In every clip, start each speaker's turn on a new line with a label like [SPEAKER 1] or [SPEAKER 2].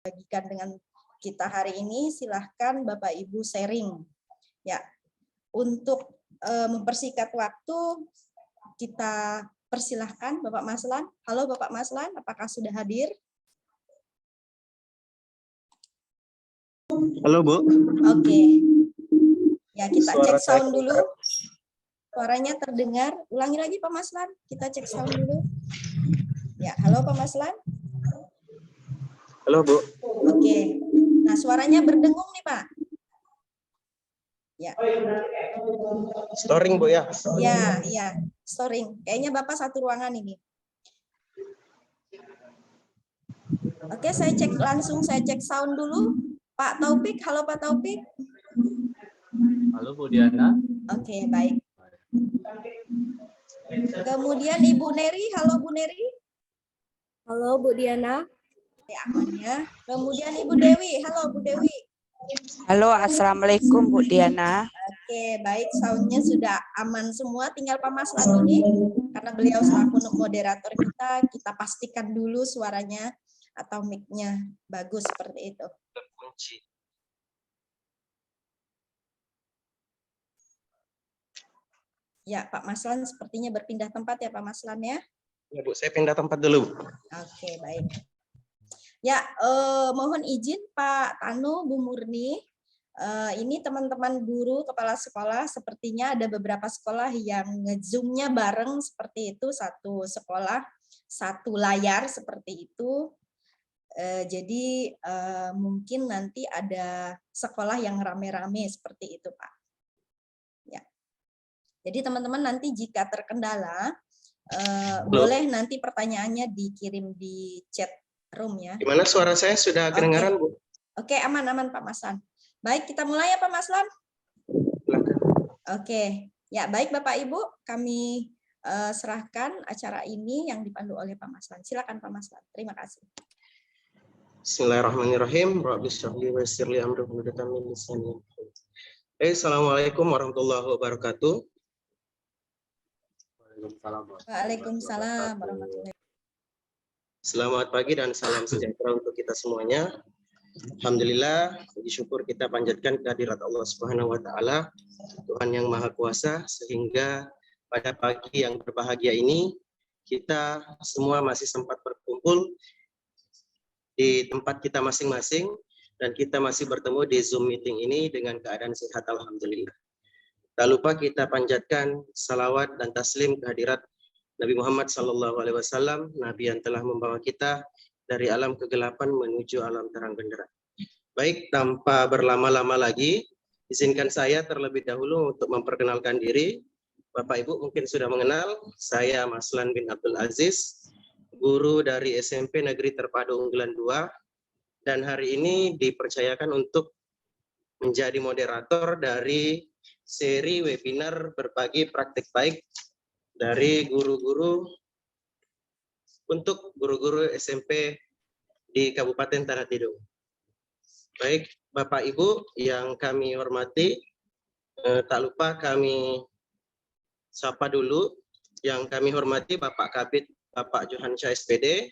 [SPEAKER 1] bagikan dengan kita hari ini, silahkan Bapak Ibu sharing. Ya, untuk mempersingkat waktu, kita persilahkan Bapak Maslan. Halo Bapak Maslan, apakah sudah hadir?
[SPEAKER 2] Halo Bu.
[SPEAKER 1] Oke. Ya, kita cek sound dulu. Suaranya terdengar. Ulangi lagi Pak Maslan. Kita cek sound dulu. Ya, halo Pak Maslan.
[SPEAKER 2] Halo Bu.
[SPEAKER 1] Oke. Nah, suaranya berdengung nih Pak. Ya.
[SPEAKER 2] Storing Bu ya?
[SPEAKER 1] Ya, ya. Storing. Kayaknya Bapak satu ruangan ini. Oke, saya cek sound dulu. Pak Taufik, halo Pak Taufik.
[SPEAKER 3] Halo Bu Diana.
[SPEAKER 1] Oke, baik. Kemudian Ibu Neri, halo Bu Neri.
[SPEAKER 4] Halo Bu Diana.
[SPEAKER 1] Ya, aman ya. Kemudian Ibu Dewi, halo Bu Dewi.
[SPEAKER 4] Halo, assalamualaikum Bu Diana.
[SPEAKER 1] Oke, baik. Soundnya sudah aman semua. Tinggal Pak Maslan ini, karena beliau selaku moderator kita pastikan dulu suaranya atau mic-nya bagus seperti itu. Ya, Pak Maslan sepertinya berpindah tempat ya Pak Maslan ya.
[SPEAKER 2] Ya Bu, saya pindah tempat dulu.
[SPEAKER 1] Oke, baik. Ya, mohon izin Pak Tanu, Bu Murni. Ini teman-teman guru kepala sekolah, sepertinya ada beberapa sekolah yang nge-zoom-nya bareng seperti itu, satu sekolah, satu layar seperti itu. Jadi mungkin nanti ada sekolah yang rame-rame seperti itu Pak. Ya. Jadi teman-teman nanti jika terkendala, boleh nanti pertanyaannya dikirim di chat room ya.
[SPEAKER 2] Gimana suara saya sudah kedengaran Bu?
[SPEAKER 1] Oke, aman-aman Pak Maslan. Baik, kita mulai ya Pak Maslan. Oke, ya baik Bapak Ibu, kami serahkan acara ini yang dipandu oleh Pak Maslan. Silakan Pak Maslan. Terima kasih.
[SPEAKER 2] Bismillahirrahmanirrahim. Rabbi syrahli wa yassirli amri wahlul min lisani. Assalamualaikum warahmatullahi wabarakatuh.
[SPEAKER 1] Waalaikumsalam warahmatullahi wabarakatuh.
[SPEAKER 2] Selamat pagi dan salam sejahtera untuk kita semuanya. Alhamdulillah, puji syukur kita panjatkan kehadirat Allah Subhanahu wa taala, Tuhan yang Maha Kuasa, sehingga pada pagi yang berbahagia ini kita semua masih sempat berkumpul di tempat kita masing-masing dan kita masih bertemu di Zoom meeting ini dengan keadaan sehat alhamdulillah. Tak lupa kita panjatkan salawat dan taslim kehadirat Nabi Muhammad SAW, Nabi yang telah membawa kita dari alam kegelapan menuju alam terang benderang. Baik, tanpa berlama-lama lagi, izinkan saya terlebih dahulu untuk memperkenalkan diri. Bapak Ibu mungkin sudah mengenal, saya Maslan bin Abdul Aziz, guru dari SMP Negeri Terpadu Unggulan 2, dan hari ini dipercayakan untuk menjadi moderator dari seri webinar berbagi praktik baik dari guru-guru untuk guru-guru SMP di Kabupaten Tanah Tidung. Baik, Bapak Ibu yang kami hormati, tak lupa kami sapa dulu yang kami hormati Bapak Kabid, Bapak Johansyah SPD,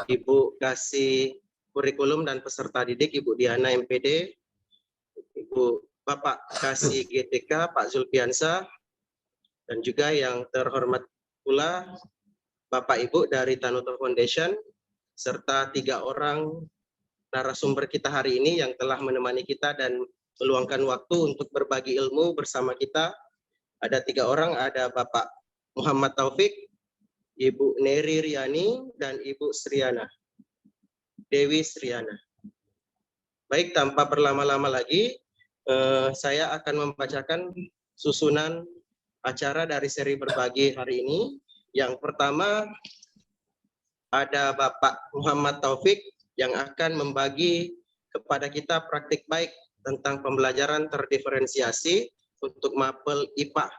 [SPEAKER 2] Ibu Kasih Kurikulum dan Peserta Didik, Ibu Diana MPD, Bapak Kasih GTK, Pak Zulfiansa, dan juga yang terhormat pula Bapak Ibu dari Tanuto Foundation, serta 3 orang narasumber kita hari ini yang telah menemani kita dan meluangkan waktu untuk berbagi ilmu bersama kita. Ada 3 orang, ada Bapak Muhammad Taufik, Ibu Neri Riani, dan Ibu Sriana, Dewi Sriana. Baik, tanpa berlama-lama lagi, saya akan membacakan susunan acara dari seri berbagi hari ini. Yang pertama, ada Bapak Muhammad Taufik yang akan membagi kepada kita praktik baik tentang pembelajaran terdiferensiasi untuk mapel IPA.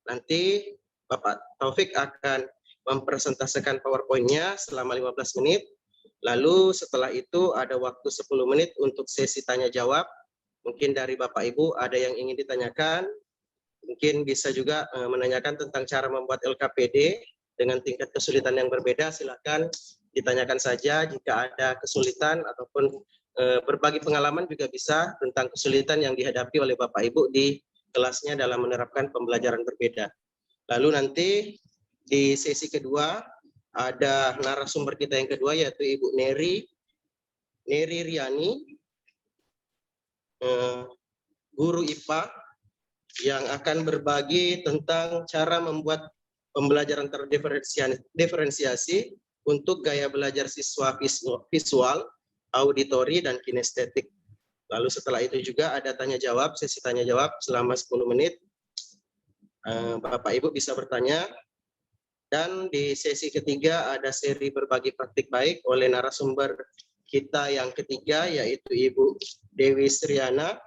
[SPEAKER 2] Nanti Bapak Taufik akan mempresentasikan PowerPoint-nya selama 15 menit. Lalu setelah itu ada waktu 10 menit untuk sesi tanya jawab. Mungkin dari Bapak Ibu ada yang ingin ditanyakan. Mungkin bisa juga menanyakan tentang cara membuat LKPD dengan tingkat kesulitan yang berbeda. Silakan ditanyakan saja jika ada kesulitan ataupun berbagi pengalaman juga bisa tentang kesulitan yang dihadapi oleh Bapak Ibu di kelasnya dalam menerapkan pembelajaran berbeda. Lalu nanti di sesi kedua ada narasumber kita yang kedua yaitu Ibu Neri Riani, guru IPA yang akan berbagi tentang cara membuat pembelajaran terdiferensiasi untuk gaya belajar siswa visual, auditori, dan kinestetik. Lalu setelah itu juga ada tanya jawab, sesi tanya jawab selama 10 menit. Bapak Ibu bisa bertanya. Dan di sesi ketiga ada seri berbagi praktik baik oleh narasumber kita yang ketiga yaitu Ibu Dewi Sriana,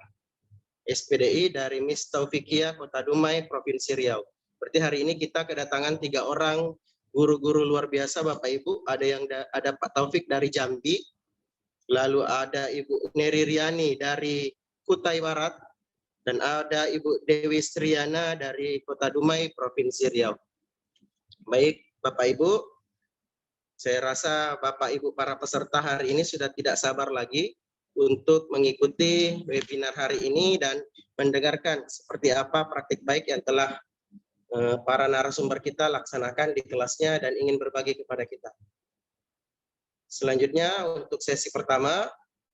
[SPEAKER 2] SPDI dari Miss Taufikia Kota Dumai, Provinsi Riau. Berarti hari ini kita kedatangan 3 orang guru-guru luar biasa Bapak Ibu. Ada Pak Taufik dari Jambi, lalu ada Ibu Neri Riani dari Kutai Barat, dan ada Ibu Dewi Sriana dari Kota Dumai, Provinsi Riau. Baik, Bapak Ibu, saya rasa Bapak Ibu para peserta hari ini sudah tidak sabar lagi untuk mengikuti webinar hari ini dan mendengarkan seperti apa praktik baik yang telah para narasumber kita laksanakan di kelasnya dan ingin berbagi kepada kita. Selanjutnya untuk sesi pertama,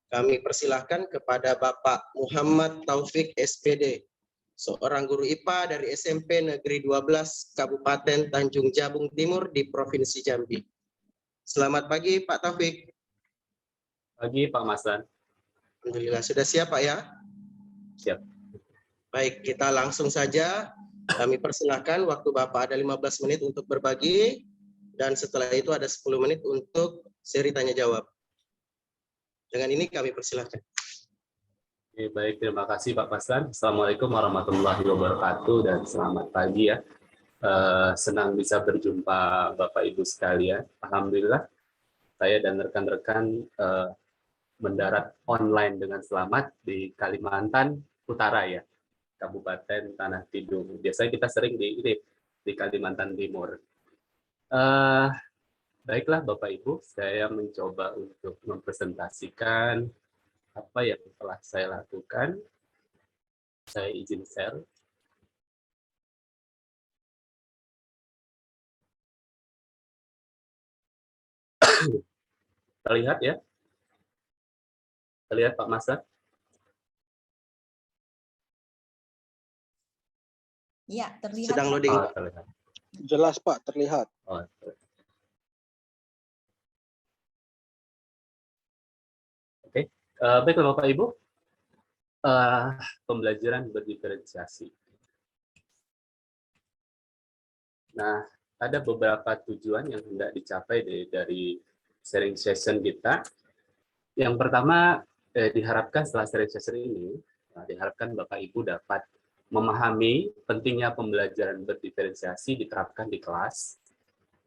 [SPEAKER 2] kami persilahkan kepada Bapak Muhammad Taufik SPD, seorang guru IPA dari SMP Negeri 12 Kabupaten Tanjung Jabung Timur di Provinsi Jambi. Selamat pagi Pak Taufik.
[SPEAKER 3] Pagi Pak Masan.
[SPEAKER 2] Alhamdulillah sudah siap Pak ya?
[SPEAKER 3] Siap.
[SPEAKER 2] Baik, kita langsung saja. Kami persilahkan waktu Bapak ada 15 menit untuk berbagi dan setelah itu ada 10 menit untuk seri tanya jawab. Dengan ini kami persilahkan.
[SPEAKER 3] Oke, baik, terima kasih Pak Masan. Assalamualaikum warahmatullahi wabarakatuh dan selamat pagi ya. Senang bisa berjumpa Bapak Ibu sekalian. Alhamdulillah saya dan rekan-rekan mendarat online dengan selamat di Kalimantan Utara ya, Kabupaten Tanah Tidung. Biasanya kita sering di Kalimantan Timur. Baiklah Bapak Ibu, saya mencoba untuk mempresentasikan apa yang telah saya lakukan. Saya izin share. Terlihat ya? Terlihat Pak Masa?
[SPEAKER 1] Ya, terlihat.
[SPEAKER 2] Sedang loading.
[SPEAKER 3] Oh, terlihat.
[SPEAKER 5] Jelas Pak, terlihat.
[SPEAKER 3] Oh, oke. Baiklah Bapak Ibu. Pembelajaran berdiferensiasi. Nah, ada beberapa tujuan yang hendak dicapai dari sharing session kita. Yang pertama, diharapkan setelah sharing session ini, diharapkan Bapak Ibu dapat memahami pentingnya pembelajaran berdiferensiasi diterapkan di kelas.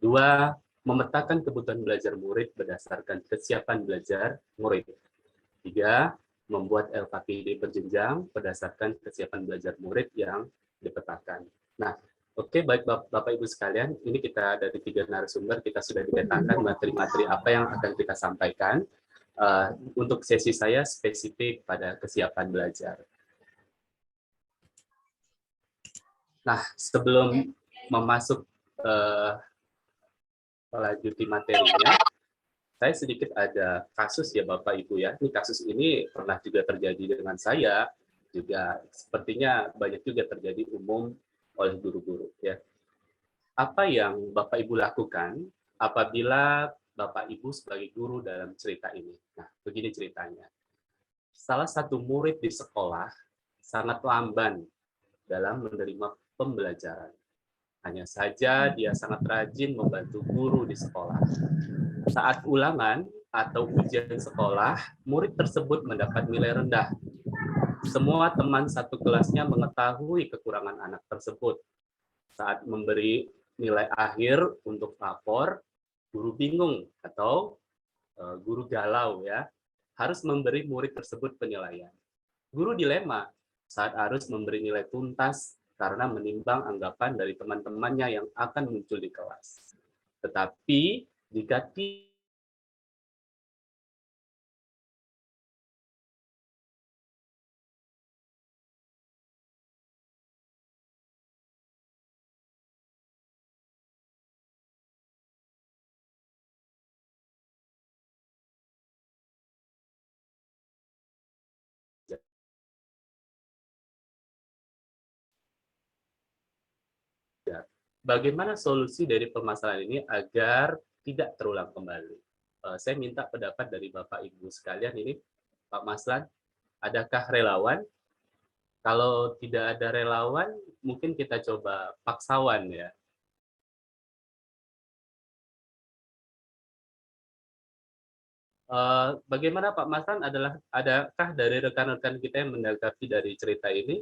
[SPEAKER 3] 2, memetakan kebutuhan belajar murid berdasarkan kesiapan belajar murid. 3, membuat LKPD berjenjang berdasarkan kesiapan belajar murid yang dipetakan. Nah, oke, baik Bapak Ibu sekalian, ini kita dari 3 narasumber, kita sudah dipetakan materi-materi apa yang akan kita sampaikan. Untuk sesi saya spesifik pada kesiapan belajar. Nah, sebelum memasuk melanjuti materinya, saya sedikit ada kasus ya Bapak Ibu ya. Ini kasus ini pernah juga terjadi dengan saya, juga sepertinya banyak juga terjadi umum oleh guru-guru ya. Apa yang Bapak Ibu lakukan apabila Bapak Ibu sebagai guru dalam cerita ini? Nah, begini ceritanya. Salah satu murid di sekolah sangat lamban dalam menerima pembelajaran. Hanya saja dia sangat rajin membantu guru di sekolah. Saat ulangan atau ujian sekolah, murid tersebut mendapat nilai rendah. Semua teman satu kelasnya mengetahui kekurangan anak tersebut. Saat memberi nilai akhir untuk rapor, guru bingung atau guru galau ya, harus memberi murid tersebut penilaian. Guru dilema saat harus memberi nilai tuntas karena menimbang anggapan dari teman-temannya yang akan muncul di kelas. Tetapi jika bagaimana solusi dari permasalahan ini agar tidak terulang kembali? Saya minta pendapat dari Bapak Ibu sekalian ini, Pak Maslan, adakah relawan? Kalau tidak ada relawan, mungkin kita coba paksawan ya. Bagaimana Pak Maslan, adakah dari rekan-rekan kita yang menanggapi dari cerita ini?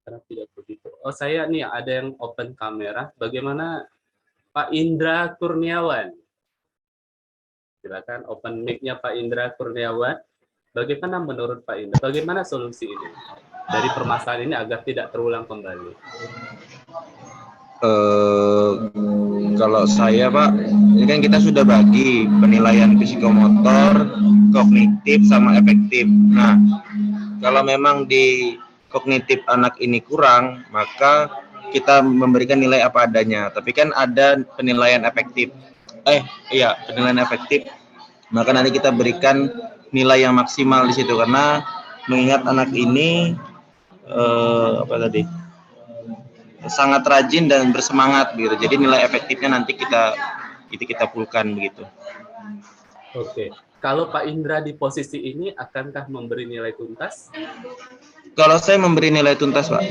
[SPEAKER 3] Karena tidak begitu. Oh, saya nih ada yang open kamera. Bagaimana Pak Indra Kurniawan? Silakan open mic-nya Pak Indra Kurniawan. Bagaimana menurut Pak Indra? Bagaimana solusi ini dari permasalahan ini agar tidak terulang kembali?
[SPEAKER 6] Kalau saya Pak, ini kan kita sudah bagi penilaian psikomotor, kognitif, sama efektif. Nah, kalau memang di kognitif anak ini kurang, maka kita memberikan nilai apa adanya. Tapi kan ada penilaian efektif. Penilaian efektif. Maka nanti kita berikan nilai yang maksimal di situ karena mengingat anak ini sangat rajin dan bersemangat gitu. Jadi nilai efektifnya nanti kita pulkan begitu.
[SPEAKER 3] Oke. Kalau Pak Indra di posisi ini, akankah memberi nilai tuntas?
[SPEAKER 6] Kalau saya memberi nilai tuntas, Pak.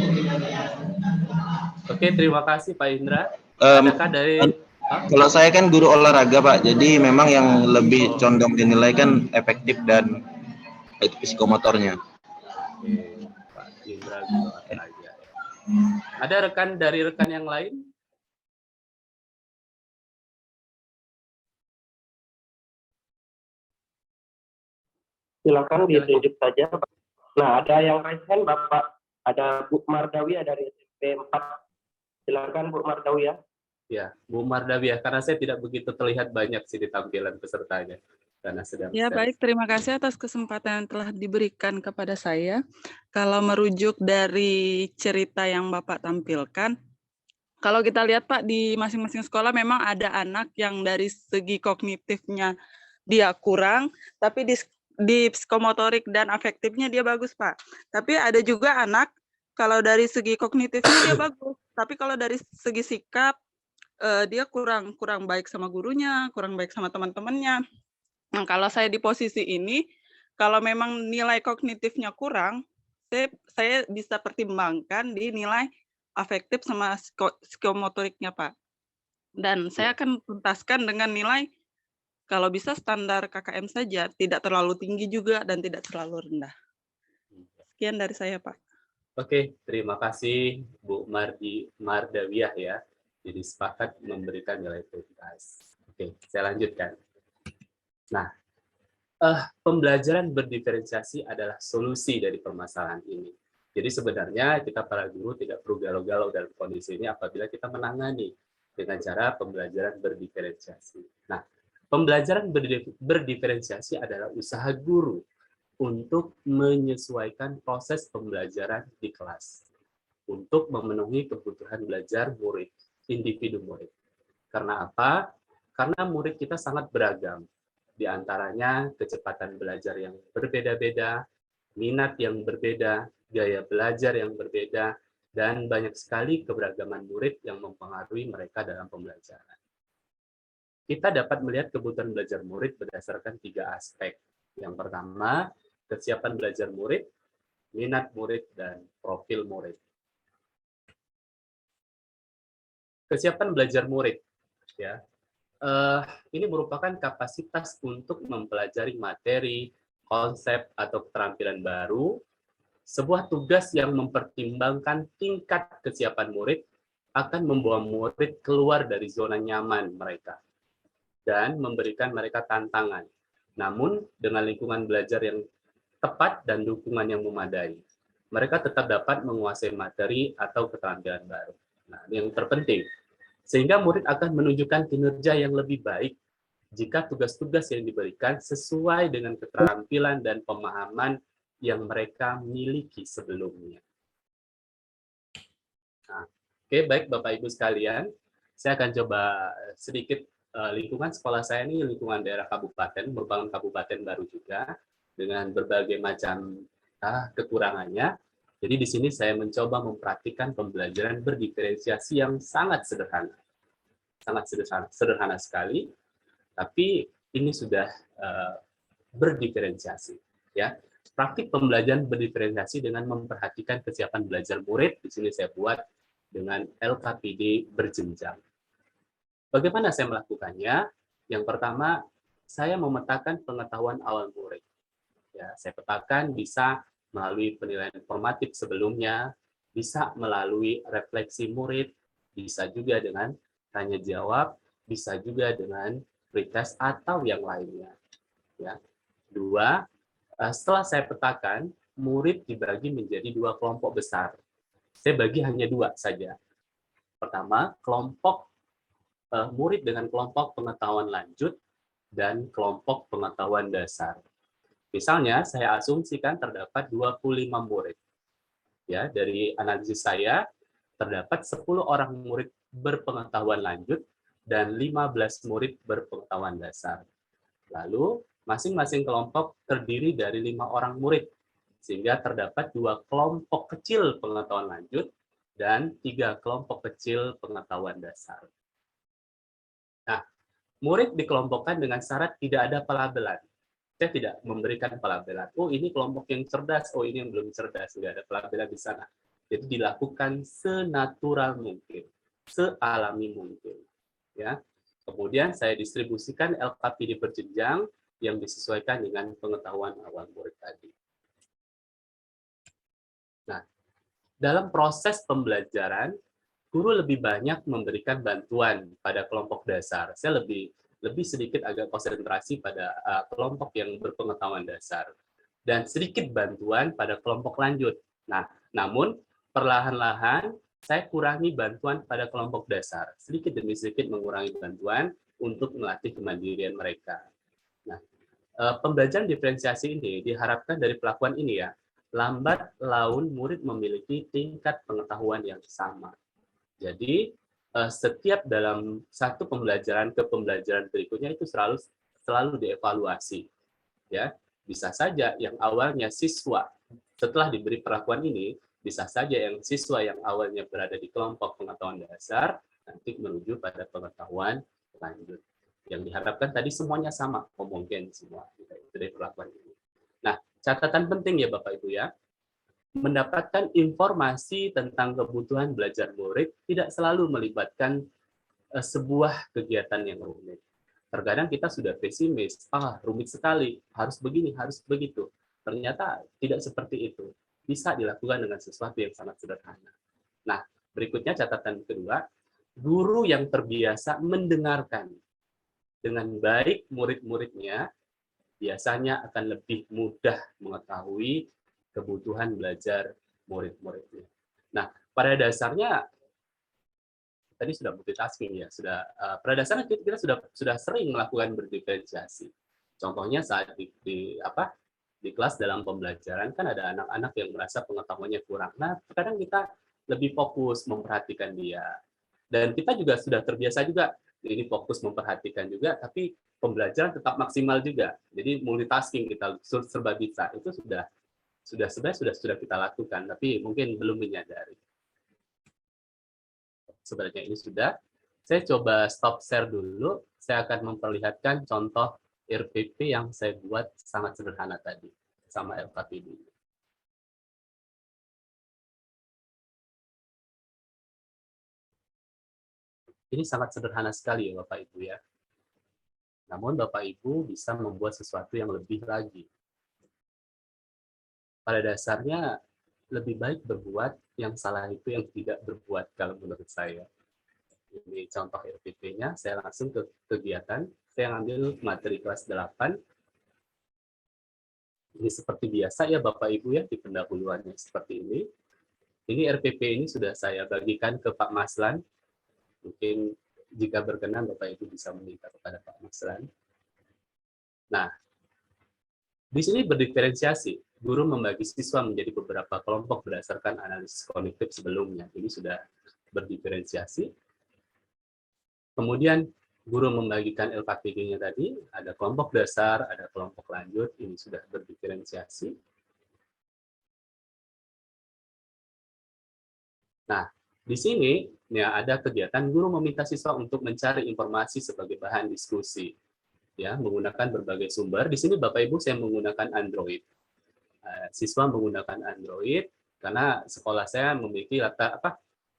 [SPEAKER 3] Oke, terima kasih Pak Indra. Adakah dari...
[SPEAKER 6] Kalau saya kan guru olahraga, Pak. Jadi memang yang lebih condong dinilai kan efektif dan itu psikomotornya.
[SPEAKER 3] Oke, Pak Indra guru olahraga. Ada rekan dari rekan yang lain?
[SPEAKER 7] Silakan ditunjuk saja. Nah, ada yang raise hand, Bapak. Ada Bu Mardawiyah dari SMP 4. Silakan Bu Mardawiyah.
[SPEAKER 3] Ya, Bu Mardawiyah. Karena saya tidak begitu terlihat banyak sih di tampilan pesertanya. Karena sedang
[SPEAKER 8] ya, baik. Terima kasih atas kesempatan yang telah diberikan kepada saya. Kalau merujuk dari cerita yang Bapak tampilkan, kalau kita lihat Pak, di masing-masing sekolah memang ada anak yang dari segi kognitifnya dia kurang, tapi di psikomotorik dan afektifnya dia bagus Pak. Tapi ada juga anak kalau dari segi kognitifnya dia bagus, tapi kalau dari segi sikap dia kurang baik sama gurunya, kurang baik sama teman-temannya. Nah, kalau saya di posisi ini, kalau memang nilai kognitifnya kurang, saya bisa pertimbangkan di nilai afektif sama psikomotoriknya Pak. Dan saya akan tuntaskan dengan nilai kalau bisa standar KKM saja, tidak terlalu tinggi juga dan tidak terlalu rendah. Sekian dari saya, Pak.
[SPEAKER 3] Oke, terima kasih Bu Mardawiyah ya. Jadi sepakat memberikan nilai tuntas. Oke, saya lanjutkan. Nah, pembelajaran berdiferensiasi adalah solusi dari permasalahan ini. Jadi sebenarnya kita para guru tidak perlu galau-galau dalam kondisi ini apabila kita menangani dengan cara pembelajaran berdiferensiasi. Nah, pembelajaran berdiferensiasi adalah usaha guru untuk menyesuaikan proses pembelajaran di kelas untuk memenuhi kebutuhan belajar murid, individu murid. Karena apa? Karena murid kita sangat beragam. Di antaranya kecepatan belajar yang berbeda-beda, minat yang berbeda, gaya belajar yang berbeda, dan banyak sekali keberagaman murid yang mempengaruhi mereka dalam pembelajaran. Kita dapat melihat kebutuhan belajar murid berdasarkan 3 aspek. Yang pertama, kesiapan belajar murid, minat murid, dan profil murid. Kesiapan belajar murid, ya, ini merupakan kapasitas untuk mempelajari materi, konsep, atau keterampilan baru, sebuah tugas yang mempertimbangkan tingkat kesiapan murid akan membawa murid keluar dari zona nyaman mereka dan memberikan mereka tantangan, namun dengan lingkungan belajar yang tepat dan dukungan yang memadai. Mereka tetap dapat menguasai materi atau keterampilan baru. Nah, ini yang terpenting. Sehingga murid akan menunjukkan kinerja yang lebih baik jika tugas-tugas yang diberikan sesuai dengan keterampilan dan pemahaman yang mereka miliki sebelumnya. Nah, oke, baik Bapak Ibu sekalian, saya akan coba sedikit lingkungan sekolah saya ini lingkungan daerah kabupaten, merupakan kabupaten baru juga dengan berbagai macam kekurangannya. Jadi di sini saya mencoba mempraktikkan pembelajaran berdiferensiasi yang sangat sederhana. Sangat sederhana sekali, tapi ini sudah berdiferensiasi. Ya, praktik pembelajaran berdiferensiasi dengan memperhatikan kesiapan belajar murid. Di sini saya buat dengan LKPD berjenjang. Bagaimana saya melakukannya? Yang pertama, saya memetakan pengetahuan awal murid. Ya, saya petakan bisa melalui penilaian formatif sebelumnya, bisa melalui refleksi murid, bisa juga dengan tanya jawab, bisa juga dengan pretest atau yang lainnya. Ya. Dua, setelah saya petakan, murid dibagi menjadi 2 kelompok besar. Saya bagi hanya 2 saja. Pertama, kelompok murid dengan kelompok pengetahuan lanjut dan kelompok pengetahuan dasar. Misalnya, saya asumsikan terdapat 25 murid. Ya, dari analisis saya, terdapat 10 orang murid berpengetahuan lanjut dan 15 murid berpengetahuan dasar. Lalu, masing-masing kelompok terdiri dari 5 orang murid, sehingga terdapat 2 kelompok kecil pengetahuan lanjut dan 3 kelompok kecil pengetahuan dasar. Nah, murid dikelompokkan dengan syarat tidak ada pelabelan. Saya tidak memberikan pelabelan. Oh, ini kelompok yang cerdas, oh ini yang belum cerdas, tidak ada pelabelan di sana. Jadi dilakukan senatural mungkin, sealami mungkin. Ya. Kemudian saya distribusikan LKPD berjenjang yang disesuaikan dengan pengetahuan awal murid tadi. Nah, dalam proses pembelajaran, guru lebih banyak memberikan bantuan pada kelompok dasar. Saya lebih sedikit agak konsentrasi pada kelompok yang berpengetahuan dasar. Dan sedikit bantuan pada kelompok lanjut. Nah, namun perlahan-lahan saya kurangi bantuan pada kelompok dasar. Sedikit demi sedikit mengurangi bantuan untuk melatih kemandirian mereka. Nah, pembelajaran diferensiasi ini diharapkan dari pelakuan ini ya, lambat laun murid memiliki tingkat pengetahuan yang sama. Jadi, setiap dalam satu pembelajaran ke pembelajaran berikutnya itu selalu dievaluasi. Ya, bisa saja yang awalnya siswa setelah diberi perlakuan ini, bisa saja yang siswa yang awalnya berada di kelompok pengetahuan dasar nanti menuju pada pengetahuan lanjut. Yang diharapkan tadi semuanya sama, homogen semua dari perlakuan ini. Nah, catatan penting ya Bapak Ibu ya. Mendapatkan informasi tentang kebutuhan belajar murid tidak selalu melibatkan sebuah kegiatan yang rumit. Terkadang kita sudah pesimis, rumit sekali, harus begini, harus begitu. Ternyata tidak seperti itu. Bisa dilakukan dengan sesuatu yang sangat sederhana. Nah, berikutnya catatan kedua, guru yang terbiasa mendengarkan dengan baik murid-muridnya biasanya akan lebih mudah mengetahui kebutuhan belajar murid-muridnya. Nah, pada dasarnya tadi sudah multitasking ya, pada dasarnya kita sudah sering melakukan berdiferensiasi. Contohnya saat di kelas dalam pembelajaran kan ada anak-anak yang merasa pengetahuannya kurang. Nah, kadang kita lebih fokus memperhatikan dia. Dan kita juga sudah terbiasa juga ini fokus memperhatikan juga, tapi pembelajaran tetap maksimal juga. Jadi multitasking kita serba bisa. Itu sudah kita lakukan, tapi mungkin belum menyadari. Sebenarnya ini sudah. Saya coba stop share dulu. Saya akan memperlihatkan contoh RPP yang saya buat sangat sederhana tadi sama LKPD. Ini sangat sederhana sekali ya Bapak Ibu ya. Namun Bapak Ibu bisa membuat sesuatu yang lebih lagi. Pada dasarnya lebih baik berbuat, yang salah itu yang tidak berbuat kalau menurut saya. Ini contoh RPP-nya, saya langsung ke kegiatan. Saya ambil materi kelas 8. Ini seperti biasa ya Bapak Ibu ya, di pendahuluannya seperti ini. Ini RPP ini sudah saya bagikan ke Pak Maslan. Mungkin jika berkenan Bapak Ibu bisa meminta kepada Pak Maslan. Nah, di sini berdiferensiasi. Guru membagi siswa menjadi beberapa kelompok berdasarkan analisis kognitif sebelumnya. Ini sudah berdiferensiasi. Kemudian guru membagikan LKPD-nya tadi, ada kelompok dasar, ada kelompok lanjut, ini sudah berdiferensiasi. Nah, di sini ya ada kegiatan guru meminta siswa untuk mencari informasi sebagai bahan diskusi, ya menggunakan berbagai sumber. Di sini Bapak Ibu saya menggunakan Android. Siswa menggunakan Android karena sekolah saya memiliki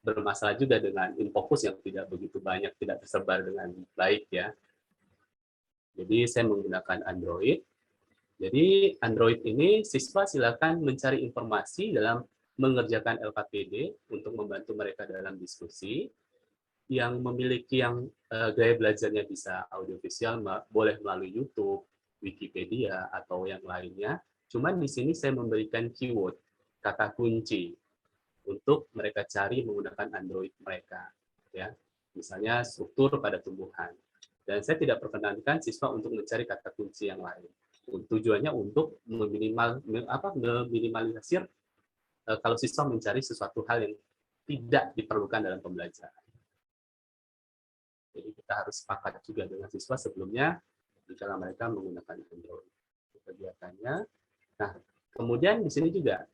[SPEAKER 3] bermasalah juga dengan infocus yang tidak begitu banyak, tidak tersebar dengan baik ya. Jadi saya menggunakan Android. Jadi Android ini siswa silakan mencari informasi dalam mengerjakan LKPD untuk membantu mereka dalam diskusi. Yang memiliki gaya belajarnya bisa audiovisual, boleh melalui YouTube, Wikipedia atau yang lainnya. Cuman di sini saya memberikan keyword, kata kunci untuk mereka cari menggunakan Android mereka, ya. Misalnya struktur pada tumbuhan. Dan saya tidak perkenankan siswa untuk mencari kata kunci yang lain. Tujuannya untuk meminimalisir kalau siswa mencari sesuatu hal yang tidak diperlukan dalam pembelajaran. Jadi kita harus sepakat juga dengan siswa sebelumnya jika mereka menggunakan Android kegiatannya. Nah, kemudian di sini juga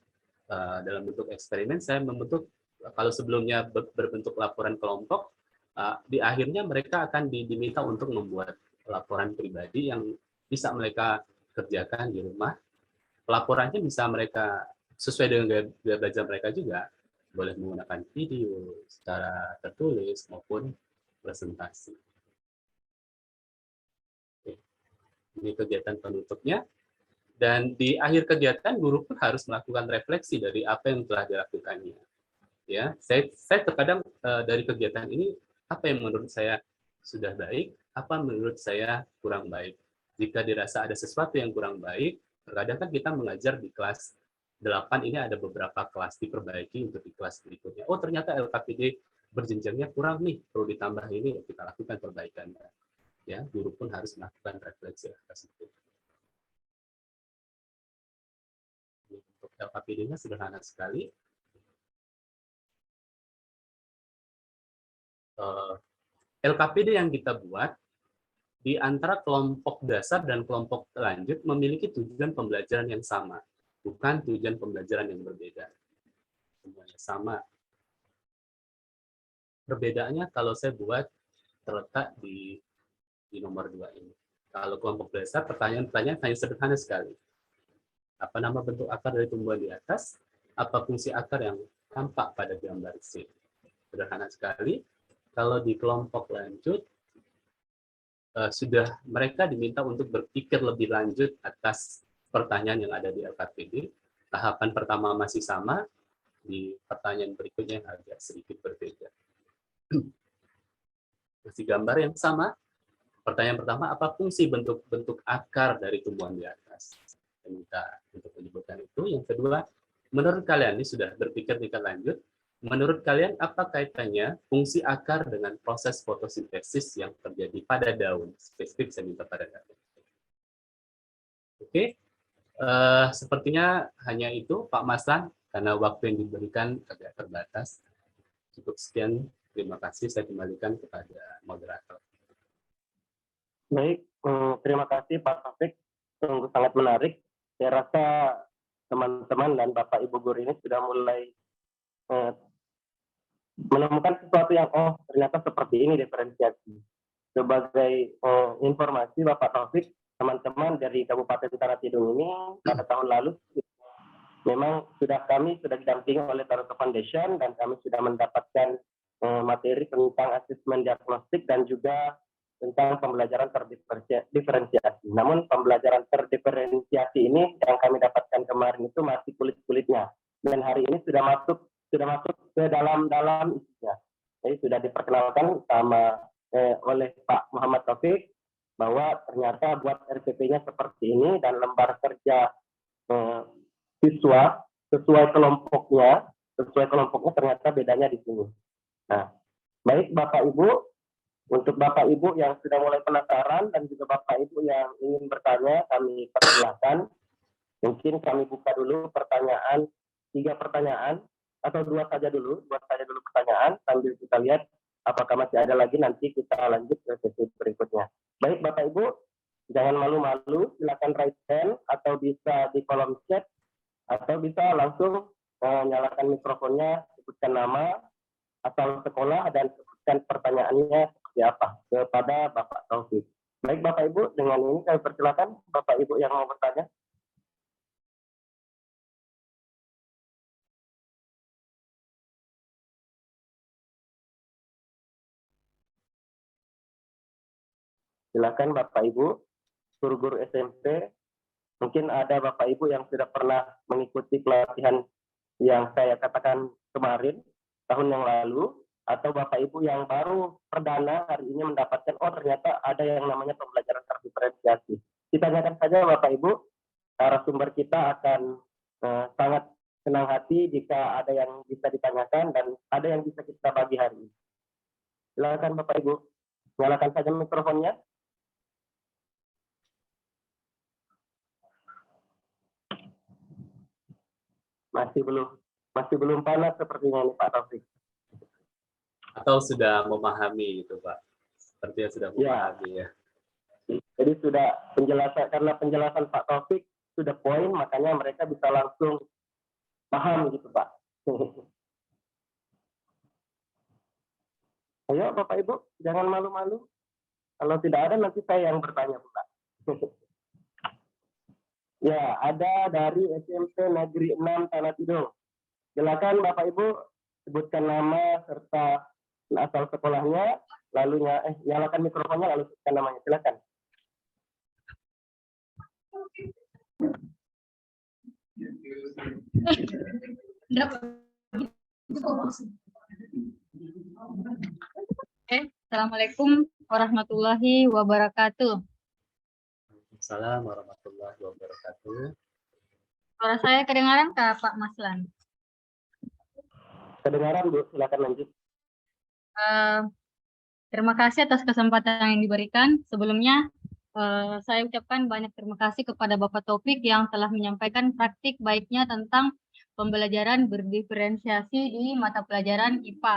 [SPEAKER 3] dalam bentuk eksperimen saya membentuk, kalau sebelumnya berbentuk laporan kelompok, di akhirnya mereka akan diminta untuk membuat laporan pribadi yang bisa mereka kerjakan di rumah. Laporannya bisa mereka sesuai dengan gaya belajar mereka juga, boleh menggunakan video secara tertulis maupun presentasi. Oke. Ini kegiatan penutupnya. Dan di akhir kegiatan guru pun harus melakukan refleksi dari apa yang telah dilakukannya. Ya, saya terkadang dari kegiatan ini apa yang menurut saya sudah baik, apa menurut saya kurang baik. Jika dirasa ada sesuatu yang kurang baik, terkadang kan kita mengajar di kelas 8 ini ada beberapa kelas diperbaiki untuk di kelas berikutnya. Oh, ternyata LKPD berjenjangnya kurang nih, perlu ditambah ini, kita lakukan perbaikannya. Ya, guru pun harus melakukan refleksi atas itu. Untuk LKPD-nya sederhana sekali. LKPD yang kita buat di antara kelompok dasar dan kelompok lanjut memiliki tujuan pembelajaran yang sama, bukan tujuan pembelajaran yang berbeda. Semuanya sama. Perbedaannya kalau saya buat terletak di nomor 2 ini. Kalau kelompok dasar, pertanyaan-pertanyaan hanya sederhana sekali. Apa nama bentuk akar dari tumbuhan di atas? Apa fungsi akar yang tampak pada gambar C? Sederhana sekali. Kalau di kelompok lanjut, sudah mereka diminta untuk berpikir lebih lanjut atas pertanyaan yang ada di LKPD. Tahapan pertama masih sama, di pertanyaan berikutnya yang agak sedikit berbeda. Masih gambar yang sama. Pertanyaan pertama, apa fungsi bentuk-bentuk akar dari tumbuhan di atas? Saya minta untuk menyebutkan itu. Yang kedua, menurut kalian, ini sudah berpikir tingkat lanjut, menurut kalian apa kaitannya fungsi akar dengan proses fotosintesis yang terjadi pada daun? Spesifik saya minta pada daun. Oke, sepertinya hanya itu Pak Maslan, karena waktu yang diberikan agak terbatas. Cukup sekian, terima kasih. Saya kembalikan kepada moderator.
[SPEAKER 7] Baik, terima kasih Pak Taufik, sungguh sangat menarik. Saya rasa teman-teman dan Bapak Ibu guru ini sudah mulai menemukan sesuatu yang ternyata seperti ini diferensiasi. Sebagai informasi Bapak Taufik, teman-teman dari Kabupaten Tanah Tidung ini pada tahun lalu memang kami sudah didampingi oleh Taruto Foundation dan kami sudah mendapatkan materi tentang asesmen diagnostik dan juga tentang pembelajaran terdiferensiasi. Namun pembelajaran terdiferensiasi ini yang kami dapatkan kemarin itu masih kulit-kulitnya. Dan hari ini sudah masuk ke dalam isinya. Jadi sudah diperkenalkan sama oleh Pak Muhammad Taufik bahwa ternyata buat RPP-nya seperti ini dan lembar kerja siswa sesuai kelompoknya ternyata bedanya di sini. Nah, baik Bapak Ibu, untuk Bapak Ibu yang sudah mulai penasaran dan juga Bapak Ibu yang ingin bertanya, kami persilahkan. Mungkin kami buka dulu 3 pertanyaan atau 2 saja dulu pertanyaan sambil kita lihat apakah masih ada lagi, nanti kita lanjut ke sesi berikutnya. Baik Bapak Ibu, jangan malu-malu, silakan raise hand atau bisa di kolom chat atau bisa langsung nyalakan mikrofonnya, sebutkan nama asal sekolah dan sebutkan pertanyaannya seperti apa kepada Bapak Taufik. Baik Bapak Ibu, dengan ini kami persilakan Bapak Ibu yang mau bertanya. Silakan Bapak Ibu, guru-guru SMP, mungkin ada Bapak Ibu yang sudah pernah mengikuti pelatihan yang saya katakan kemarin, tahun yang lalu, atau Bapak Ibu yang baru perdana hari ini mendapatkan, oh ternyata ada yang namanya pembelajaran terdiferensiasi. Kita tanyakan saja Bapak Ibu, narasumber kita akan sangat senang hati jika ada yang bisa ditanyakan dan ada yang bisa kita bagi hari ini. Silakan Bapak Ibu, nyalakan saja mikrofonnya. Masih belum panas sepertinya ini Pak Taufik.
[SPEAKER 3] Atau sudah memahami itu Pak? Sepertinya sudah memahami ya.
[SPEAKER 7] Jadi sudah penjelasan, karena penjelasan Pak Taufik sudah poin, makanya mereka bisa langsung paham gitu Pak. Ayo Bapak Ibu, jangan malu-malu. Kalau tidak ada nanti saya yang bertanya Pak. Ya, ada dari SMP Negeri 6 Tanah Tidung. Silakan Bapak Ibu sebutkan nama serta asal sekolahnya, lalu nyalakan mikrofonnya lalu sebutkan namanya. Silakan.
[SPEAKER 9] Assalamualaikum warahmatullahi wabarakatuh.
[SPEAKER 3] Assalamualaikum warahmatullahi wabarakatuh.
[SPEAKER 9] Suara saya kedengaran Kak Pak Maslan?
[SPEAKER 7] Kedengaran Bu, silakan lanjut.
[SPEAKER 9] Terima kasih atas kesempatan yang diberikan. Sebelumnya saya ucapkan banyak terima kasih kepada Bapak Taufik yang telah menyampaikan praktik baiknya tentang pembelajaran berdiferensiasi di mata pelajaran IPA.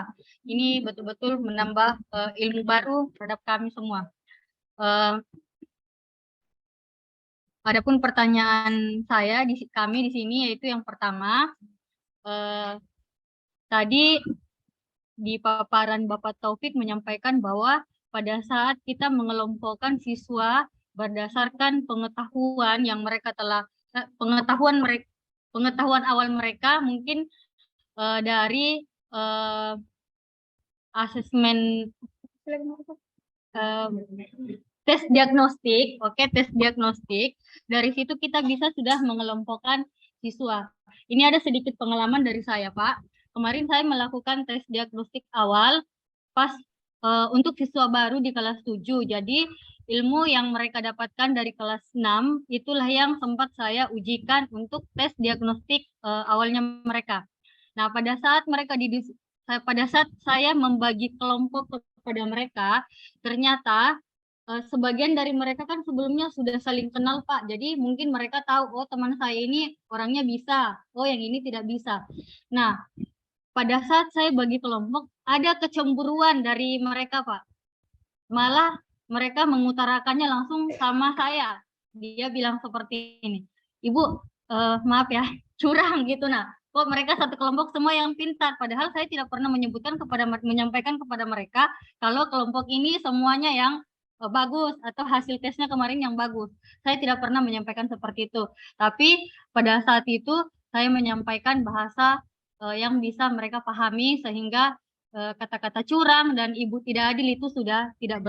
[SPEAKER 9] Ini betul-betul menambah ilmu baru terhadap kami semua. Adapun pertanyaan saya kami di sini yaitu yang pertama, tadi di paparan Bapak Taufik menyampaikan bahwa pada saat kita mengelompokkan siswa berdasarkan pengetahuan yang mereka telah pengetahuan awal mereka mungkin dari asesmen tes diagnostik, tes diagnostik. Dari situ kita bisa sudah mengelompokkan siswa. Ini ada sedikit pengalaman dari saya, Pak. Kemarin saya melakukan tes diagnostik awal pas untuk siswa baru di kelas 7. Jadi ilmu yang mereka dapatkan dari kelas 6 itulah yang sempat saya ujikan untuk tes diagnostik awalnya mereka. Nah, pada saat saya membagi kelompok kepada mereka, ternyata sebagian dari mereka kan sebelumnya sudah saling kenal Pak, jadi mungkin mereka tahu, oh teman saya ini orangnya bisa, oh yang ini tidak bisa. Nah, pada saat saya bagi kelompok, ada kecemburuan dari mereka Pak. Malah mereka mengutarakannya langsung sama saya. Dia bilang seperti ini, Ibu, maaf ya, curang gitu. Nah, kok mereka satu kelompok semua yang pintar, padahal saya tidak pernah menyampaikan kepada mereka kalau kelompok ini semuanya yang bagus atau hasil tesnya kemarin yang bagus. Saya tidak pernah menyampaikan seperti itu. Tapi pada saat itu saya menyampaikan bahasa yang bisa mereka pahami sehingga kata-kata curang dan ibu tidak adil itu sudah tidak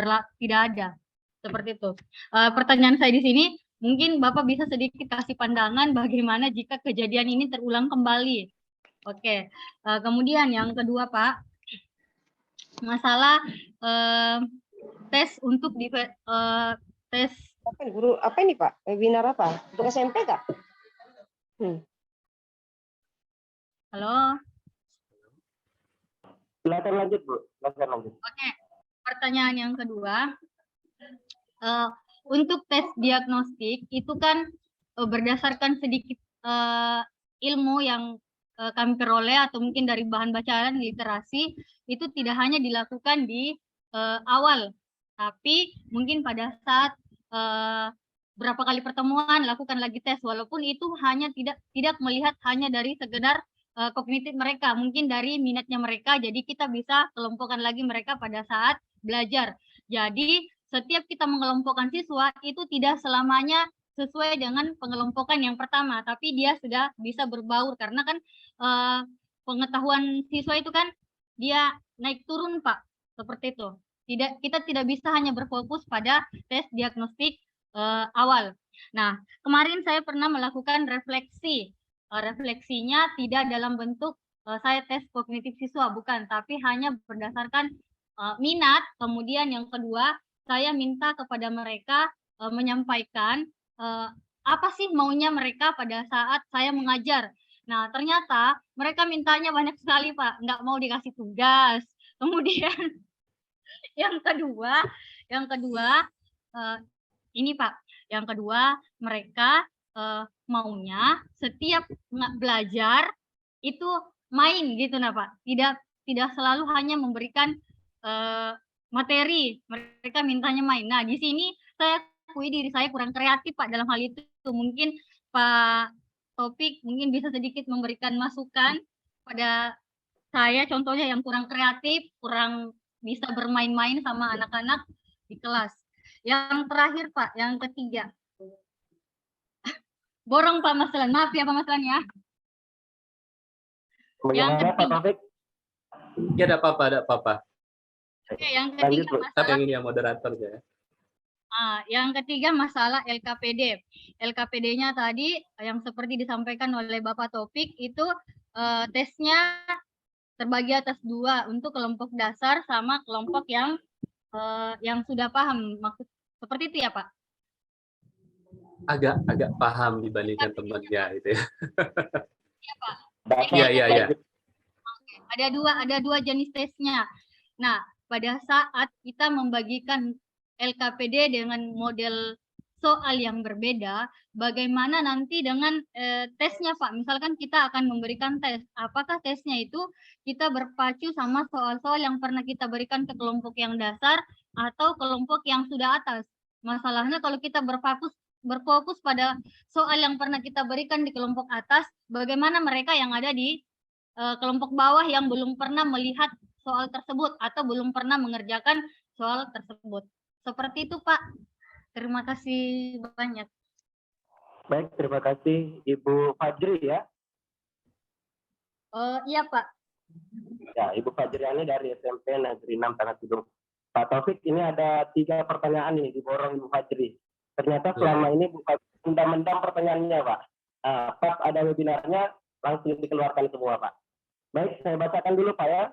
[SPEAKER 9] ada. Seperti itu. Pertanyaan saya di sini, mungkin Bapak bisa sedikit kasih pandangan bagaimana jika kejadian ini terulang kembali. Oke. Kemudian yang kedua Pak, masalah tes untuk tes
[SPEAKER 10] guru apa ini Pak? Webinar apa? Untuk SMP Kak?
[SPEAKER 9] Halo.
[SPEAKER 7] Silakan lanjut Bu. Silakan lanjut.
[SPEAKER 9] Oke. Pertanyaan yang kedua, untuk tes diagnostik itu kan berdasarkan sedikit ilmu yang kami peroleh atau mungkin dari bahan bacaan literasi itu tidak hanya dilakukan di awal. Tapi mungkin pada saat berapa kali pertemuan lakukan lagi tes, walaupun itu hanya tidak melihat hanya dari sekedar kognitif mereka, mungkin dari minatnya mereka, jadi kita bisa kelompokkan lagi mereka pada saat belajar. Jadi setiap kita mengelompokkan siswa itu tidak selamanya sesuai dengan pengelompokan yang pertama, tapi dia sudah bisa berbaur karena kan pengetahuan siswa itu kan dia naik turun Pak, seperti itu. Kita tidak bisa hanya berfokus pada tes diagnostik awal. Nah, kemarin saya pernah melakukan refleksi. Refleksinya tidak dalam bentuk saya tes kognitif siswa, bukan, tapi hanya berdasarkan minat. Kemudian yang kedua, saya minta kepada mereka menyampaikan apa sih maunya mereka pada saat saya mengajar. Nah, ternyata mereka mintanya banyak sekali, Pak. Nggak mau dikasih tugas. Kemudian yang kedua, ini Pak, yang kedua mereka maunya setiap belajar itu main gitu nah Pak, tidak selalu hanya memberikan materi, mereka mintanya main. Nah di sini saya akui diri saya kurang kreatif Pak dalam hal itu. Mungkin Pak Topik mungkin bisa sedikit memberikan masukan pada saya, contohnya yang kurang kreatif, kurang bisa bermain-main sama anak-anak di kelas. Yang terakhir Pak, yang ketiga. Borong Pak Maslan, maaf ya Pak Maslan ya. Yang ketiga.
[SPEAKER 3] Ya, ada apa-apa.
[SPEAKER 9] Oke, yang ketiga masalah.
[SPEAKER 3] Yang ini yang moderator ya.
[SPEAKER 9] Yang ketiga masalah LKPD. LKPD-nya tadi yang seperti disampaikan oleh Bapak Topik itu tesnya terbagi atas 2 untuk kelompok dasar sama kelompok yang sudah paham. Maksud seperti itu ya Pak?
[SPEAKER 3] Agak paham dibandingkan temannya itu ya.
[SPEAKER 9] Iya Pak.
[SPEAKER 3] Iya.
[SPEAKER 9] Ada dua jenis tesnya. Nah, pada saat kita membagikan LKPD dengan model soal yang berbeda, bagaimana nanti dengan tesnya Pak? Misalkan kita akan memberikan tes, apakah tesnya itu kita berpacu sama soal-soal yang pernah kita berikan ke kelompok yang dasar atau kelompok yang sudah atas? Masalahnya kalau kita berfokus pada soal yang pernah kita berikan di kelompok atas, bagaimana mereka yang ada di kelompok bawah yang belum pernah melihat soal tersebut atau belum pernah mengerjakan soal tersebut. Seperti itu Pak. Terima kasih banyak.
[SPEAKER 7] Baik, terima kasih Ibu Fajri ya.
[SPEAKER 9] Iya Pak.
[SPEAKER 7] Ya, Ibu Fajriani dari SMP Negeri 6 Tanah Tidung. Pak Taufik, ini ada 3 pertanyaan nih diborong Ibu Fajri. Ternyata selama ini bukan mendam pertanyaannya Pak. Pas ada webinarnya langsung dikeluarkan semua Pak. Baik, saya bacakan dulu Pak ya,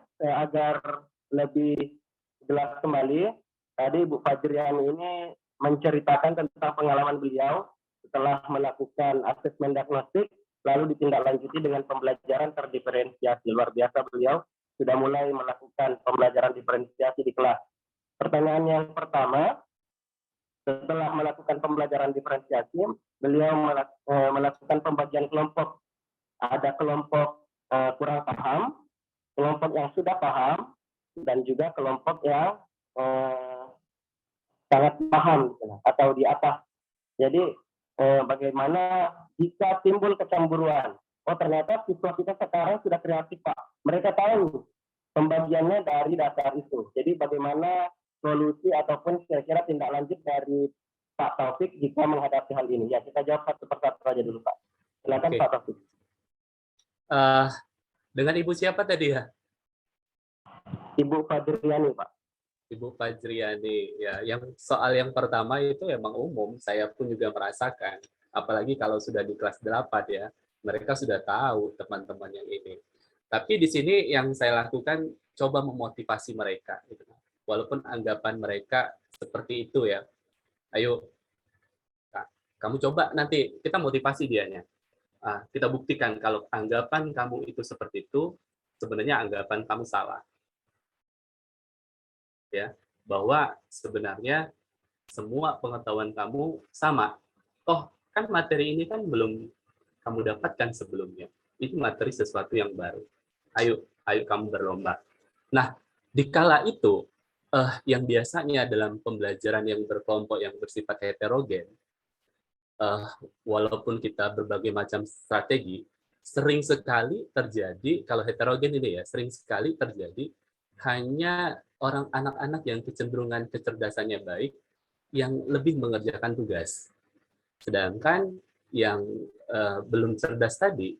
[SPEAKER 7] agar lebih jelas kembali. Tadi Ibu Fajriani ini menceritakan tentang pengalaman beliau setelah melakukan asesmen diagnostik, lalu ditindaklanjuti dengan pembelajaran terdiferensiasi. Luar biasa beliau sudah mulai melakukan pembelajaran diferensiasi di kelas. Pertanyaan yang pertama, setelah melakukan pembelajaran diferensiasi, beliau melakukan pembagian kelompok. Ada kelompok kurang paham, kelompok yang sudah paham, dan juga kelompok yang sangat paham atau di atas. Jadi bagaimana jika timbul kecemburuan? Oh ternyata siswa kita sekarang sudah kreatif Pak. Mereka tahu pembagiannya dari dasar itu. Jadi bagaimana solusi ataupun kira-kira tindak lanjut dari Pak Taufik jika menghadapi hal ini? Ya kita jawab satu persatu aja dulu Pak. Silakan Pak Taufik.
[SPEAKER 3] Dengan Ibu siapa tadi ya?
[SPEAKER 7] Ibu Fajriani Pak.
[SPEAKER 3] Ibu Fajriani, ya, yang soal yang pertama itu emang umum, saya pun juga merasakan, apalagi kalau sudah di kelas 8 ya, mereka sudah tahu teman-teman yang ini. Tapi di sini yang saya lakukan, coba memotivasi mereka, gitu. Walaupun anggapan mereka seperti itu ya, ayo, kamu coba nanti, kita motivasi dianya. Kita buktikan kalau anggapan kamu itu seperti itu, sebenarnya anggapan kamu salah. Ya, bahwa sebenarnya semua pengetahuan kamu sama. Oh, kan materi ini kan belum kamu dapatkan sebelumnya. Itu materi sesuatu yang baru. Ayo kamu berlomba. Nah, dikala itu yang biasanya dalam pembelajaran yang berkelompok yang bersifat heterogen, walaupun kita berbagai macam strategi, sering sekali terjadi, kalau heterogen ini ya, sering sekali terjadi hanya anak-anak yang kecenderungan kecerdasannya baik yang lebih mengerjakan tugas. Sedangkan yang belum cerdas tadi,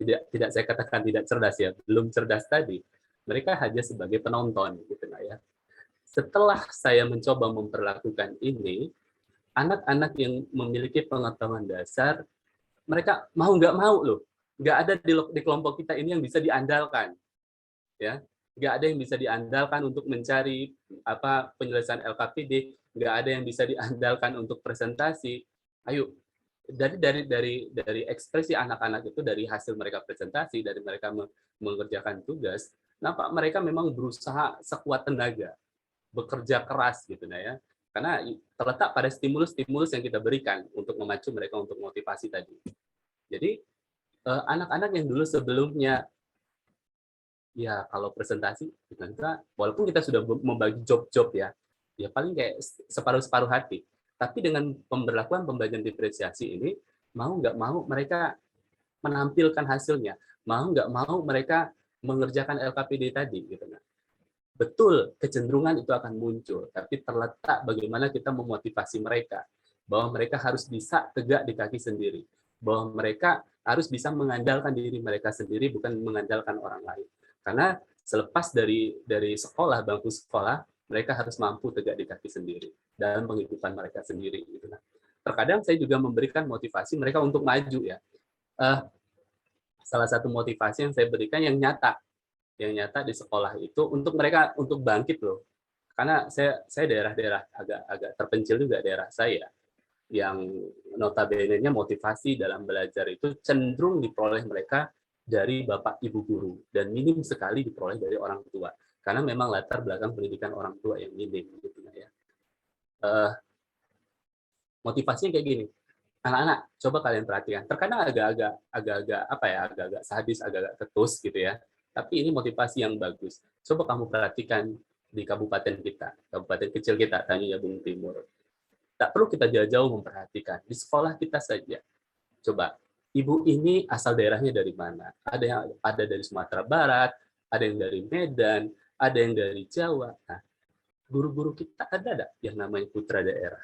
[SPEAKER 3] tidak saya katakan tidak cerdas ya, belum cerdas tadi, mereka hanya sebagai penonton gitu ya. Setelah saya mencoba memperlakukan ini, anak-anak yang memiliki pengetahuan dasar, mereka mau nggak mau loh, nggak ada di kelompok kita ini yang bisa diandalkan, ya, nggak ada yang bisa diandalkan untuk mencari penyelesaian LKPD, nggak ada yang bisa diandalkan untuk presentasi. Ayo, dari ekspresi anak-anak itu, dari hasil mereka presentasi, dari mereka mengerjakan tugas, nampak mereka memang berusaha sekuat tenaga, bekerja keras gitu ya. Karena terletak pada stimulus-stimulus yang kita berikan untuk memacu mereka untuk motivasi tadi. Jadi anak-anak yang dulu sebelumnya ya kalau presentasi kita, walaupun kita sudah membagi job-job ya paling kayak separuh-separuh hati. Tapi dengan pemberlakuan pembagian diferensiasi ini, mau nggak mau mereka menampilkan hasilnya, mau nggak mau mereka mengerjakan LKPD tadi gitu. Betul, kecenderungan itu akan muncul, tapi terletak bagaimana kita memotivasi mereka, bahwa mereka harus bisa tegak di kaki sendiri, bahwa mereka harus bisa mengandalkan diri mereka sendiri, bukan mengandalkan orang lain. Karena selepas dari sekolah, bangku sekolah, mereka harus mampu tegak di kaki sendiri dalam penghidupan mereka sendiri. Gitu. Terkadang saya juga memberikan motivasi mereka untuk maju ya. Salah satu motivasi yang saya berikan yang nyata di sekolah itu untuk mereka untuk bangkit loh. Karena saya daerah-daerah agak terpencil juga daerah saya yang notabene-nya motivasi dalam belajar itu cenderung diperoleh mereka dari bapak ibu guru dan minim sekali diperoleh dari orang tua. Karena memang latar belakang pendidikan orang tua yang minim gitu ya. Motivasinya kayak gini. Anak-anak, coba kalian perhatikan. Terkadang agak-agak sadis, agak-agak ketus gitu ya. Tapi ini motivasi yang bagus. Coba kamu perhatikan di kabupaten kita, kabupaten kecil kita, Tanjung Timur. Tak perlu kita jauh-jauh memperhatikan. Di sekolah kita saja. Coba, ibu ini asal daerahnya dari mana? Ada yang ada dari Sumatera Barat, ada yang dari Medan, ada yang dari Jawa. Nah, guru-guru kita ada yang namanya putra daerah?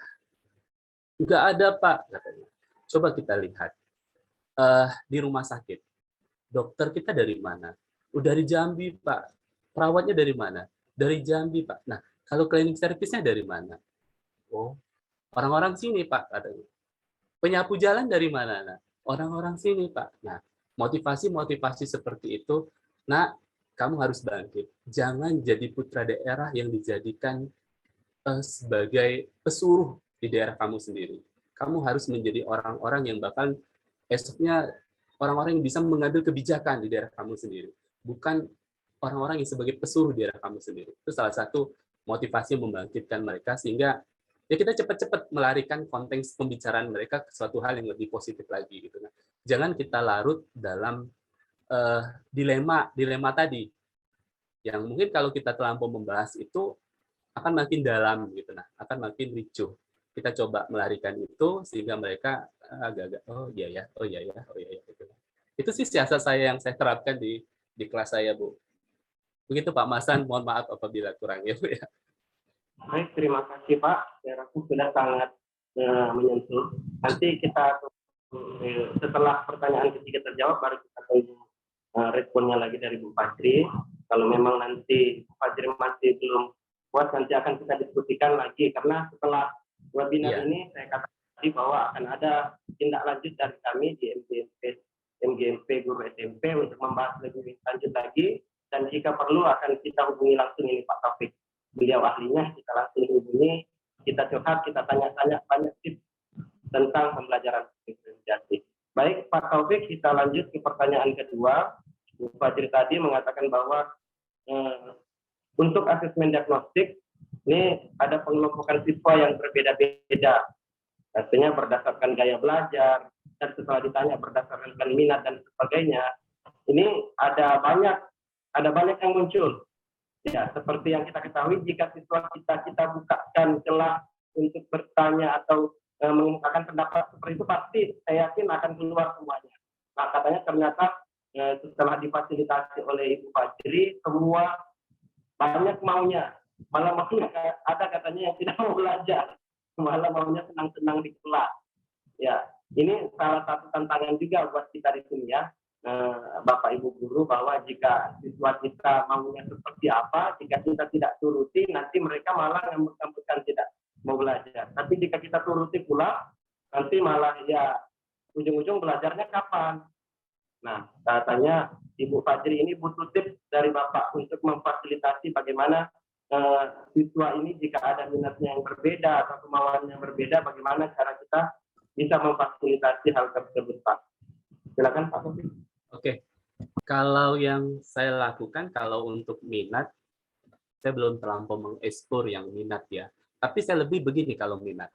[SPEAKER 3] Nggak ada, Pak, katanya. Coba kita lihat. Di rumah sakit, dokter kita dari mana? Dari Jambi, Pak. Perawatnya dari mana? Dari Jambi, Pak. Nah, kalau cleaning service-nya dari mana? Oh, orang-orang sini, Pak, katanya. Penyapu jalan dari mana? Nah, orang-orang sini, Pak. Nah, motivasi-motivasi seperti itu, nah, kamu harus bangkit. Jangan jadi putra daerah yang dijadikan sebagai pesuruh di daerah kamu sendiri. Kamu harus menjadi orang-orang yang bakal esoknya orang-orang yang bisa mengambil kebijakan di daerah kamu sendiri. Bukan orang-orang yang sebagai pesuruh di daerah kamu sendiri. Itu salah satu motivasi yang membangkitkan mereka sehingga ya kita cepat-cepat melarikan konteks pembicaraan mereka ke suatu hal yang lebih positif lagi gitu. Nah, jangan kita larut dalam dilema tadi yang mungkin kalau kita terlampau membahas itu akan makin dalam gitu, nah akan makin ricuh. Kita coba melarikan itu sehingga mereka agak-agak oh iya ya gitu. Itu sih siasat saya yang saya terapkan di kelas saya, Bu. Begitu Pak Masan, mohon maaf apabila kurang ya, Bu ya.
[SPEAKER 7] Baik, terima kasih Pak. Saya rasa sudah sangat menyentuh. Nanti kita setelah pertanyaan ketiga terjawab baru kita tunggu responnya lagi dari Bu Fajri. Kalau memang nanti Bu Fajri masih belum puas, nanti akan kita diskusikan lagi karena setelah webinar ini saya katakan tadi bahwa akan ada tindak lanjut dari kami di MGMP Guru SMP untuk membahas lebih lanjut lagi, dan jika perlu akan kita hubungi langsung ini Pak Taufik. Beliau ahlinya, kita langsung hubungi, kita curhat, kita tanya-tanya banyak tips tentang pembelajaran diferensiasi. Baik Pak Taufik, kita lanjut ke pertanyaan kedua. Bu Fajri tadi mengatakan bahwa untuk asesmen diagnostik ini ada pengelompokan siswa yang berbeda-beda. Artinya berdasarkan gaya belajar, dan setelah ditanya berdasarkan minat dan sebagainya. Ini ada banyak yang muncul. Ya, seperti yang kita ketahui, jika siswa kita bukakan celah untuk bertanya atau mengungkapkan pendapat seperti itu, pasti saya yakin akan keluar semuanya. Nah, katanya ternyata setelah difasilitasi oleh Ibu Fajri, semua banyak maunya. Malah maunya ada katanya yang tidak mau belajar, malah maunya senang-senang di kelas. Ya, ini salah satu tantangan juga buat kita di sini ya, Bapak Ibu guru, bahwa jika siswa kita maunya seperti apa, jika kita tidak turuti, nanti mereka malah ngambek-ngambekan tidak mau belajar. Tapi jika kita turuti pula, nanti malah ya ujung-ujung belajarnya kapan? Nah, katanya Ibu Fajri ini butuh tips dari Bapak untuk memfasilitasi bagaimana siswa ini jika ada minatnya yang berbeda atau kemauannya yang berbeda, bagaimana cara kita bisa memfasilitasi hal tersebut, Pak. Silakan Pak Taufik.
[SPEAKER 3] Oke, kalau yang saya lakukan, kalau untuk minat, saya belum terlampau mengeksplor yang minat ya. Tapi saya lebih begini kalau minat.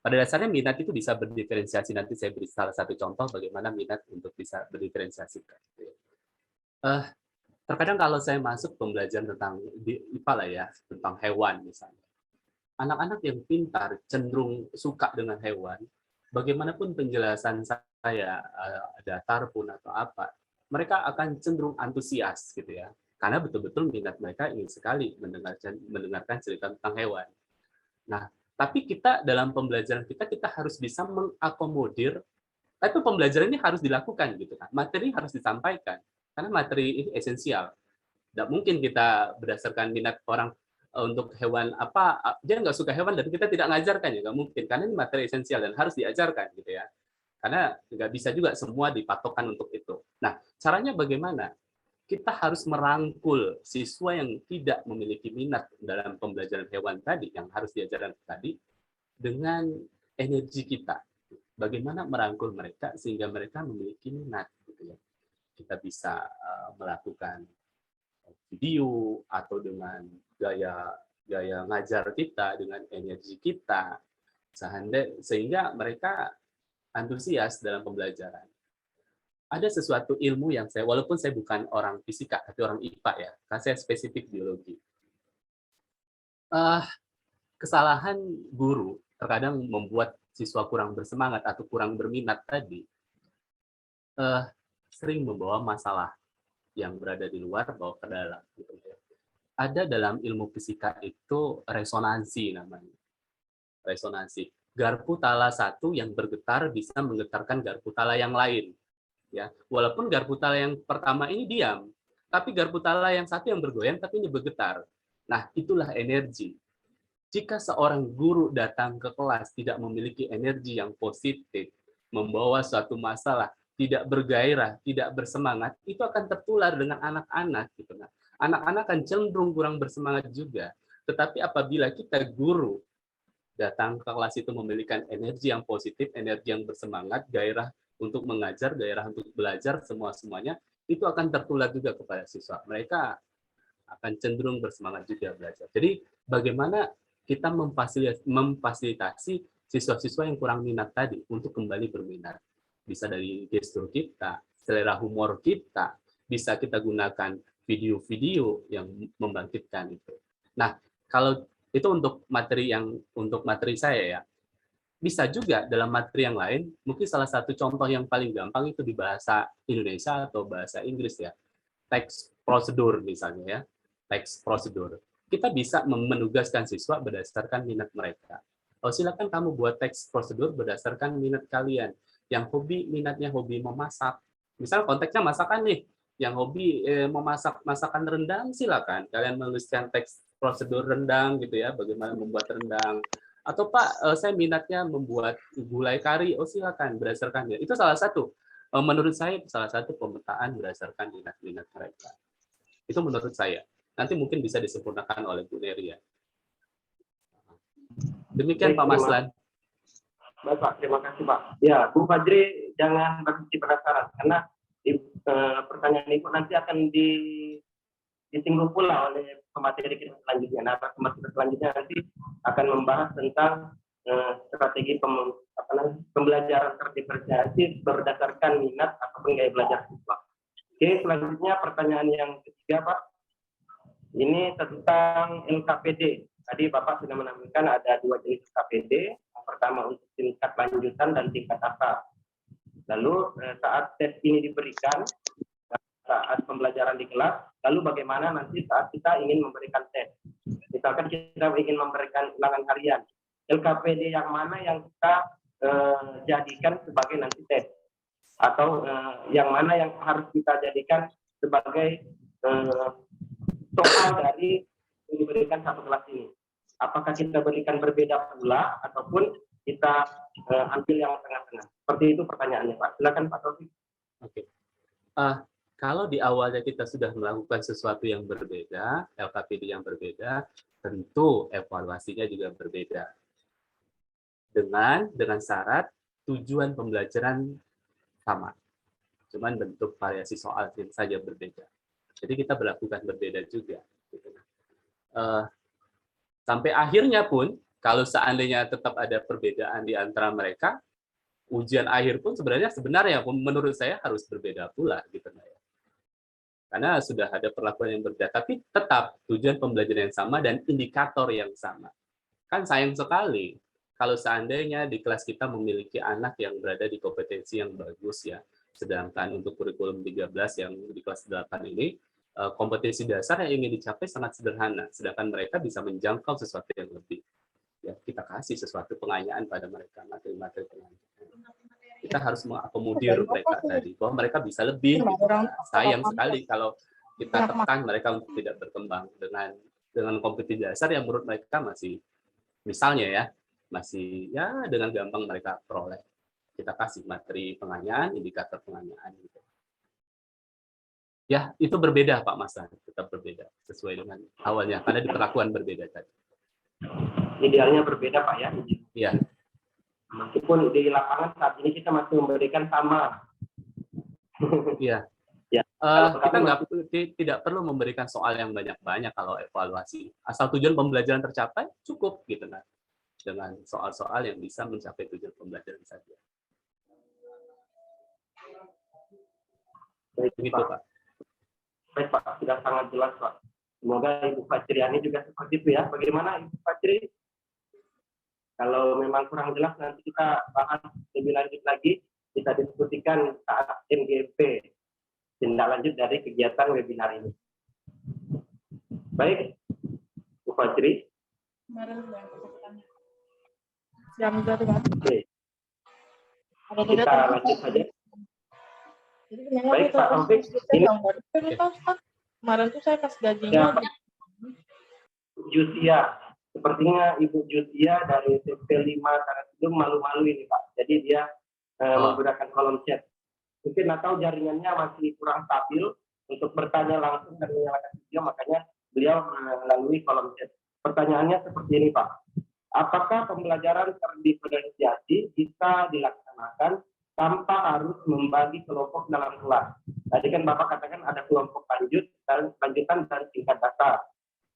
[SPEAKER 3] Pada dasarnya minat itu bisa berdiferensiasi. Nanti saya beri salah satu contoh bagaimana minat untuk bisa berdiferensiasi. Terkadang kalau saya masuk pembelajaran tentang IPA lah ya, tentang hewan misalnya. Anak-anak yang pintar cenderung suka dengan hewan, bagaimanapun penjelasan saya datar pun atau apa, mereka akan cenderung antusias gitu ya. Karena betul-betul minat mereka ingin sekali mendengarkan cerita tentang hewan. Nah, tapi kita dalam pembelajaran kita harus bisa mengakomodir, tapi pembelajaran ini harus dilakukan gitu kan. Materi harus disampaikan karena materi ini esensial. Tidak mungkin kita berdasarkan minat orang untuk hewan apa, dia nggak suka hewan dan kita tidak ngajarkan ya, nggak mungkin karena ini materi esensial dan harus diajarkan gitu ya. Karena nggak bisa juga semua dipatokkan untuk itu. Nah, caranya bagaimana? Kita harus merangkul siswa yang tidak memiliki minat dalam pembelajaran hewan tadi, yang harus diajarkan tadi, dengan energi kita. Bagaimana merangkul mereka sehingga mereka memiliki minat. Gitu ya. Kita bisa melakukan video atau dengan gaya ngajar kita, dengan energi kita, sehingga mereka antusias dalam pembelajaran. Ada sesuatu ilmu yang saya, walaupun saya bukan orang fisika, tapi orang IPA ya, karena saya spesifik biologi. Kesalahan guru terkadang membuat siswa kurang bersemangat atau kurang berminat tadi, sering membawa masalah yang berada di luar bawa ke dalam. Gitu ya. Ada dalam ilmu fisika itu resonansi namanya. Resonansi. Garpu tala satu yang bergetar bisa menggetarkan garpu tala yang lain. Ya, walaupun garpu tala yang pertama ini diam, tapi garpu tala yang satu yang bergoyang tapi ini bergetar. Nah, itulah energi. Jika seorang guru datang ke kelas tidak memiliki energi yang positif, membawa suatu masalah, tidak bergairah, tidak bersemangat, itu akan tertular dengan anak-anak gitu. Nah, anak-anak akan cenderung kurang bersemangat juga. Tetapi apabila kita guru datang ke kelas itu memiliki energi yang positif, energi yang bersemangat, gairah untuk mengajar, gairah untuk belajar, semuanya itu akan tertular juga kepada siswa. Mereka akan cenderung bersemangat juga belajar. Jadi bagaimana kita memfasilitasi siswa-siswa yang kurang minat tadi untuk kembali berminat. Bisa dari gestur kita, selera humor kita, bisa kita gunakan video-video yang membangkitkan itu. Nah, kalau itu untuk materi saya ya. Bisa juga dalam materi yang lain, mungkin salah satu contoh yang paling gampang itu di bahasa Indonesia atau bahasa Inggris ya. Teks prosedur misalnya ya. Teks prosedur. Kita bisa menugaskan siswa berdasarkan minat mereka. Oh, silakan kamu buat teks prosedur berdasarkan minat kalian. Yang minatnya hobi memasak. Misal konteksnya masakan nih. Yang hobi memasak masakan rendang, silakan. Kalian menuliskan teks prosedur rendang gitu ya, bagaimana membuat rendang. Atau Pak, saya minatnya membuat gulai kari, oh silakan berdasarkan ya. Itu salah satu, menurut saya salah satu pemetaan berdasarkan minat-minat mereka. Itu menurut saya. Nanti mungkin bisa disempurnakan oleh Bu Neria. Demikian Pak Maslan.
[SPEAKER 7] Baik Pak, terima kasih Pak. Ya, Bu Fajri jangan berhenti penasaran karena pertanyaan Ibu nanti akan disinggung pula oleh pemateri kita selanjutnya. Nah, pemateri selanjutnya nanti akan membahas tentang strategi pembelajaran terdiferensiasi berdasarkan minat ataupun gaya belajar siswa. Oke, selanjutnya pertanyaan yang ketiga Pak. Ini tentang LKPD. Tadi Bapak sudah menampilkan ada 2 jenis LKPD. Yang pertama untuk tingkat lanjutan dan tingkat asal. Lalu saat tes ini diberikan, saat pembelajaran di kelas, lalu bagaimana nanti saat kita ingin memberikan tes. Misalkan kita ingin memberikan ulangan harian, LKPD yang mana yang kita jadikan sebagai nanti tes, atau yang mana yang harus kita jadikan sebagai soal dari yang diberikan satu kelas ini. Apakah kita berikan berbeda pula ataupun kita ambil yang tengah-tengah? Seperti itu pertanyaannya, Pak. Silakan Pak Taufik.
[SPEAKER 3] Oke. Kalau di awalnya kita sudah melakukan sesuatu yang berbeda, LKPD yang berbeda, tentu evaluasinya juga berbeda. Dengan syarat tujuan pembelajaran sama. Cuman bentuk variasi soal yang saja berbeda. Jadi kita berlakukan berbeda juga. Sampai akhirnya pun, kalau seandainya tetap ada perbedaan di antara mereka, ujian akhir pun sebenarnya menurut saya harus berbeda pula gitu ya. Karena sudah ada perlakuan yang berbeda, tapi tetap tujuan pembelajaran yang sama dan indikator yang sama. Kan sayang sekali kalau seandainya di kelas kita memiliki anak yang berada di kompetensi yang bagus ya, sedangkan untuk kurikulum 13 yang di kelas 8 ini kompetensi dasar yang ingin dicapai sangat sederhana, sedangkan mereka bisa menjangkau sesuatu yang lebih. Ya, kita kasih sesuatu pengayaan pada mereka, materi-materi pengayaan. Kita harus mengakomodir mereka tadi, bahwa mereka bisa lebih. Gitu. Sayang sekali kalau kita tekan mereka untuk tidak berkembang dengan kompetensi dasar yang menurut mereka masih, misalnya ya, masih ya dengan gampang mereka peroleh. Kita kasih materi pengayaan, indikator pengayaan. Gitu. Ya, itu berbeda Pak Mas, tetap berbeda sesuai dengan awalnya, karena diperlakuan berbeda tadi.
[SPEAKER 7] Idealnya berbeda Pak ya?
[SPEAKER 3] Iya.
[SPEAKER 7] Meskipun di lapangan saat ini kita masih memberikan sama.
[SPEAKER 3] Iya.
[SPEAKER 7] Ya.
[SPEAKER 3] Kita tidak perlu memberikan soal yang banyak-banyak kalau evaluasi. Asal tujuan pembelajaran tercapai, cukup gitu nah. Dengan soal-soal yang bisa mencapai tujuan pembelajaran saja.
[SPEAKER 7] Baik,
[SPEAKER 3] begitu Pak.
[SPEAKER 7] Baik Pak, sudah sangat jelas Pak. Semoga Ibu Fajriani juga seperti itu ya. Bagaimana Ibu Fajri? Kalau memang kurang jelas nanti kita bahas lebih lanjut lagi, kita diskusikan saat MGP, tindak lanjut dari kegiatan webinar ini. Baik, Bu Fajri. Oke. Kita lanjut saja. Baik Pak Taufik, ini
[SPEAKER 11] kemarin tuh saya kasih gajinya.
[SPEAKER 7] Jusia, sepertinya Ibu Jusia dari SMP 5 Tanjung malu-malu ini Pak. Jadi dia menggunakan kolom chat. Mungkin atau jaringannya masih kurang stabil untuk bertanya langsung dan menyalakan video, makanya beliau melalui kolom chat. Pertanyaannya seperti ini Pak. Apakah pembelajaran terdiferensiasi bisa dilaksanakan tanpa harus membagi kelompok dalam kelas? Tadi kan Bapak katakan ada kelompok lanjutan dan tingkat dasar.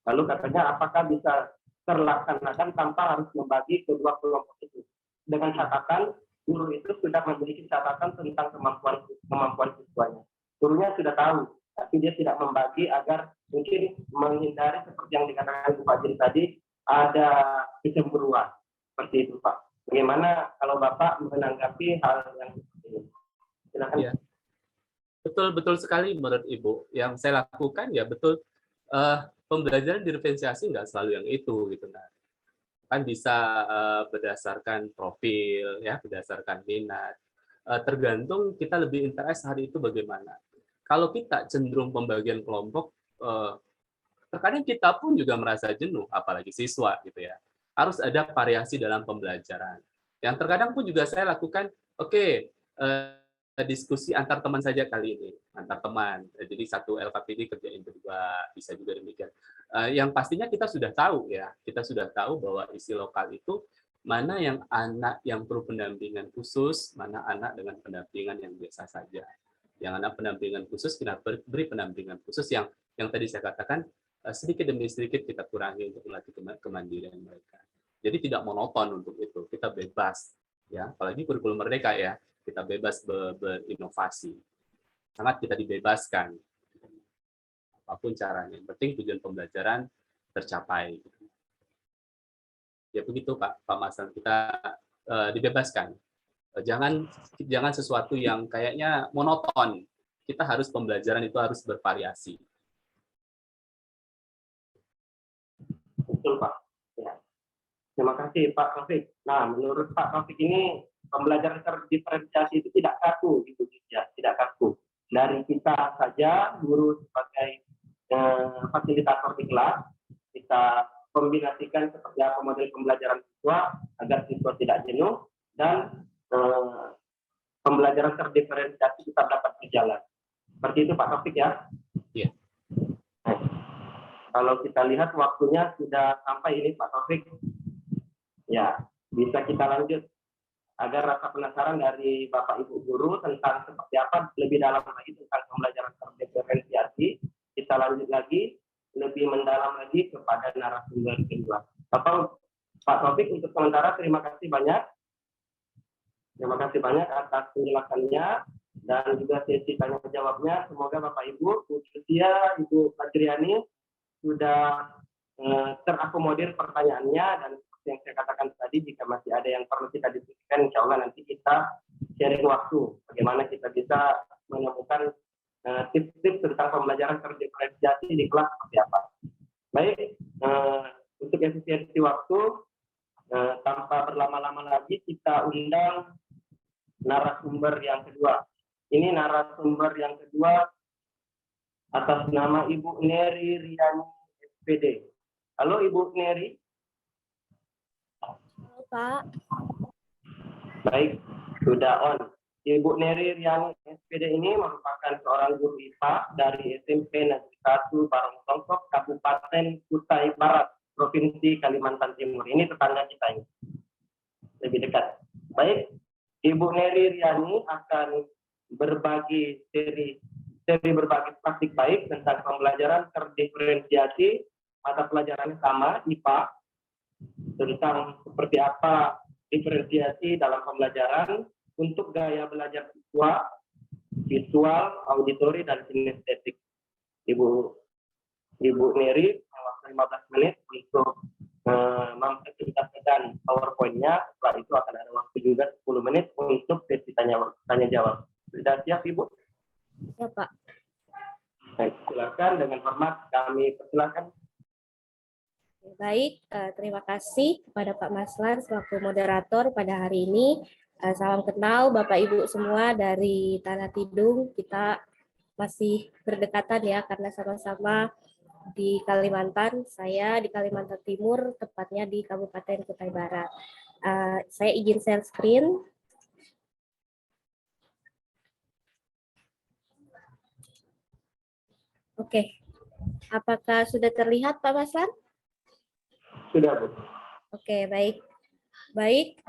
[SPEAKER 7] Lalu katanya apakah bisa terlaksanakan tanpa harus membagi kedua kelompok itu? Dengan catatan guru itu sudah memiliki catatan tentang kemampuan siswanya. Gurunya sudah tahu, tapi dia tidak membagi agar mungkin menghindari seperti yang dikatakan Bu Fajri tadi, ada kecemburuan. Seperti itu Pak. Bagaimana kalau Bapak menanggapi hal yang seperti ini? Silakan.
[SPEAKER 3] Ya. Betul sekali menurut Ibu. Yang saya lakukan ya betul, pembelajaran diferensiasi nggak selalu yang itu gitu nah. Kan bisa berdasarkan profil ya, berdasarkan minat. Tergantung kita lebih interest hari itu bagaimana. Kalau kita cenderung pembagian kelompok, terkadang kita pun juga merasa jenuh, apalagi siswa gitu ya. Harus ada variasi dalam pembelajaran. Yang terkadang pun juga saya lakukan, diskusi antar teman saja kali ini, antar teman. Jadi satu LKPD kerjain berdua, bisa juga demikian. Yang pastinya kita sudah tahu ya, kita sudah tahu bahwa isi lokal itu mana yang anak yang perlu pendampingan khusus, mana anak dengan pendampingan yang biasa saja. Yang anak pendampingan khusus kita beri pendampingan khusus yang tadi saya katakan sedikit demi sedikit kita kurangi untuk melatih kemandirian mereka. Jadi tidak monoton untuk itu, kita bebas ya, apalagi kurikulum merdeka ya. Kita bebas berinovasi, sangat kita dibebaskan, apapun caranya. Yang penting tujuan pembelajaran tercapai. Ya begitu Pak Masan, kita dibebaskan. Jangan sesuatu yang kayaknya monoton. Kita harus pembelajaran itu harus bervariasi.
[SPEAKER 7] Betul, Pak. Ya. Terima kasih, Pak Taufik. Nah, menurut Pak Taufik ini pembelajaran terdiferensiasi itu tidak kaku, gitu ya, tidak kaku. Dari kita saja, guru sebagai fasilitator di kelas, kita kombinasikan seperti apa model pembelajaran siswa agar siswa tidak jenuh dan pembelajaran terdiferensiasi tetap dapat berjalan. Seperti itu Pak Taufik ya?
[SPEAKER 3] Iya.
[SPEAKER 7] Nah, kalau kita lihat waktunya sudah sampai ini Pak Taufik. Ya, bisa kita lanjut agar rasa penasaran dari Bapak Ibu guru tentang seperti apa lebih dalam lagi tentang pembelajaran terdiferensiasi. Kita lanjut lagi lebih mendalam lagi kepada narasumber kedua. Pak Taufik untuk sementara terima kasih banyak. Terima kasih banyak atas penjelasannya dan juga sesi tanya jawabnya. Semoga Bapak Ibu, khususnya Ibu Fajriani sudah terakomodir pertanyaannya dan seperti yang saya katakan tadi, jika masih ada yang perlu kita diskusikan, insya Allah nanti kita sharing waktu bagaimana kita bisa menemukan tips-tips tentang pembelajaran terdiferensiasi di kelas seperti apa. Baik, untuk efisiensi waktu, tanpa berlama-lama lagi kita undang narasumber yang kedua. Ini narasumber yang kedua atas nama Ibu Neri Riani SPD. Halo Ibu Neri.
[SPEAKER 4] Halo Pak.
[SPEAKER 7] Baik, sudah on. Ibu Neri Riani SPD ini merupakan seorang guru IPA dari SMP Negeri 1 Barongsongkok, Kabupaten Kutai Barat, Provinsi Kalimantan Timur. Ini tetangga kita ini, lebih dekat. Baik, Ibu Neri Riani akan berbagi seri berbagi praktik baik tentang pembelajaran terdiferensiasi. Mata pelajarannya sama, IPA, tentang seperti apa diferensiasi dalam pembelajaran untuk gaya belajar siswa, visual, auditori, dan kinestetik. Ibu Neri, waktu 15 menit untuk mempresentasikan PowerPoint-nya. Setelah itu akan ada waktu juga 10 menit untuk sesi tanya jawab. Sudah siap, Ibu?
[SPEAKER 4] Ya, Pak.
[SPEAKER 7] Baik, silakan. Dengan hormat kami persilakan.
[SPEAKER 4] Baik, terima kasih kepada Pak Maslan selaku moderator pada hari ini. Salam kenal Bapak Ibu semua dari Tanah Tidung. Kita masih berdekatan ya karena sama-sama di Kalimantan. Saya di Kalimantan Timur, tepatnya di Kabupaten Kutai Barat. Saya izin share screen. Oke, apakah sudah terlihat Pak Maslan?
[SPEAKER 7] Sudah, Bu.
[SPEAKER 4] Oke, baik. Baik,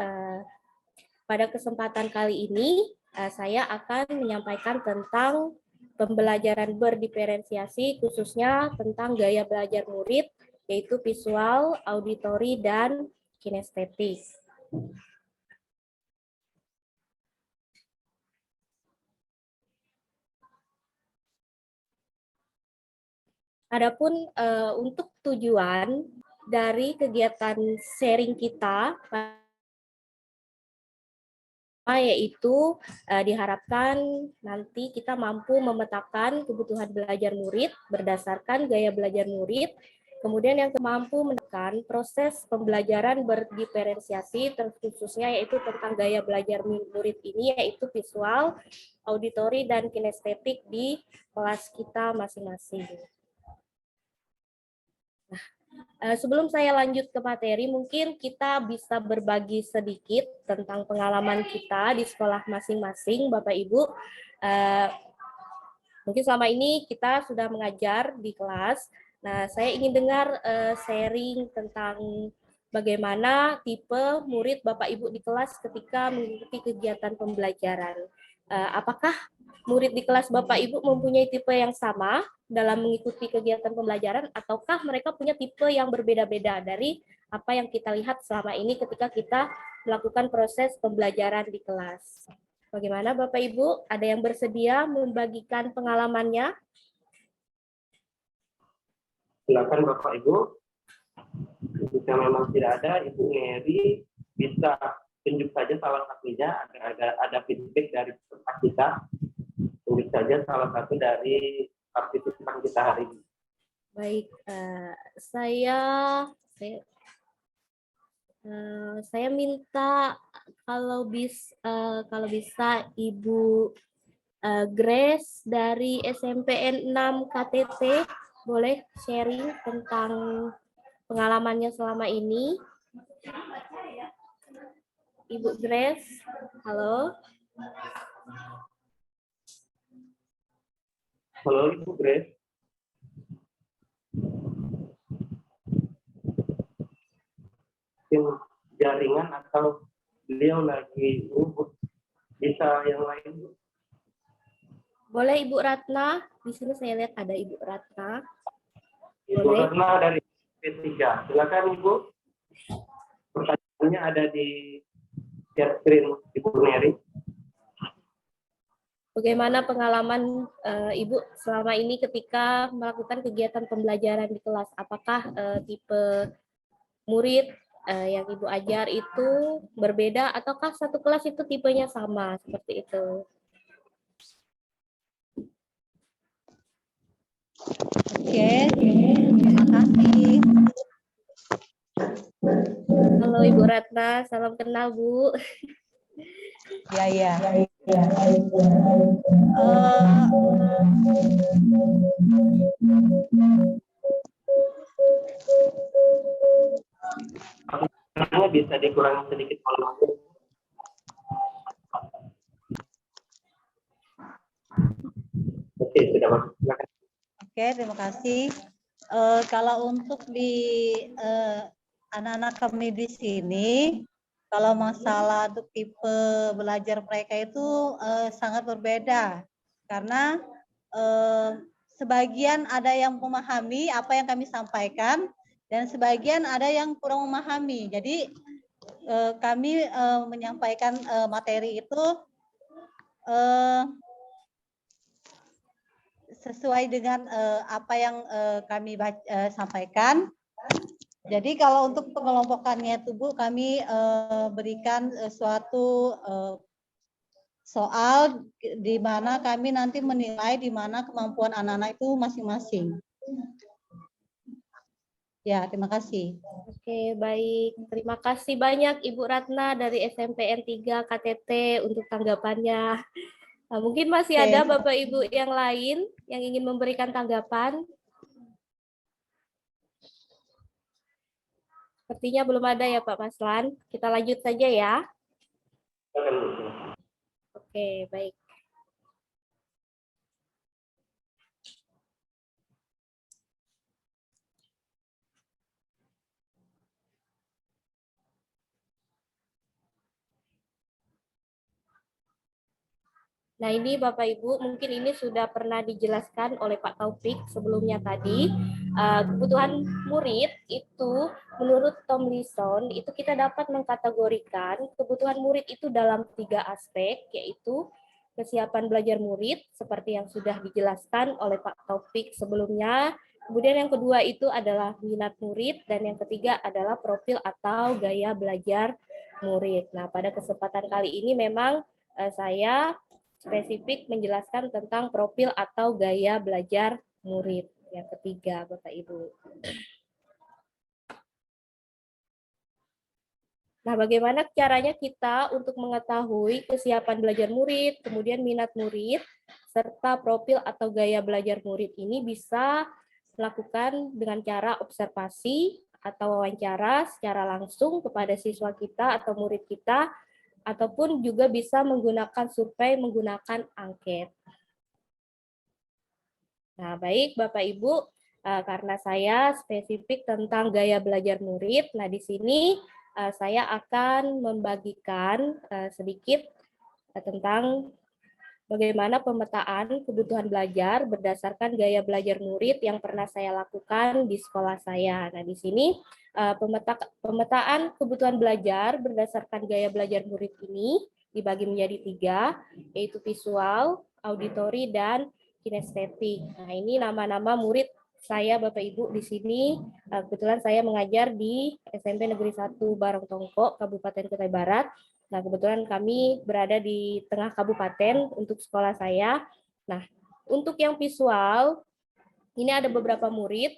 [SPEAKER 4] pada kesempatan kali ini saya akan menyampaikan tentang pembelajaran berdiferensiasi, khususnya tentang gaya belajar murid, yaitu visual, auditori, dan kinestetik. Adapun untuk tujuan dari kegiatan sharing kita, yaitu diharapkan nanti kita mampu memetakan kebutuhan belajar murid berdasarkan gaya belajar murid, kemudian yang mampu menekan proses pembelajaran berdiferensiasi, terkhususnya yaitu tentang gaya belajar murid ini, yaitu visual, auditori, dan kinestetik di kelas kita masing-masing. Sebelum saya lanjut ke materi, mungkin kita bisa berbagi sedikit tentang pengalaman kita di sekolah masing-masing, Bapak Ibu. Mungkin selama ini kita sudah mengajar di kelas. Nah, saya ingin dengar sharing tentang bagaimana tipe murid Bapak Ibu di kelas ketika mengikuti kegiatan pembelajaran. Apakah murid di kelas Bapak Ibu mempunyai tipe yang sama dalam mengikuti kegiatan pembelajaran, ataukah mereka punya tipe yang berbeda-beda dari apa yang kita lihat selama ini ketika kita melakukan proses pembelajaran di kelas? Bagaimana Bapak Ibu? Ada yang bersedia membagikan pengalamannya?
[SPEAKER 7] Silakan Bapak Ibu. Jika memang tidak ada, Ibu Neri bisa tunjuk saja salah satunya agar ada feedback dari peserta kita. Tunjuk saja salah satu dari partisipan kita hari ini.
[SPEAKER 4] Baik, saya minta kalau bisa Ibu Grace dari SMPN 6 KTT boleh sharing tentang pengalamannya selama ini. Ibu Grace, halo.
[SPEAKER 7] Halo Ibu Grace. Jaringan atau beliau lagi bisa yang lain Bu?
[SPEAKER 4] Boleh Ibu Ratna, di sini saya lihat ada Ibu Ratna.
[SPEAKER 7] Ibu
[SPEAKER 4] Boleh.
[SPEAKER 7] Ratna dari P3. Silakan Ibu. Pertanyaannya ada di share screen Ibu Neri.
[SPEAKER 4] Bagaimana pengalaman Ibu selama ini ketika melakukan kegiatan pembelajaran di kelas? Apakah tipe murid yang Ibu ajar itu berbeda ataukah satu kelas itu tipenya sama seperti itu?
[SPEAKER 1] Oke, terima kasih.
[SPEAKER 4] Halo Ibu Ratna, salam kenal Bu.
[SPEAKER 1] Ya.
[SPEAKER 7] Karena bisa dikurangi sedikit volume. Oke, sudah masuk. Silakan.
[SPEAKER 12] Oke, terima kasih. Kalau untuk di anak-anak kami di sini, kalau masalah untuk tipe belajar mereka itu sangat berbeda. Karena sebagian ada yang memahami apa yang kami sampaikan, dan sebagian ada yang kurang memahami. Jadi kami menyampaikan materi itu sesuai dengan apa yang kami sampaikan. Jadi kalau untuk pengelompokannya itu Bu, kami berikan suatu soal di mana kami nanti menilai di mana kemampuan anak-anak itu masing-masing. Ya, terima kasih.
[SPEAKER 4] Oke, baik. Terima kasih banyak Ibu Ratna dari SMPN 3 KTT untuk tanggapannya. Nah, mungkin masih ada Bapak Ibu yang lain yang ingin memberikan tanggapan. Sepertinya belum ada ya Pak Maslan. Kita lanjut saja ya. Oke, baik. Nah ini Bapak Ibu, mungkin ini sudah pernah dijelaskan oleh Pak Taufik sebelumnya tadi. Kebutuhan murid itu menurut Tomlinson itu kita dapat mengkategorikan kebutuhan murid itu dalam 3 aspek, yaitu kesiapan belajar murid seperti yang sudah dijelaskan oleh Pak Taufik sebelumnya. Kemudian yang kedua itu adalah minat murid, dan yang ketiga adalah profil atau gaya belajar murid. Nah pada kesempatan kali ini memang saya spesifik menjelaskan tentang profil atau gaya belajar murid. Yang ketiga, Bapak Ibu. Nah, bagaimana caranya kita untuk mengetahui kesiapan belajar murid, kemudian minat murid, serta profil atau gaya belajar murid ini bisa melakukan dengan cara observasi atau wawancara secara langsung kepada siswa kita atau murid kita, ataupun juga bisa menggunakan survei menggunakan angket. Nah, baik Bapak Ibu, karena saya spesifik tentang gaya belajar murid, nah di sini saya akan membagikan sedikit tentang bagaimana pemetaan kebutuhan belajar berdasarkan gaya belajar murid yang pernah saya lakukan di sekolah saya. Nah, di sini pemetaan kebutuhan belajar berdasarkan gaya belajar murid ini dibagi menjadi 3, yaitu visual, auditori, dan kinestetik. Nah, ini nama-nama murid saya Bapak Ibu di sini kebetulan saya mengajar di SMP Negeri 1 Barongtongko, Kabupaten Kutai Barat. Nah, kebetulan kami berada di tengah kabupaten untuk sekolah saya. Nah, untuk yang visual ini ada beberapa murid,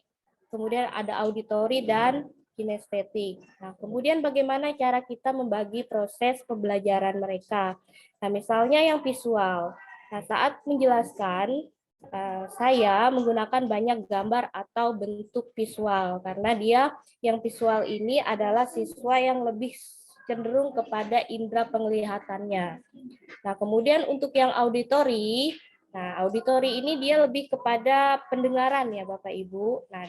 [SPEAKER 4] kemudian ada auditori dan kinestetik. Nah, kemudian bagaimana cara kita membagi proses pembelajaran mereka? Nah, misalnya yang visual. Nah, saat menjelaskan saya menggunakan banyak gambar atau bentuk visual karena dia yang visual ini adalah siswa yang lebih cenderung kepada indera penglihatannya. Nah, kemudian untuk yang auditori, nah auditori ini dia lebih kepada pendengaran ya Bapak Ibu. Nah,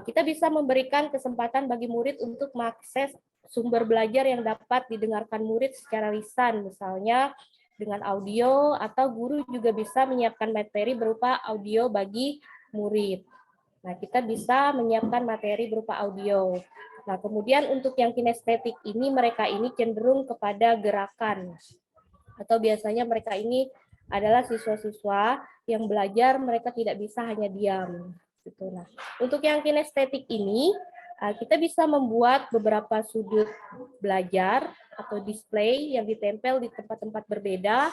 [SPEAKER 4] kita bisa memberikan kesempatan bagi murid untuk mengakses sumber belajar yang dapat didengarkan murid secara lisan, misalnya dengan audio, atau guru juga bisa menyiapkan materi berupa audio bagi murid. Nah, kita bisa menyiapkan materi berupa audio. Nah, kemudian untuk yang kinestetik ini, mereka ini cenderung kepada gerakan. Atau biasanya mereka ini adalah siswa-siswa yang belajar, mereka tidak bisa hanya diam. Gitu. Nah, untuk yang kinestetik ini, kita bisa membuat beberapa sudut belajar atau display yang ditempel di tempat-tempat berbeda,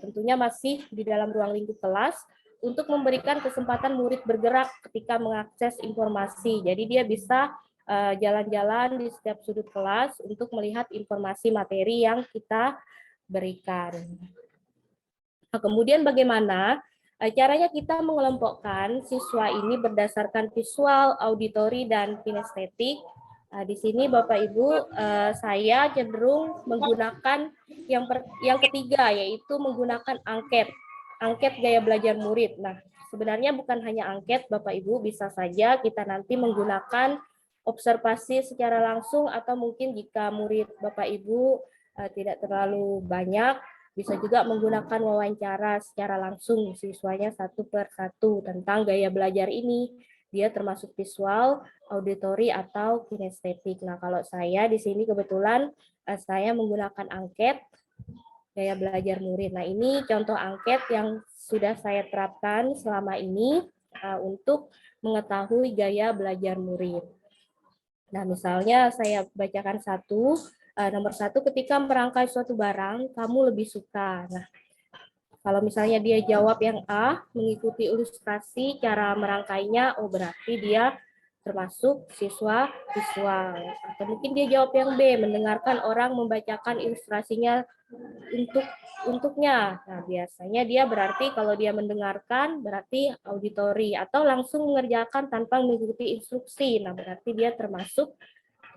[SPEAKER 4] tentunya masih di dalam ruang lingkup kelas, untuk memberikan kesempatan murid bergerak ketika mengakses informasi. Jadi dia bisa jalan-jalan di setiap sudut kelas untuk melihat informasi materi yang kita berikan. Nah, kemudian bagaimana caranya kita mengelompokkan siswa ini berdasarkan visual, auditori, dan kinestetik. Di sini Bapak Ibu, saya cenderung menggunakan yang ketiga, yaitu menggunakan angket gaya belajar murid. Nah, sebenarnya bukan hanya angket Bapak Ibu, bisa saja kita nanti menggunakan observasi secara langsung, atau mungkin jika murid Bapak Ibu tidak terlalu banyak, bisa juga menggunakan wawancara secara langsung siswanya satu per satu tentang gaya belajar ini. Dia termasuk visual, auditori, atau kinestetik. Nah, kalau saya di sini kebetulan saya menggunakan angket gaya belajar murid. Nah, ini contoh angket yang sudah saya terapkan selama ini untuk mengetahui gaya belajar murid. Nah, misalnya saya bacakan satu. Nomor satu, ketika merangkai suatu barang, kamu lebih suka. Nah, kalau misalnya dia jawab yang A, mengikuti ilustrasi cara merangkainya, oh berarti dia termasuk siswa visual. Atau mungkin dia jawab yang B, mendengarkan orang membacakan ilustrasinya untuknya. Nah, biasanya dia berarti kalau dia mendengarkan berarti auditori, atau langsung mengerjakan tanpa mengikuti instruksi. Nah, berarti dia termasuk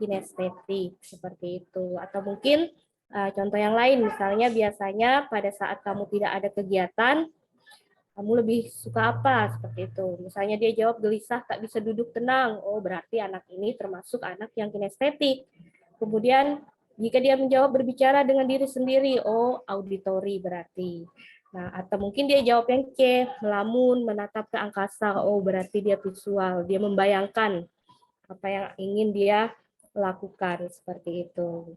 [SPEAKER 4] kinestetik seperti itu. Atau mungkin contoh yang lain, misalnya biasanya pada saat kamu tidak ada kegiatan, kamu lebih suka apa? Seperti itu. Misalnya dia jawab gelisah, tak bisa duduk tenang. Oh, berarti anak ini termasuk anak yang kinestetik. Kemudian jika dia menjawab berbicara dengan diri sendiri, oh auditori berarti. Nah, atau mungkin dia jawab yang C, melamun, menatap ke angkasa. Oh, berarti dia visual. Dia membayangkan apa yang ingin dia lakukan, seperti itu.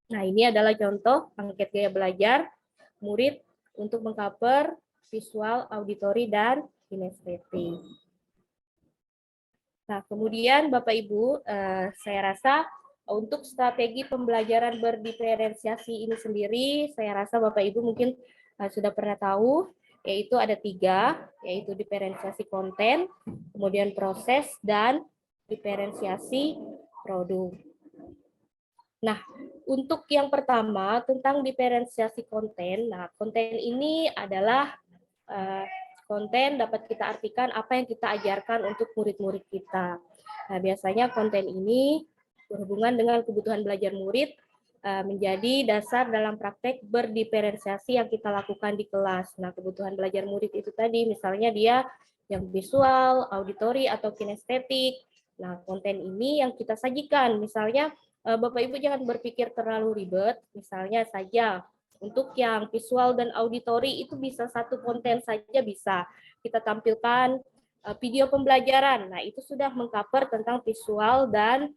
[SPEAKER 4] Nah, ini adalah contoh angket gaya belajar murid untuk mengcover visual, auditori, dan kinestetik. Nah, kemudian Bapak Ibu, saya rasa untuk strategi pembelajaran berdiferensiasi ini sendiri, saya rasa Bapak Ibu mungkin sudah pernah tahu, yaitu ada 3, yaitu diferensiasi konten, kemudian proses, dan diferensiasi produk. Nah, untuk yang pertama tentang diferensiasi konten, nah konten ini adalah konten dapat kita artikan apa yang kita ajarkan untuk murid-murid kita. Nah, biasanya konten ini berhubungan dengan kebutuhan belajar murid menjadi dasar dalam praktek berdiferensiasi yang kita lakukan di kelas. Nah, kebutuhan belajar murid itu tadi, misalnya dia yang visual, auditori, atau kinestetik. Nah, konten ini yang kita sajikan, misalnya Bapak Ibu jangan berpikir terlalu ribet, misalnya saja untuk yang visual dan auditori itu bisa satu konten saja bisa. Kita tampilkan video pembelajaran. Nah, itu sudah mengcover tentang visual dan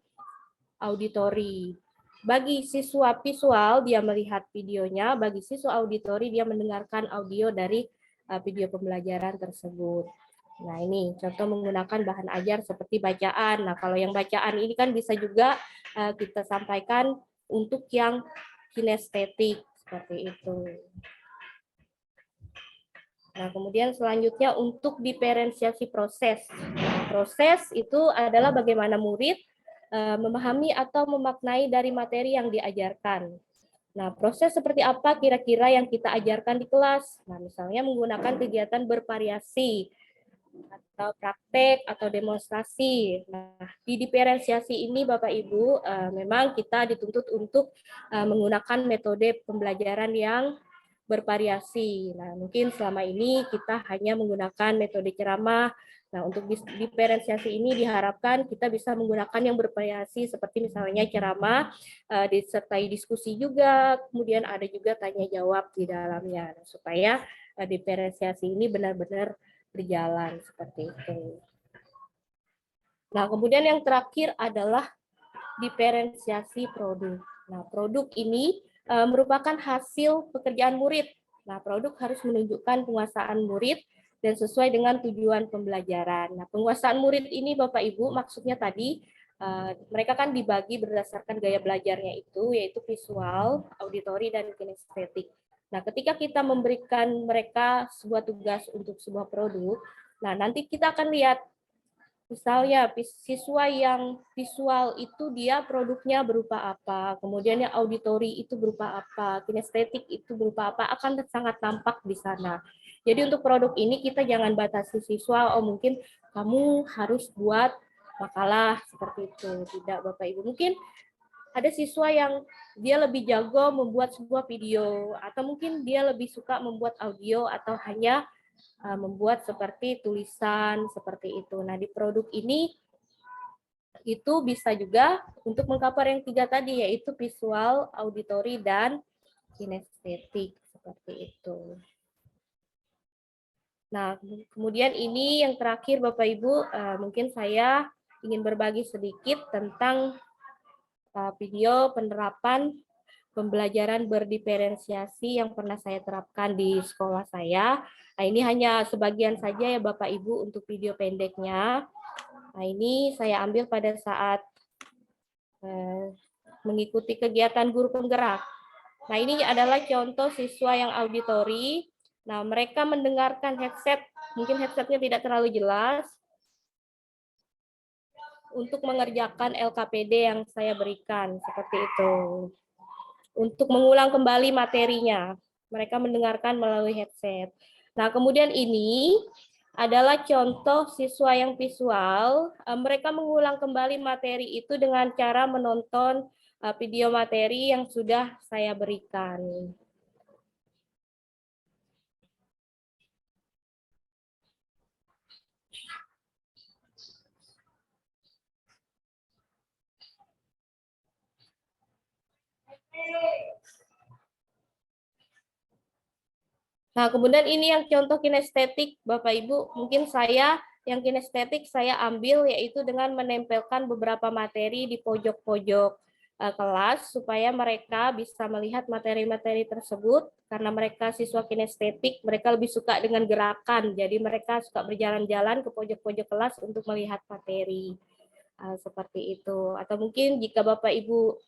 [SPEAKER 4] auditori. Bagi siswa visual, dia melihat videonya. Bagi siswa auditori, dia mendengarkan audio dari video pembelajaran tersebut. Nah, ini contoh menggunakan bahan ajar seperti bacaan. Nah, kalau yang bacaan ini kan bisa juga kita sampaikan untuk yang kinestetik seperti itu. Nah, kemudian selanjutnya untuk diferensiasi proses. Nah, proses itu adalah bagaimana murid memahami atau memaknai dari materi yang diajarkan. Nah, proses seperti apa kira-kira yang kita ajarkan di kelas? Nah, misalnya menggunakan kegiatan bervariasi, atau praktek atau demonstrasi. Nah, di diferensiasi ini Bapak Ibu memang kita dituntut untuk menggunakan metode pembelajaran yang bervariasi. Nah, mungkin selama ini kita hanya menggunakan metode ceramah. Nah, untuk diferensiasi ini diharapkan kita bisa menggunakan yang bervariasi seperti misalnya ceramah disertai diskusi juga, kemudian ada juga tanya jawab di dalamnya supaya diferensiasi ini benar-benar berjalan seperti itu. Nah, kemudian yang terakhir adalah diferensiasi produk. Nah, produk ini merupakan hasil pekerjaan murid. Nah, produk harus menunjukkan penguasaan murid dan sesuai dengan tujuan pembelajaran. Nah, penguasaan murid ini Bapak Ibu maksudnya tadi mereka kan dibagi berdasarkan gaya belajarnya itu, yaitu visual, auditori, dan kinestetik. Nah, ketika kita memberikan mereka sebuah tugas untuk sebuah produk, nah nanti kita akan lihat, misalnya siswa yang visual itu dia produknya berupa apa, kemudian yang auditori itu berupa apa, kinestetik itu berupa apa, akan sangat tampak di sana. Jadi untuk produk ini kita jangan batasi siswa, oh mungkin kamu harus buat makalah seperti itu. Tidak Bapak Ibu, mungkin ada siswa yang dia lebih jago membuat sebuah video, atau mungkin dia lebih suka membuat audio, atau hanya membuat seperti tulisan seperti itu. Nah, di produk ini itu bisa juga untuk mengcover yang 3 tadi, yaitu visual, auditori, dan kinestetik seperti itu. Nah, kemudian ini yang terakhir Bapak Ibu, mungkin saya ingin berbagi sedikit tentang video penerapan pembelajaran berdiferensiasi yang pernah saya terapkan di sekolah saya. Nah, ini hanya sebagian saja ya Bapak Ibu untuk video pendeknya. Nah, ini saya ambil pada saat mengikuti kegiatan guru penggerak. Nah, ini adalah contoh siswa yang auditori. Nah, mereka mendengarkan headset, mungkin headsetnya tidak terlalu jelas, untuk mengerjakan LKPD yang saya berikan, seperti itu. Untuk mengulang kembali materinya, mereka mendengarkan melalui headset. Nah, kemudian ini adalah contoh siswa yang visual, mereka mengulang kembali materi itu dengan cara menonton video materi yang sudah saya berikan. Nah, kemudian ini yang contoh kinestetik, Bapak Ibu. Mungkin yang kinestetik saya ambil yaitu dengan menempelkan beberapa materi di pojok-pojok kelas supaya mereka bisa melihat materi-materi tersebut. Karena mereka siswa kinestetik, mereka lebih suka dengan gerakan. Jadi mereka suka berjalan-jalan ke pojok-pojok kelas untuk melihat materi. Seperti itu. Atau mungkin jika Bapak Ibu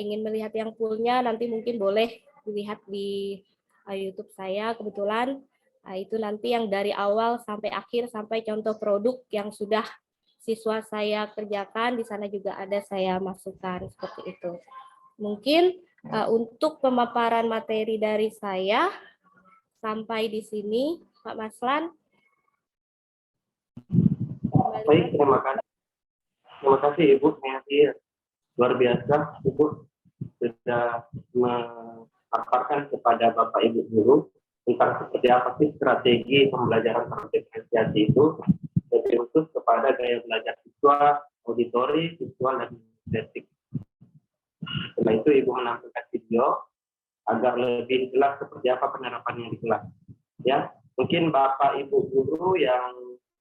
[SPEAKER 4] ingin melihat yang full-nya, nanti mungkin boleh dilihat di YouTube saya kebetulan. Itu nanti yang dari awal sampai akhir sampai contoh produk yang sudah siswa saya kerjakan, di sana juga ada saya masukkan seperti itu. Mungkin untuk pemaparan materi dari saya sampai di sini, Pak Maslan.
[SPEAKER 7] Baik, terima kasih. Terima kasih Ibu Nanti, luar biasa Ibu sudah memaparkan kepada Bapak Ibu guru tentang seperti apa sih strategi pembelajaran diferensiasi itu, lebih khusus kepada gaya belajar siswa, auditori, visual, dan kinestetik. Setelah itu Ibu menampilkan video agar lebih jelas seperti apa penerapannya di kelas. Ya, mungkin Bapak Ibu guru yang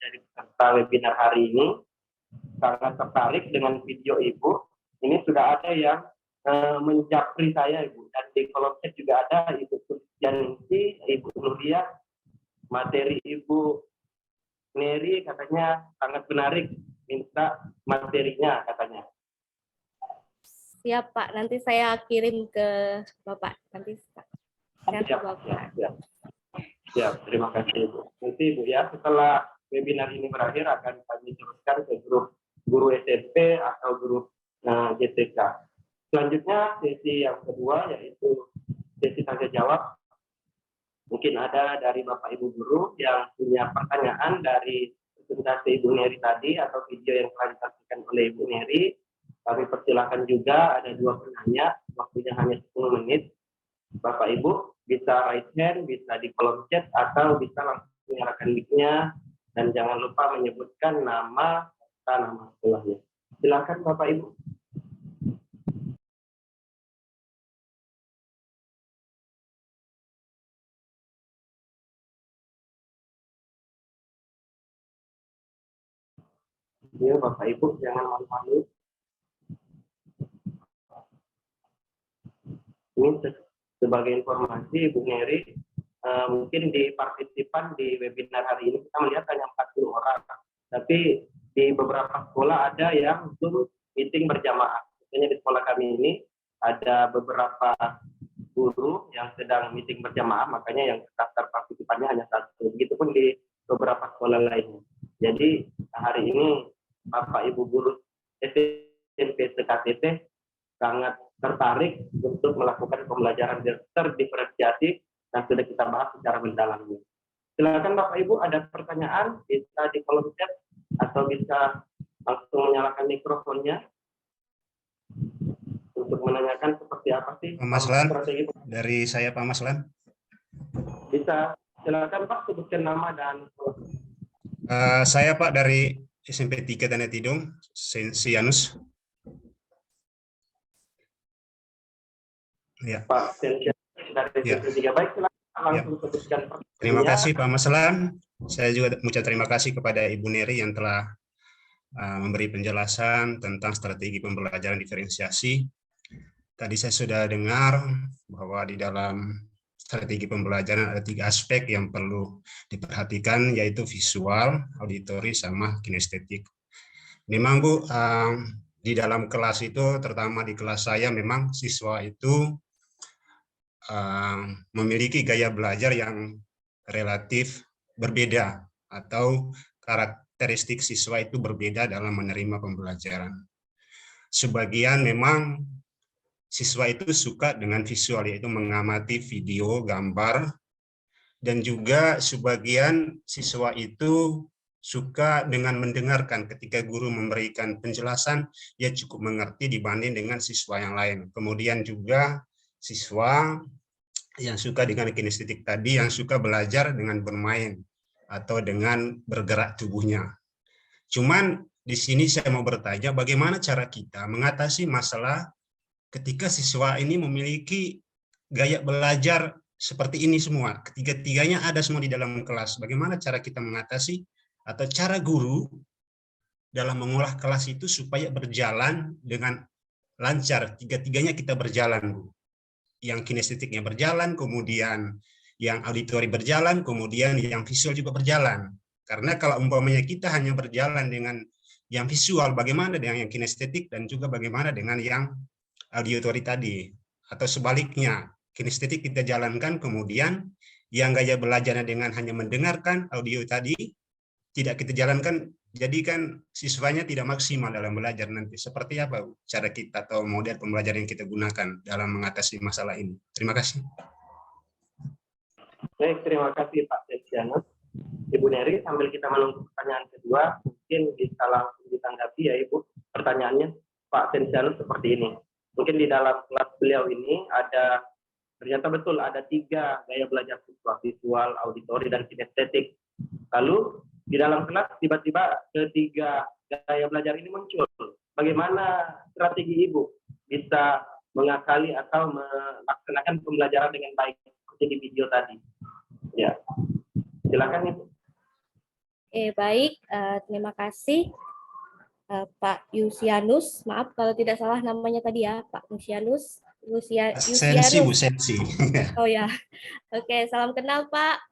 [SPEAKER 7] jadi peserta webinar hari ini sangat tertarik dengan video Ibu. Ini sudah ada yang menjapri saya Ibu, dan di kolom chat juga ada Ibu Sucianti, Ibu Nuria, materi Ibu Neri katanya sangat menarik, minta materinya katanya.
[SPEAKER 4] Siap Pak, nanti saya kirim ke Bapak. Nanti saya ke Bapak.
[SPEAKER 7] Siap, terima kasih Ibu. Nanti Ibu ya, setelah webinar ini berakhir akan kami teruskan ke grup guru SMP atau grup GTK. Selanjutnya sesi yang kedua yaitu sesi tanya jawab. Mungkin ada dari Bapak Ibu guru yang punya pertanyaan dari presentasi Ibu Neri tadi atau video yang telah disampaikan oleh Ibu Neri. Kami persilakan juga, ada 2 penanya, waktunya hanya 10 menit. Bapak Ibu bisa raise hand, bisa di kolom chat, atau bisa langsung menyalakan mic-nya, dan jangan lupa menyebutkan nama serta nama sekolahnya. Silakan Bapak Ibu. Ya, Bapak Ibu jangan malu-malu. Ini sebagai informasi, Bu Neri, mungkin di partisipan di webinar hari ini kita melihat hanya 40 orang. Tapi di beberapa sekolah ada yang Zoom meeting berjamaah. Misalnya di sekolah kami ini ada beberapa guru yang sedang meeting berjamaah, makanya yang daftar partisipannya hanya 1. Begitupun di beberapa sekolah lainnya. Jadi hari ini Bapak Ibu guru SMP SKTT sangat tertarik untuk melakukan pembelajaran terdiferensiasi yang sudah kita bahas secara mendalam. Silakan Bapak Ibu, ada pertanyaan bisa di kolom chat atau bisa langsung menyalakan mikrofonnya untuk menanyakan seperti apa sih
[SPEAKER 13] Mas Lan,
[SPEAKER 7] strategi.
[SPEAKER 13] dari saya Pak Mas Lan.
[SPEAKER 7] Bisa silakan Pak, sebutkan nama dan
[SPEAKER 13] Saya Pak dari SMP 3 Tanah Tidung, Sianus. Ya.
[SPEAKER 7] Pak Sensianus dari SMP 3. Baik, silakan langsung sebutkan.
[SPEAKER 13] Terima kasih Pak Mas Lan. Saya juga mengucapkan terima kasih kepada Ibu Neri yang telah memberi penjelasan tentang strategi pembelajaran diferensiasi. Tadi saya sudah dengar bahwa di dalam strategi pembelajaran ada 3 aspek yang perlu diperhatikan, yaitu visual, auditori, sama kinestetik. Memang Bu, di dalam kelas itu, terutama di kelas saya, memang siswa itu memiliki gaya belajar yang relatif berbeda, atau karakteristik siswa itu berbeda dalam menerima pembelajaran. Sebagian memang siswa itu suka dengan visual, yaitu mengamati video, gambar, dan juga sebagian siswa itu suka dengan mendengarkan. Ketika guru memberikan penjelasan, ia cukup mengerti dibanding dengan siswa yang lain. Kemudian juga siswa yang suka dengan kinestetik tadi, yang suka belajar dengan bermain atau dengan bergerak tubuhnya. Cuman di sini saya mau bertanya, bagaimana cara kita mengatasi masalah ketika siswa ini memiliki gaya belajar seperti ini semua, ketiga-tiganya ada semua di dalam kelas. Bagaimana cara kita mengatasi atau cara guru dalam mengolah kelas itu supaya berjalan dengan lancar, tiga-tiganya kita berjalan, Bu. Yang kinestetiknya berjalan, kemudian yang auditori berjalan, kemudian yang visual juga berjalan. Karena kalau umpamanya kita hanya berjalan dengan yang visual, bagaimana dengan yang kinestetik, dan juga bagaimana dengan yang auditori tadi, atau sebaliknya, kinestetik kita jalankan, kemudian yang gaya belajarnya dengan hanya mendengarkan audio tadi tidak kita jalankan, jadi kan siswanya tidak maksimal dalam belajar nanti. Seperti apa cara kita atau model pembelajaran yang kita gunakan dalam mengatasi masalah ini? Terima kasih.
[SPEAKER 7] Baik, terima kasih Pak Sensianus. Ibu Neri, sambil kita menunggu pertanyaan kedua, mungkin bisa langsung ditanggapi ya Ibu pertanyaannya. Pak Sensianus seperti ini. Mungkin di dalam kelas beliau ini ada, ternyata betul ada 3 gaya belajar siswa, visual, auditori, dan kinestetik. Lalu di dalam kelas tiba-tiba ketiga gaya belajar ini muncul. Bagaimana strategi Ibu bisa mengakali atau melaksanakan pembelajaran dengan baik seperti di video tadi? Ya, silakan Ibu.
[SPEAKER 4] Baik, terima kasih Pak Yusianus. Maaf kalau tidak salah namanya tadi ya, Pak Yusianus.
[SPEAKER 13] Sensi, Bu, Sensi.
[SPEAKER 4] Oh ya, oke, salam kenal Pak.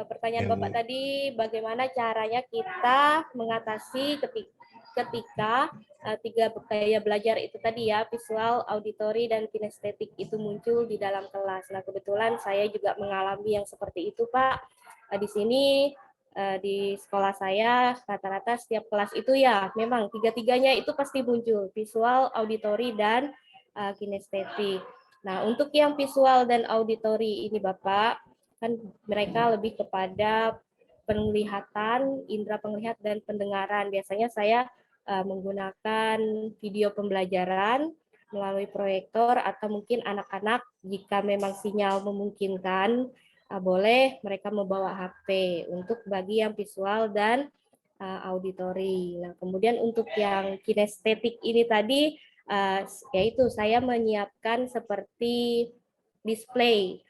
[SPEAKER 4] pertanyaan
[SPEAKER 13] Ya,
[SPEAKER 4] Bapak
[SPEAKER 13] Bu.
[SPEAKER 4] tadi, bagaimana caranya kita mengatasi ketika tiga gaya belajar itu tadi ya, visual, auditori, dan kinestetik itu muncul di dalam kelas. Nah, kebetulan saya juga mengalami yang seperti itu, Pak. Di sini di sekolah saya rata-rata setiap kelas itu ya memang tiga-tiganya itu pasti muncul, visual, auditori, dan kinestetik. Nah, untuk yang visual dan auditori ini Bapak, kan mereka lebih kepada penglihatan, indera penglihat dan pendengaran. Biasanya saya menggunakan video pembelajaran melalui proyektor atau mungkin anak-anak jika memang sinyal memungkinkan boleh mereka membawa HP untuk bagi yang visual dan auditori. Nah, kemudian untuk yang kinestetik ini tadi yaitu saya menyiapkan seperti display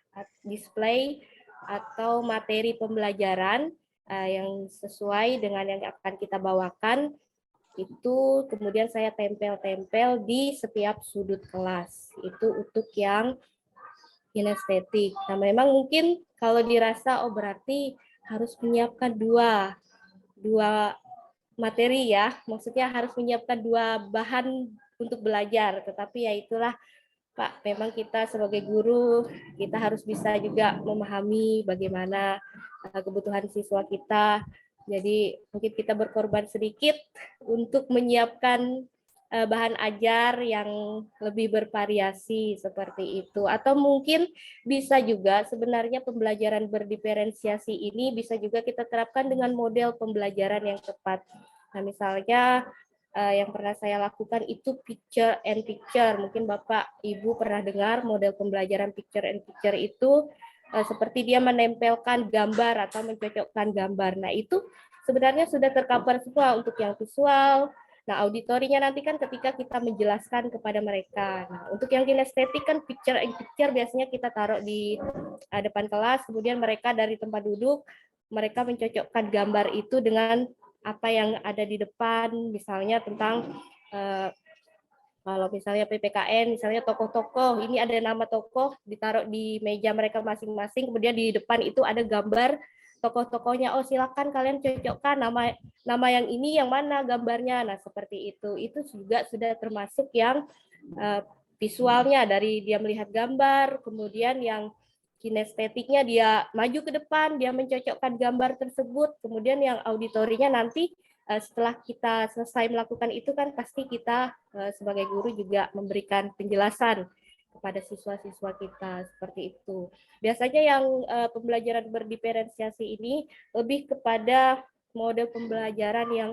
[SPEAKER 4] atau materi pembelajaran yang sesuai dengan yang akan kita bawakan, itu kemudian saya tempel-tempel di setiap sudut kelas. Itu untuk yang kinestetik. Nah, memang mungkin kalau dirasa, oh berarti harus menyiapkan dua materi ya, maksudnya harus menyiapkan dua bahan untuk belajar. Tetapi ya itulah Pak, memang kita sebagai guru, kita harus bisa juga memahami bagaimana kebutuhan siswa kita. Jadi mungkin kita berkorban sedikit untuk menyiapkan bahan ajar yang lebih bervariasi seperti itu. Atau mungkin bisa juga sebenarnya pembelajaran berdiferensiasi ini bisa juga kita terapkan dengan model pembelajaran yang tepat. Nah, misalnya yang pernah saya lakukan itu picture and picture. Mungkin Bapak Ibu pernah dengar model pembelajaran picture and picture itu seperti dia menempelkan gambar atau mencocokkan gambar. Nah, itu sebenarnya sudah tercover semua untuk yang visual. Nah, auditorinya nanti kan ketika kita menjelaskan kepada mereka. Nah, untuk yang kinestetik kan picture and picture biasanya kita taruh di depan kelas, kemudian mereka dari tempat duduk, mereka mencocokkan gambar itu dengan apa yang ada di depan, misalnya tentang kalau misalnya PPKN, misalnya tokoh-tokoh, ini ada nama tokoh, ditaruh di meja mereka masing-masing, kemudian di depan itu ada gambar tokoh-tokohnya. Oh, silakan kalian cocokkan nama yang ini, yang mana gambarnya. Nah, seperti itu. Itu juga sudah termasuk yang visualnya, dari dia melihat gambar, kemudian yang kinestetiknya dia maju ke depan, dia mencocokkan gambar tersebut, kemudian yang auditorinya nanti setelah kita selesai melakukan itu kan pasti kita sebagai guru juga memberikan penjelasan kepada siswa-siswa kita seperti itu. Biasanya yang pembelajaran berdiferensiasi ini lebih kepada model pembelajaran yang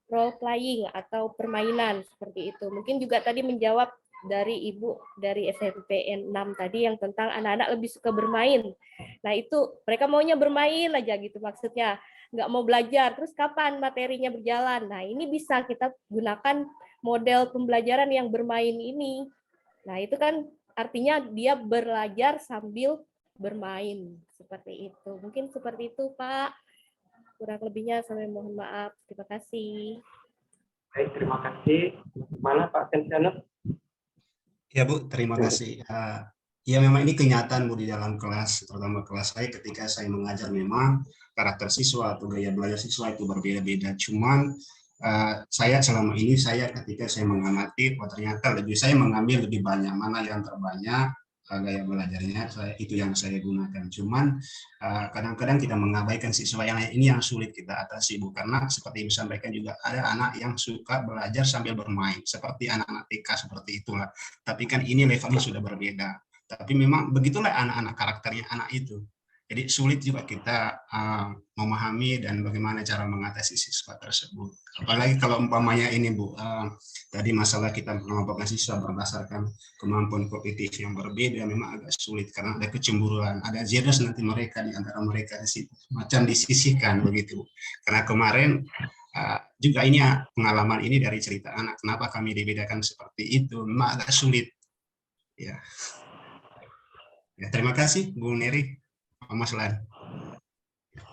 [SPEAKER 4] role playing atau permainan seperti itu. Mungkin juga tadi menjawab dari Ibu dari SMP 6 tadi yang tentang anak-anak lebih suka bermain. Nah, itu mereka maunya bermain aja gitu maksudnya. Nggak mau belajar, terus kapan materinya berjalan? Nah, ini bisa kita gunakan model pembelajaran yang bermain ini. Nah, itu kan artinya dia belajar sambil bermain, seperti itu. Mungkin seperti itu, Pak. Kurang lebihnya saya mohon maaf. Terima kasih.
[SPEAKER 7] Baik, terima kasih. Mana Pak Sensianus?
[SPEAKER 13] Ya Bu, terima kasih. Ya memang ini kenyataan Bu di dalam kelas, terutama kelas saya ketika saya mengajar memang karakter siswa atau gaya belajar siswa itu berbeda-beda. Cuman saya selama ini ketika saya mengamati, ternyata saya mengambil lebih banyak mana yang terbanyak gaya belajarnya itu yang saya gunakan. Cuman kadang-kadang kita mengabaikan siswa yang ini yang sulit kita atasi Bu, karena seperti disampaikan juga ada anak yang suka belajar sambil bermain seperti anak-anak TK seperti itulah. Tapi kan ini levelnya sudah berbeda. Tapi memang begitulah anak-anak karakternya anak itu. Jadi sulit juga kita memahami dan bagaimana cara mengatasi siswa tersebut. Apalagi kalau umpamanya ini Bu, tadi masalah kita mengelompokkan siswa berdasarkan kemampuan kognitif yang berbeda memang agak sulit karena ada kecemburuan, ada jealous nanti mereka di antara mereka macam disisihkan begitu. Karena kemarin juga ini pengalaman ini dari cerita anak, kenapa kami dibedakan seperti itu, memang agak sulit. Ya, terima kasih Bu Neri. Mas Lan.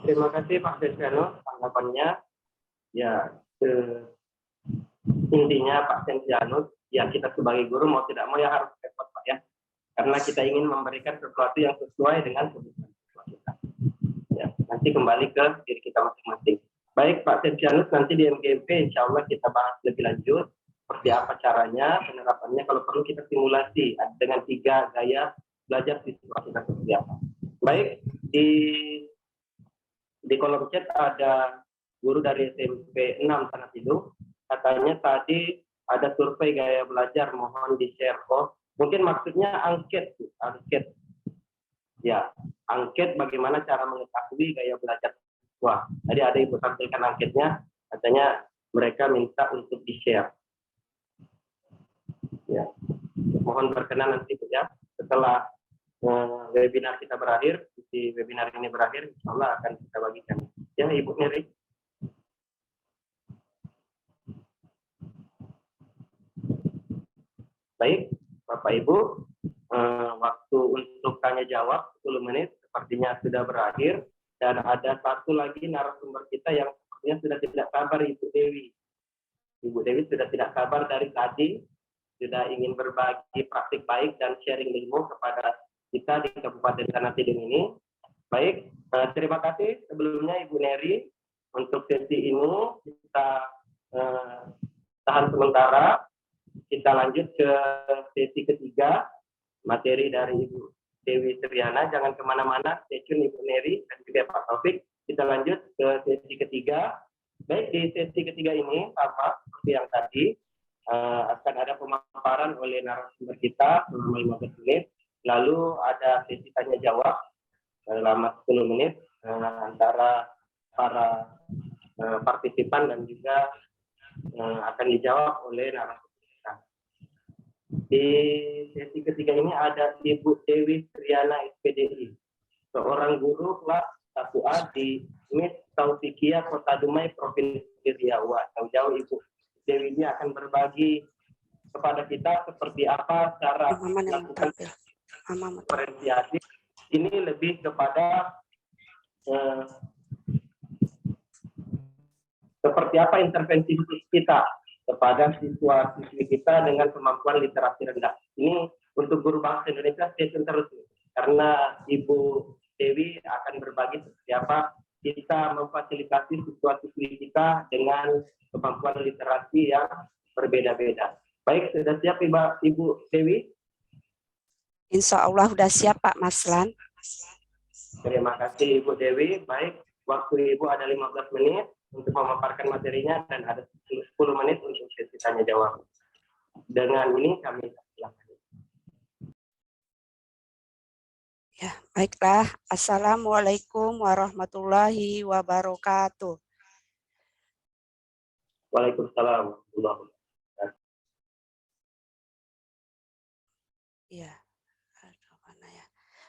[SPEAKER 7] Terima kasih Pak Sensianus tanggapannya. Ya, intinya Pak Sensianus, ya kita sebagai guru mau tidak mau ya harus repot Pak ya, karena kita ingin memberikan sesuatu yang sesuai dengan kebutuhan siswa kita. Ya, nanti kembali ke diri kita masing-masing. Baik Pak Septianus, nanti di MGMP insya Allah kita bahas lebih lanjut seperti apa caranya, penerapannya, kalau perlu kita simulasi dengan 3 gaya belajar siswa kita seperti apa. Baik, di kolom chat ada guru dari SMP 6 Tanah Tidung, katanya tadi ada survei gaya belajar, mohon di-share. Oh, mungkin maksudnya angket. Ya, angket bagaimana cara mengetahui gaya belajar siswa. Tadi ada ibu tampilkan angketnya, katanya mereka minta untuk di-share. Ya, mohon berkenan nanti ya, setelah webinar kita berakhir, di webinar ini berakhir, insya Allah akan kita bagikan. Ya, Ibu Neri. Baik, Bapak Ibu, waktu untuk tanya jawab 10 menit sepertinya sudah berakhir, dan ada satu lagi narasumber kita yang sepertinya sudah tidak sabar, Ibu Dewi. Ibu Dewi sudah tidak sabar dari tadi, sudah ingin berbagi praktik baik dan sharing ilmu kepada kita di Kabupaten Tanah Tidung ini. Baik, terima kasih sebelumnya Ibu Neri. Untuk sesi ini kita tahan sementara. Kita lanjut ke sesi ketiga, materi dari Ibu Dewi Sriana. Jangan kemana-mana, stay tune Ibu Neri dan juga Pak Taufik. Kita lanjut ke sesi ketiga. Baik, di sesi ketiga ini sama seperti yang tadi, akan ada pemaparan oleh narasumber kita selama 15 menit. Lalu ada sesi tanya jawab selama 10 menit antara para partisipan dan juga akan dijawab oleh narasumber. Di sesi ketiga ini ada Ibu Dewi Sriana SPDI, seorang guru kelas 1A di MIS Taufikia Kota Dumai, Provinsi Riau. Jauh-jauh Ibu Dewi ini akan berbagi kepada kita seperti apa cara melakukan diferensiasi. Ini lebih kepada seperti apa intervensi kita kepada siswa-siswi kita dengan kemampuan literasi rendah. Ini untuk guru bahasa Indonesia stay tune terus, karena Ibu Dewi akan berbagi seperti apa kita memfasilitasi siswa-siswi kita dengan kemampuan literasi yang berbeda-beda. Baik, sudah siap Ibu Dewi?
[SPEAKER 14] Insya Allah sudah siap Pak Maslan.
[SPEAKER 7] Terima kasih Ibu Dewi. Baik, waktu Ibu ada 15 menit untuk memaparkan materinya dan ada 10 menit untuk sesi tanya jawab. Dengan ini kami silakan.
[SPEAKER 14] Ya, baiklah. Assalamualaikum warahmatullahi wabarakatuh.
[SPEAKER 7] Waalaikumsalam warahmatullahi wabarakatuh.
[SPEAKER 14] Ya.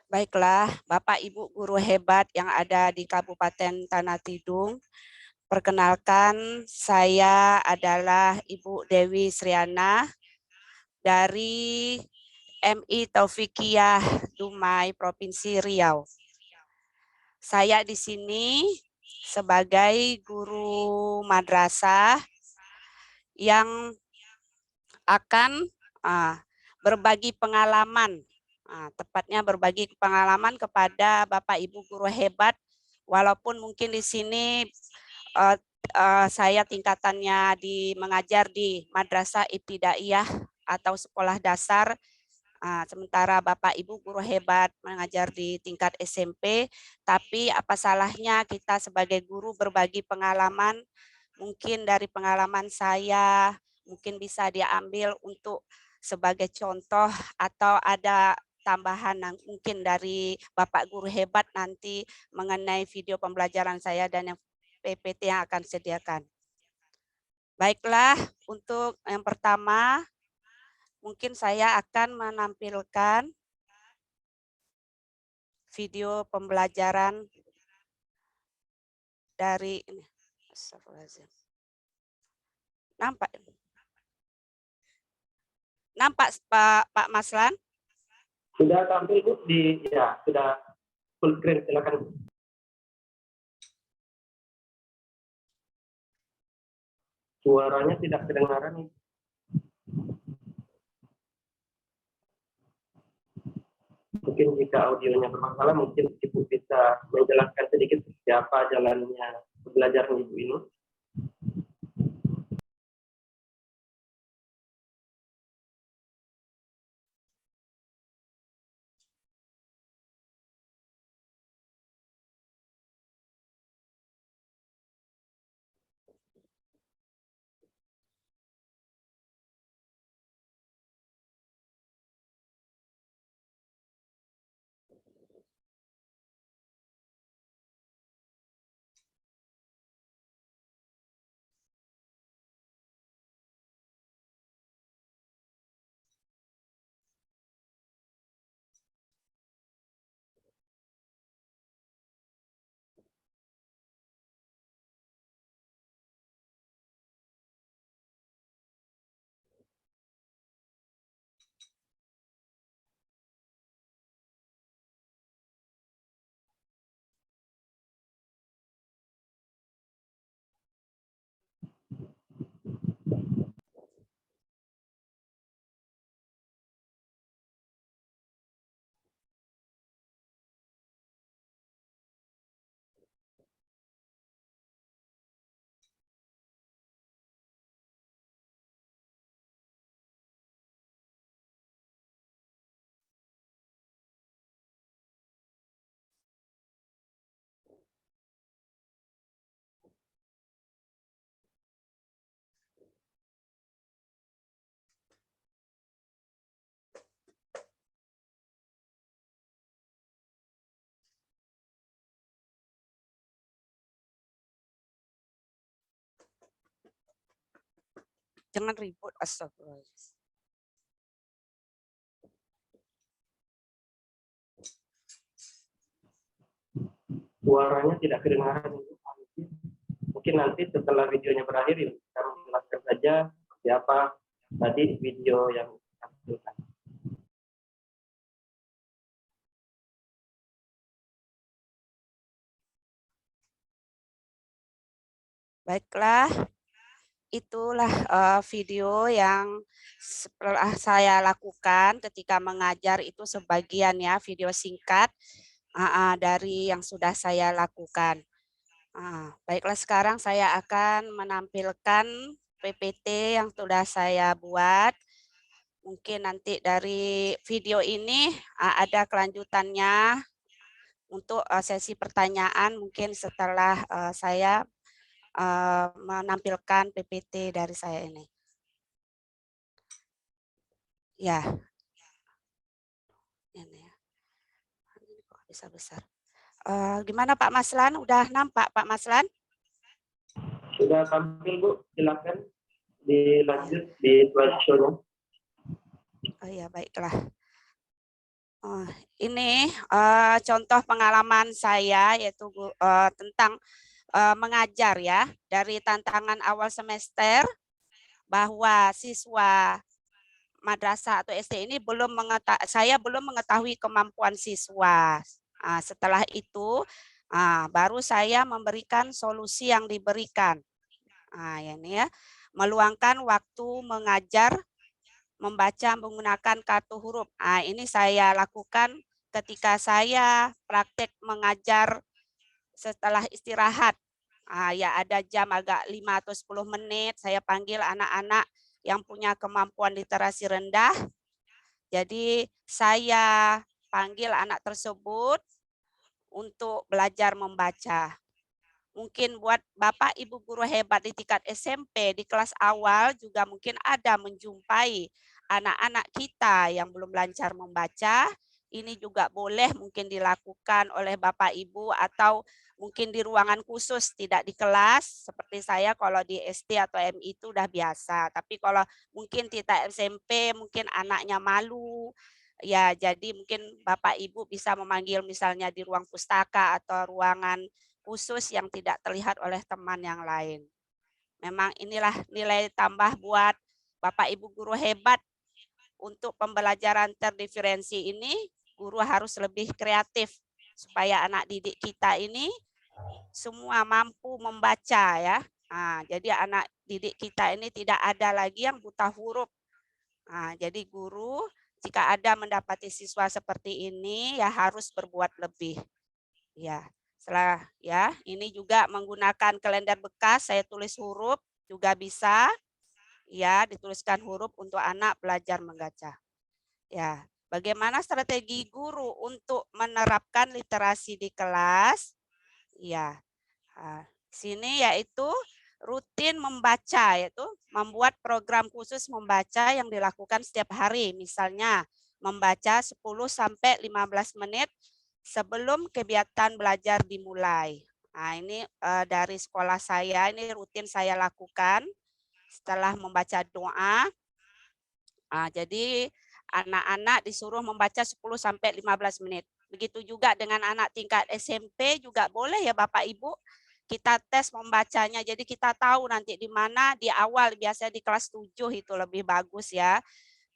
[SPEAKER 14] Baiklah, Bapak Ibu guru hebat yang ada di Kabupaten Tanah Tidung. Perkenalkan, saya adalah Ibu Dewi Sriana dari MI Taufikiyah Dumai, Provinsi Riau. Saya di sini sebagai guru madrasah yang akan berbagi pengalaman, tepatnya berbagi pengalaman kepada Bapak Ibu guru hebat, walaupun mungkin di sini saya tingkatannya mengajar di Madrasah Ibtidaiyah atau sekolah dasar, sementara Bapak Ibu guru hebat mengajar di tingkat SMP, tapi apa salahnya kita sebagai guru berbagi pengalaman, mungkin dari pengalaman saya, mungkin bisa diambil untuk sebagai contoh atau ada tambahan mungkin dari Bapak guru hebat nanti mengenai video pembelajaran saya dan yang PPT yang akan sediakan. Baiklah, untuk yang pertama, mungkin saya akan menampilkan video pembelajaran dari ini. Nampak Pak Maslan?
[SPEAKER 7] Sudah tampil Bu sudah full screen, silakan. Suaranya tidak kedengaran nih. Mungkin jika audionya bermasalah, mungkin Ibu bisa menjelaskan sedikit siapa jalannya pembelajaran Ibu ini.
[SPEAKER 14] Jangan ribut, astagfirullah.
[SPEAKER 7] Suaranya tidak kedengaran. Mungkin nanti setelah videonya berakhir, kita menjelaskan saja siapa tadi video yang kita.
[SPEAKER 14] Baiklah, itulah video yang setelah saya lakukan ketika mengajar itu sebagian ya, video singkat dari yang sudah saya lakukan. Baiklah, sekarang saya akan menampilkan PPT yang sudah saya buat. Mungkin nanti dari video ini ada kelanjutannya untuk sesi pertanyaan mungkin setelah saya menampilkan PPT dari saya ini. Ya. Ini ya. Ini kok bisa besar. Gimana Pak Maslan? Udah nampak Pak Maslan?
[SPEAKER 7] Sudah tampil Bu, silakan dilanjut di slideshow-nya.
[SPEAKER 14] Oh ya, baiklah. Ini contoh pengalaman saya yaitu tentang mengajar ya, dari tantangan awal semester bahwa siswa madrasah atau SD ini saya belum mengetahui kemampuan siswa. Setelah itu baru saya memberikan solusi yang diberikan. Ini ya, meluangkan waktu mengajar membaca menggunakan kartu huruf. Ini saya lakukan ketika saya praktek mengajar setelah istirahat. Ya ada jam agak 5 atau 10 menit, saya panggil anak-anak yang punya kemampuan literasi rendah. Jadi saya panggil anak tersebut untuk belajar membaca. Mungkin buat Bapak Ibu guru hebat di tingkat SMP di kelas awal juga mungkin ada menjumpai anak-anak kita yang belum lancar membaca. Ini juga boleh mungkin dilakukan oleh Bapak Ibu atau mungkin di ruangan khusus, tidak di kelas. Seperti saya kalau di SD atau MI itu udah biasa. Tapi kalau mungkin kita SMP, mungkin anaknya malu. Ya, jadi mungkin Bapak Ibu bisa memanggil misalnya di ruang pustaka atau ruangan khusus yang tidak terlihat oleh teman yang lain. Memang inilah nilai tambah buat Bapak Ibu guru hebat. Untuk pembelajaran terdiferensi ini, guru harus lebih kreatif supaya anak didik kita ini semua mampu membaca ya. Jadi anak didik kita ini tidak ada lagi yang buta huruf. Jadi guru jika ada mendapati siswa seperti ini ya harus berbuat lebih. Ya, Setelah ya, ini juga menggunakan kalender bekas, saya tulis huruf juga bisa. Ya, dituliskan huruf untuk anak belajar membaca. Ya, bagaimana strategi guru untuk menerapkan literasi di kelas? Ya, sini yaitu rutin membaca, yaitu membuat program khusus membaca yang dilakukan setiap hari. Misalnya, membaca 10 sampai 15 menit sebelum kegiatan belajar dimulai. Nah, ini dari sekolah saya, ini rutin saya lakukan setelah membaca doa. Jadi anak-anak disuruh membaca 10 sampai 15 menit. Begitu juga dengan anak tingkat SMP juga boleh ya Bapak Ibu. Kita tes membacanya, jadi kita tahu nanti di mana di awal, biasanya di kelas 7 itu lebih bagus ya.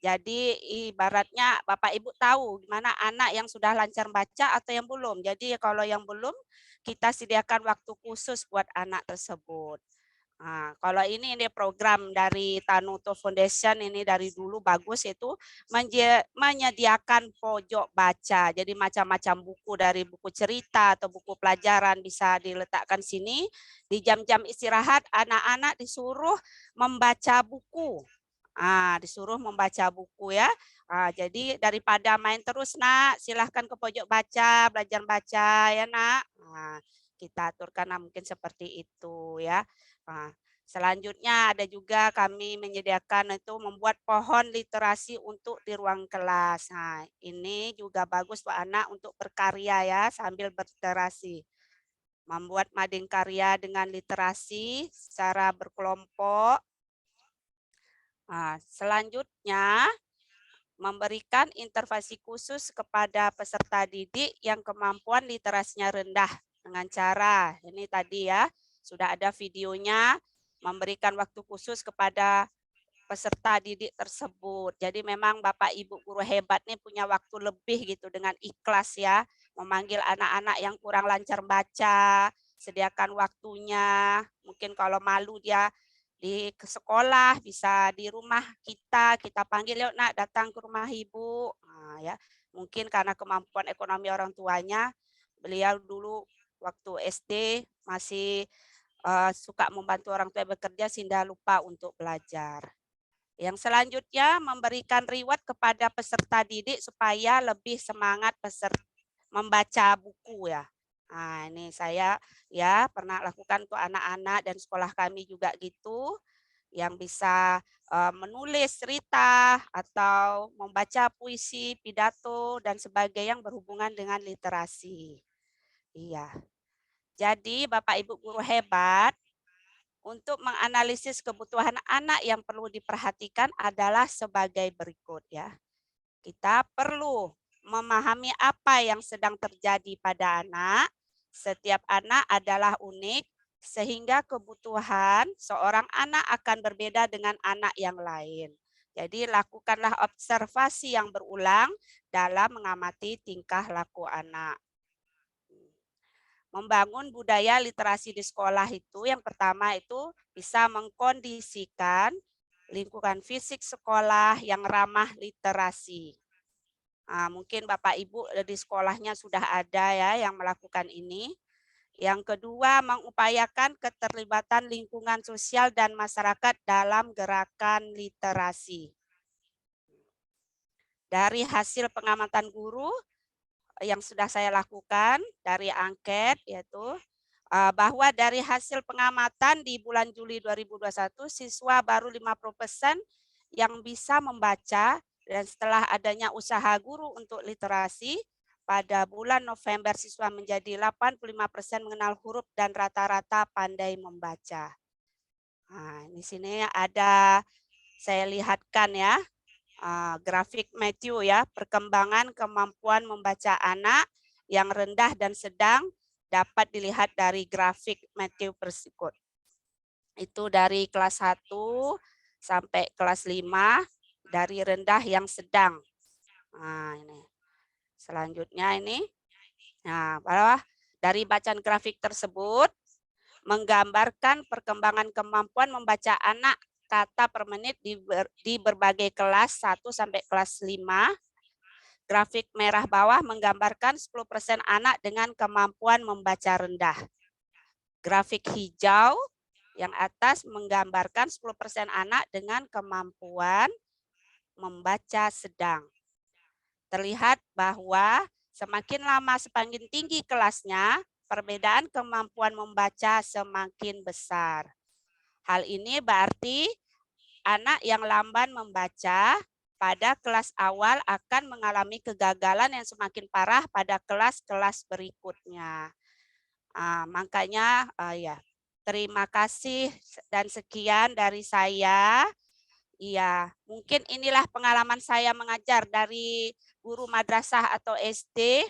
[SPEAKER 14] Jadi ibaratnya Bapak Ibu tahu gimana anak yang sudah lancar baca atau yang belum. Jadi kalau yang belum, kita sediakan waktu khusus buat anak tersebut. Nah, kalau ini program dari Tanuto Foundation, ini dari dulu bagus, itu menyediakan pojok baca. Jadi macam-macam buku, dari buku cerita atau buku pelajaran bisa diletakkan sini. Di jam-jam istirahat anak-anak disuruh membaca buku. Disuruh membaca buku ya. Jadi daripada main terus nak, silahkan ke pojok baca, belajar baca ya nak. Kita aturkan mungkin seperti itu ya. Selanjutnya ada juga kami menyediakan itu membuat pohon literasi untuk di ruang kelas. Nah, ini juga bagus buat anak untuk berkarya ya sambil berliterasi. Membuat mading karya dengan literasi secara berkelompok. Selanjutnya, memberikan intervensi khusus kepada peserta didik yang kemampuan literasinya rendah dengan cara, ini tadi ya, sudah ada videonya, memberikan waktu khusus kepada peserta didik tersebut. Jadi memang Bapak Ibu guru hebat nih punya waktu lebih gitu dengan ikhlas ya, memanggil anak-anak yang kurang lancar baca, sediakan waktunya, mungkin kalau malu dia di sekolah, bisa di rumah kita panggil, yuk nak datang ke rumah ibu. Ya, mungkin karena kemampuan ekonomi orang tuanya, beliau dulu waktu SD masih suka membantu orang tua bekerja sehingga lupa untuk belajar. Yang selanjutnya memberikan reward kepada peserta didik supaya lebih semangat membaca buku ya. Ini saya ya pernah lakukan untuk anak-anak dan sekolah kami juga gitu, yang bisa menulis cerita atau membaca puisi, pidato dan sebagainya yang berhubungan dengan literasi. Iya. Jadi Bapak Ibu guru hebat, untuk menganalisis kebutuhan anak yang perlu diperhatikan adalah sebagai berikut ya. Kita perlu memahami apa yang sedang terjadi pada anak. Setiap anak adalah unik, sehingga kebutuhan seorang anak akan berbeda dengan anak yang lain. Jadi lakukanlah observasi yang berulang dalam mengamati tingkah laku anak. Membangun budaya literasi di sekolah itu yang pertama itu bisa mengkondisikan lingkungan fisik sekolah yang ramah literasi. Mungkin Bapak Ibu di sekolahnya sudah ada ya yang melakukan ini. Yang kedua, mengupayakan keterlibatan lingkungan sosial dan masyarakat dalam gerakan literasi. Dari hasil pengamatan guru yang sudah saya lakukan dari angket, yaitu bahwa dari hasil pengamatan di bulan Juli 2021, siswa baru 50% yang bisa membaca. Dan setelah adanya usaha guru untuk literasi, pada bulan November siswa menjadi 85% mengenal huruf dan rata-rata pandai membaca. Di sini ada saya lihatkan ya, grafik Matthew ya, perkembangan kemampuan membaca anak yang rendah dan sedang dapat dilihat dari grafik Matthew berikut. Itu dari kelas 1 sampai kelas 5. Dari rendah yang sedang. Ini. Selanjutnya ini. Bahwa dari bacaan grafik tersebut menggambarkan perkembangan kemampuan membaca anak kata per menit di berbagai kelas 1 sampai kelas 5. grafik merah bawah menggambarkan 10% anak dengan kemampuan membaca rendah. Grafik hijau yang atas menggambarkan 10% anak dengan kemampuan membaca sedang. Terlihat bahwa semakin lama semakin tinggi kelasnya, perbedaan kemampuan membaca semakin besar. Hal ini berarti anak yang lamban membaca pada kelas awal akan mengalami kegagalan yang semakin parah pada kelas-kelas berikutnya. Makanya ya, terima kasih dan sekian dari saya. Iya, mungkin inilah pengalaman saya mengajar dari guru madrasah atau SD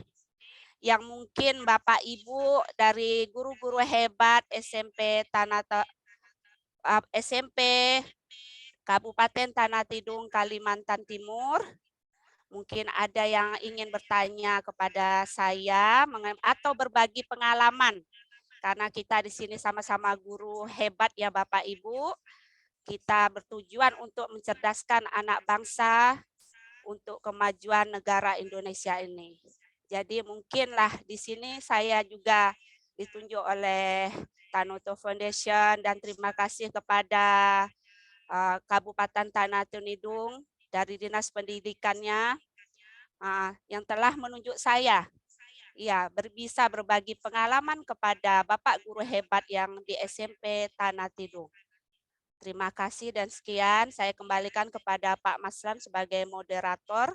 [SPEAKER 14] yang mungkin Bapak Ibu dari guru-guru hebat SMP Kabupaten Tanah Tidung, Kalimantan Timur. Mungkin ada yang ingin bertanya kepada saya atau berbagi pengalaman. Karena kita di sini sama-sama guru hebat ya Bapak Ibu. Kita bertujuan untuk mencerdaskan anak bangsa untuk kemajuan negara Indonesia ini. Jadi mungkinlah di sini saya juga ditunjuk oleh Tanoto Foundation dan terima kasih kepada Kabupaten Tanah Tidung dari Dinas Pendidikannya yang telah menunjuk saya ya bisa berbagi pengalaman kepada Bapak guru hebat yang di SMP Tanah Tidung. Terima kasih dan sekian saya kembalikan kepada Pak Maslan sebagai moderator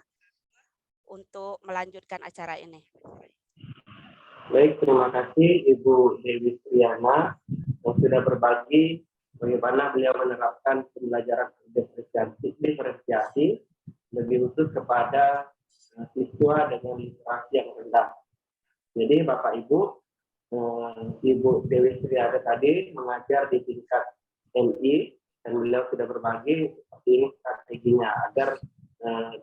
[SPEAKER 14] untuk melanjutkan acara ini.
[SPEAKER 7] Baik, terima kasih Ibu Dewi Triana yang sudah berbagi bagaimana beliau menerapkan pembelajaran diferensiasi lebih khusus kepada siswa dengan literasi yang rendah. Jadi Bapak Ibu, Ibu Dewi Triana tadi mengajar di tingkat MI dan beliau sudah berbagi seperti ini strateginya agar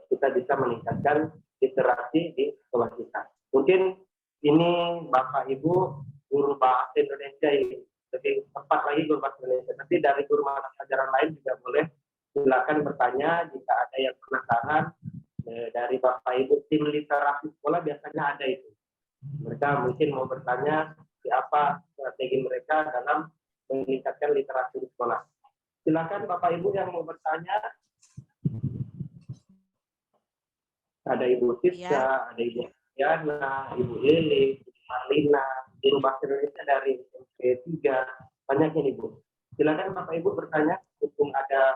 [SPEAKER 7] kita bisa meningkatkan literasi di sekolah kita. Mungkin ini Bapak Ibu guru bahasa Indonesia ini lebih tepat lagi guru bahasa Indonesia. Tapi dari guru mata pelajaran lain juga boleh silakan bertanya jika ada yang penasaran dari Bapak Ibu tim literasi sekolah biasanya ada itu. Mereka mungkin mau bertanya apa strategi mereka dalam meningkatkan literasi di sekolah. Silakan Bapak Ibu yang mau bertanya. Ada Ibu Tisha, ada Ibu Diana, Ibu Lili, Ibu Marlina, guru bahasa Indonesia dari SMP 3, banyaknya nih Bu. Silakan Bapak Ibu bertanya, mumpung ada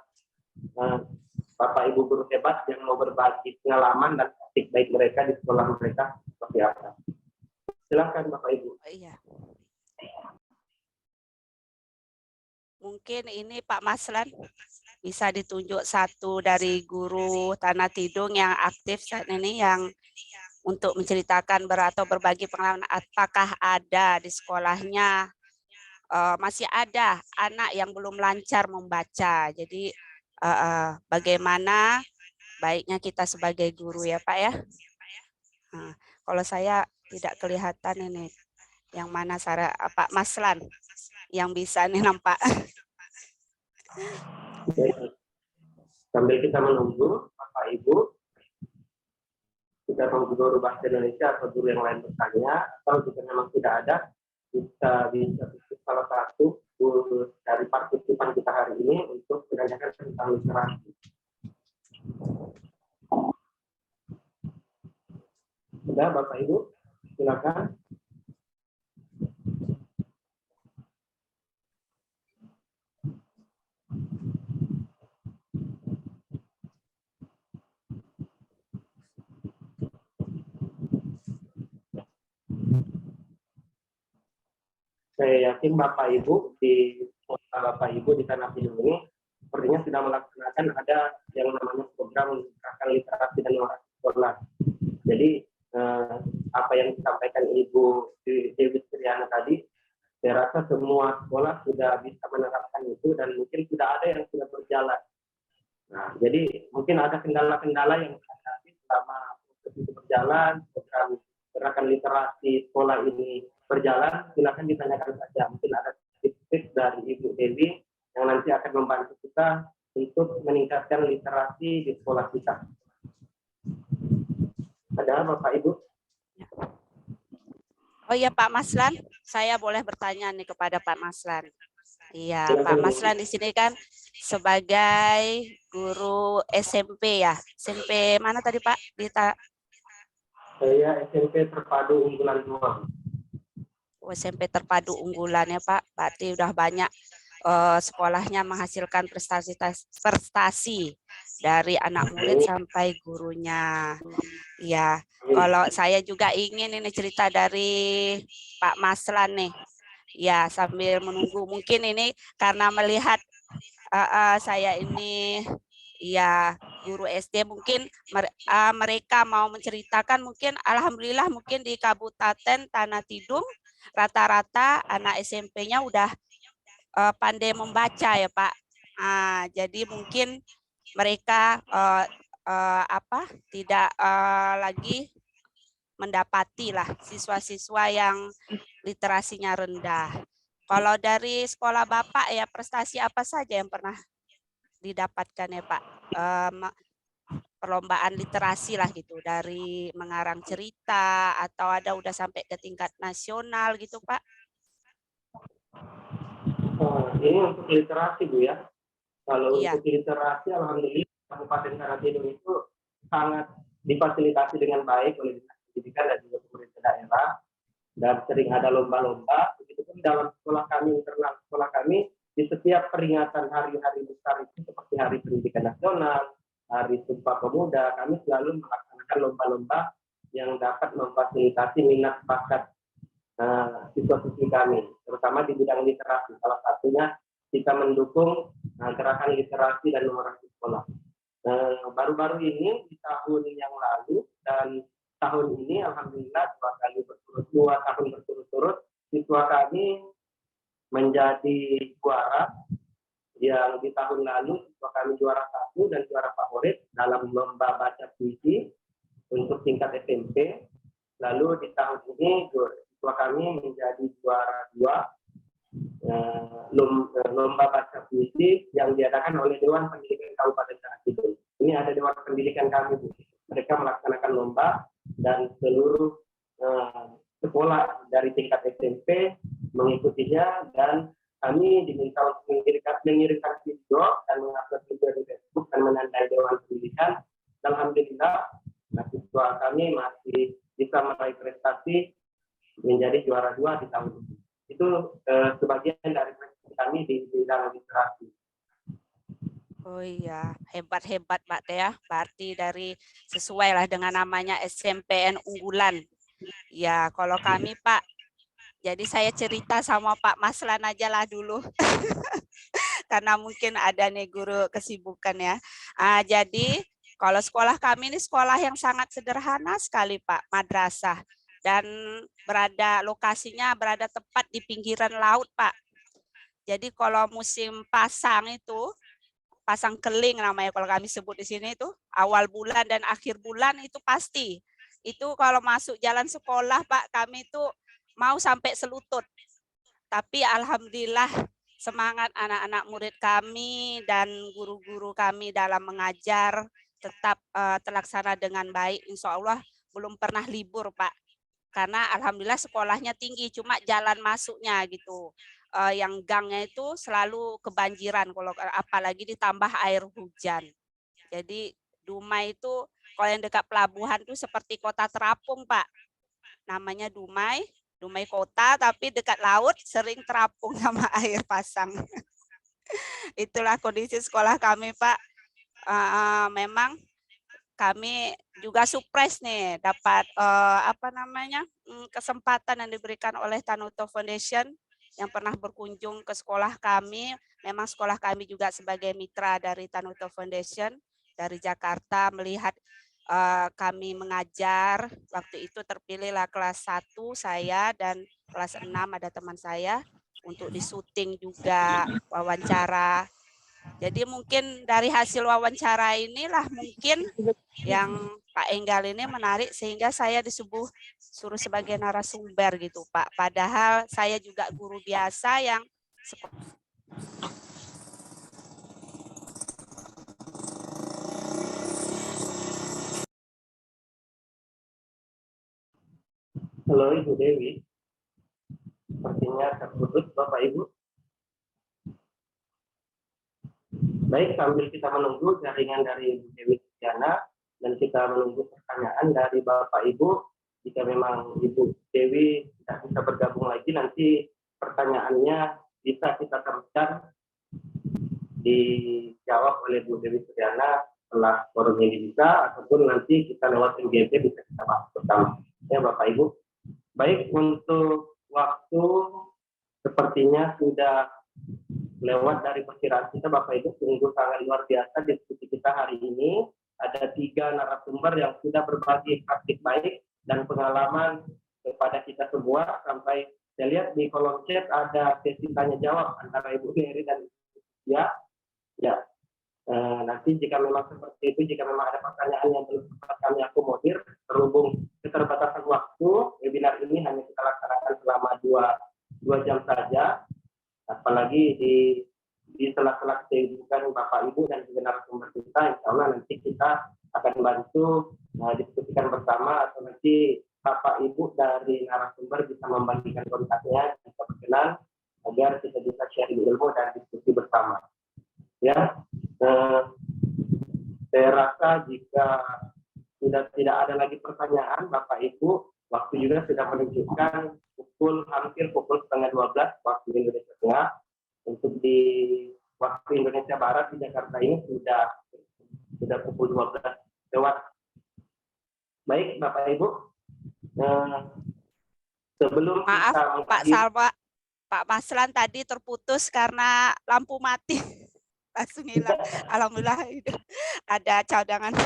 [SPEAKER 7] Bapak Ibu guru hebat yang mau berbagi pengalaman dan praktik baik mereka di sekolah mereka seperti apa. Silakan Bapak Ibu.
[SPEAKER 14] Iya. Mungkin ini Pak Maslan bisa ditunjuk satu dari guru Tanah Tidung yang aktif saat ini yang untuk menceritakan atau berbagi pengalaman apakah ada di sekolahnya masih ada anak yang belum lancar membaca. Jadi bagaimana baiknya kita sebagai guru ya Pak ya. Kalau saya tidak kelihatan ini yang mana Pak Maslan yang bisa nih nampak.
[SPEAKER 7] Sambil kita menunggu Bapak Ibu, kita tunggu guru bahasa Indonesia atau guru yang lain bertanya, atau jika memang tidak ada, bisa salah satu guru dari partisipan kita hari ini untuk menanyakan tentang literasi. Sudah Bapak Ibu, silakan. Saya yakin Bapak Ibu di Bapak Ibu di Tanah Tidung ini sepertinya sudah melaksanakan ada yang namanya program meningkatkan literasi dan literasi sekolah. Jadi apa yang disampaikan Ibu Dewi Triana tadi, saya rasa semua sekolah sudah bisa menerapkan itu dan mungkin sudah ada yang sudah berjalan. Nah, jadi mungkin ada kendala-kendala yang terjadi selama proses itu berjalan, program gerakan literasi sekolah ini berjalan, silakan ditanyakan saja. Mungkin ada tips dari Ibu Dewi yang nanti akan membantu kita untuk meningkatkan literasi di sekolah kita. Ada Bapak Ibu?
[SPEAKER 14] Oh iya Pak Maslan, saya boleh bertanya nih kepada Pak Maslan. Iya,
[SPEAKER 7] Silakan,
[SPEAKER 14] Pak
[SPEAKER 7] Bu.
[SPEAKER 14] Maslan di sini kan sebagai guru SMP ya. SMP mana tadi Pak?
[SPEAKER 7] Saya SMP Terpadu Unggulan 2.
[SPEAKER 14] SMP Terpadu Unggulan ya Pak. Berarti udah banyak sekolahnya menghasilkan prestasi dari anak murid sampai gurunya. Ya, kalau saya juga ingin ini cerita dari Pak Maslan nih. Ya, sambil menunggu mungkin ini karena melihat saya ini ya guru SD, mungkin mereka mau menceritakan, mungkin alhamdulillah mungkin di Kabupaten Tanah Tidung rata-rata anak SMP-nya udah pandai membaca ya Pak. Jadi mungkin mereka tidak lagi mendapati lah siswa-siswa yang literasinya rendah. Kalau dari sekolah Bapak ya prestasi apa saja yang pernah didapatkan ya Pak? Perlombaan literasi lah gitu, dari mengarang cerita atau ada udah sampai ke tingkat nasional gitu Pak?
[SPEAKER 7] Ini untuk literasi Bu ya. Kalau
[SPEAKER 14] Iya.
[SPEAKER 7] untuk literasi alhamdulillah Kabupaten Tanah Tidung itu sangat difasilitasi dengan baik oleh Dinas Pendidikan dan juga pemerintah daerah, dan sering ada lomba-lomba. Begitupun dalam sekolah kami, internal sekolah kami, di setiap peringatan hari-hari besar itu seperti Hari Pendidikan Nasional, Hari Sumpah Pemuda, kami selalu melaksanakan lomba-lomba yang dapat memfasilitasi minat bakat siswa-siswi kami, terutama di bidang literasi. Salah satunya kita mendukung gerakan literasi dan numerasi sekolah. Baru-baru ini di tahun yang lalu dan tahun ini alhamdulillah 2 tahun berturut-turut siswa kami menjadi juara. Yang di tahun lalu siswa kami juara 1 dan juara favorit dalam lomba baca puisi untuk tingkat SMP. Lalu di tahun ini siswa kami menjadi juara 2 lomba baca puisi yang diadakan oleh Dewan Pendidikan Kabupaten Tanah Tidung. Ini ada Dewan Pendidikan kami, Bu. Mereka melaksanakan lomba dan seluruh sekolah dari tingkat SMP mengikutinya, dan kami diminta untuk mengirimkan video dan mengupload video di Facebook dan menandai Dewan Pendidikan. Alhamdulillah, siswa kami masih bisa meraih prestasi menjadi juara 2 di tahun ini. Itu sebagian dari prestasi kami di bidang literasi.
[SPEAKER 14] Oh iya, hebat-hebat Pak Teh ya. Berarti dari sesuai lah dengan namanya SMPN Unggulan. Ya, kalau kami Pak, jadi saya cerita sama Pak Maslan aja lah dulu. Karena mungkin ada nih guru kesibukan ya. Jadi kalau sekolah kami ini sekolah yang sangat sederhana sekali Pak, madrasah. Dan lokasinya berada tepat di pinggiran laut Pak. Jadi kalau musim pasang itu, pasang keling namanya kalau kami sebut di sini itu, awal bulan dan akhir bulan itu pasti. Itu kalau masuk jalan sekolah Pak, kami itu mau sampai selutut. Tapi alhamdulillah semangat anak-anak murid kami dan guru-guru kami dalam mengajar tetap terlaksana dengan baik. Insya Allah belum pernah libur Pak. Karena alhamdulillah sekolahnya tinggi, cuma jalan masuknya gitu. Yang gangnya itu selalu kebanjiran, kalau apalagi ditambah air hujan. Jadi Dumai itu kalau yang dekat pelabuhan itu seperti kota terapung Pak. Namanya Dumai kota tapi dekat laut, sering terapung sama air pasang. Itulah kondisi sekolah kami Pak. Memang kami juga surprise nih dapat kesempatan yang diberikan oleh Tanuto Foundation yang pernah berkunjung ke sekolah kami. Memang sekolah kami juga sebagai mitra dari Tanuto Foundation dari Jakarta, melihat kami mengajar. Waktu itu terpilihlah kelas 1 saya dan kelas 6 ada teman saya untuk disuting juga wawancara. Jadi mungkin dari hasil wawancara inilah mungkin yang Pak Enggal ini menarik sehingga saya suruh sebagai narasumber gitu Pak. Padahal saya juga guru biasa yang
[SPEAKER 7] Halo Ibu Dewi, sepertinya terputus Bapak Ibu. Baik, sambil kita menunggu jaringan dari Ibu Dewi Tiana dan kita menunggu pertanyaan dari Bapak Ibu, jika memang Ibu Dewi tidak bisa bergabung lagi, nanti pertanyaannya bisa kita teruskan dijawab oleh Bu Dewi Tiana setelah forum ini bisa, ataupun nanti kita lewat MGP bisa kita bahas bersama. Ya Bapak Ibu. Baik, untuk waktu sepertinya sudah lewat dari perkiraan kita Bapak Ibu, sungguh sangat luar biasa diskusi kita hari ini. Ada 3 narasumber yang sudah berbagi praktik baik dan pengalaman kepada kita semua. Sampai saya lihat di kolom chat ada sesi tanya jawab antara Ibu Mary dan ya. Nanti jika memang seperti itu, jika memang ada pertanyaan yang belum sempat kami akomodir, berhubung keterbatasan waktu, webinar ini hanya kita laksanakan selama 2 jam saja, apalagi di sela-sela kesibukan Bapak Ibu dan juga narasumber kita, insya Allah nanti kita akan bantu diskusikan bersama, atau nanti Bapak Ibu dari narasumber bisa membagikan kontaknya jika berkenan, agar kita bisa sharing ilmu dan diskusi bersama. Ya, saya rasa jika sudah tidak ada lagi pertanyaan Bapak Ibu, waktu juga sudah menunjukkan hampir pukul 11:30 waktu Indonesia Tengah. Untuk di waktu Indonesia Barat di Jakarta ini sudah pukul 12 lewat. Baik Bapak Ibu, sebelum
[SPEAKER 14] Maaf
[SPEAKER 7] kita
[SPEAKER 14] Pak Salwa, Pak Maslan tadi terputus karena lampu mati. Langsung hilang. Alhamdulillah ada cadangan.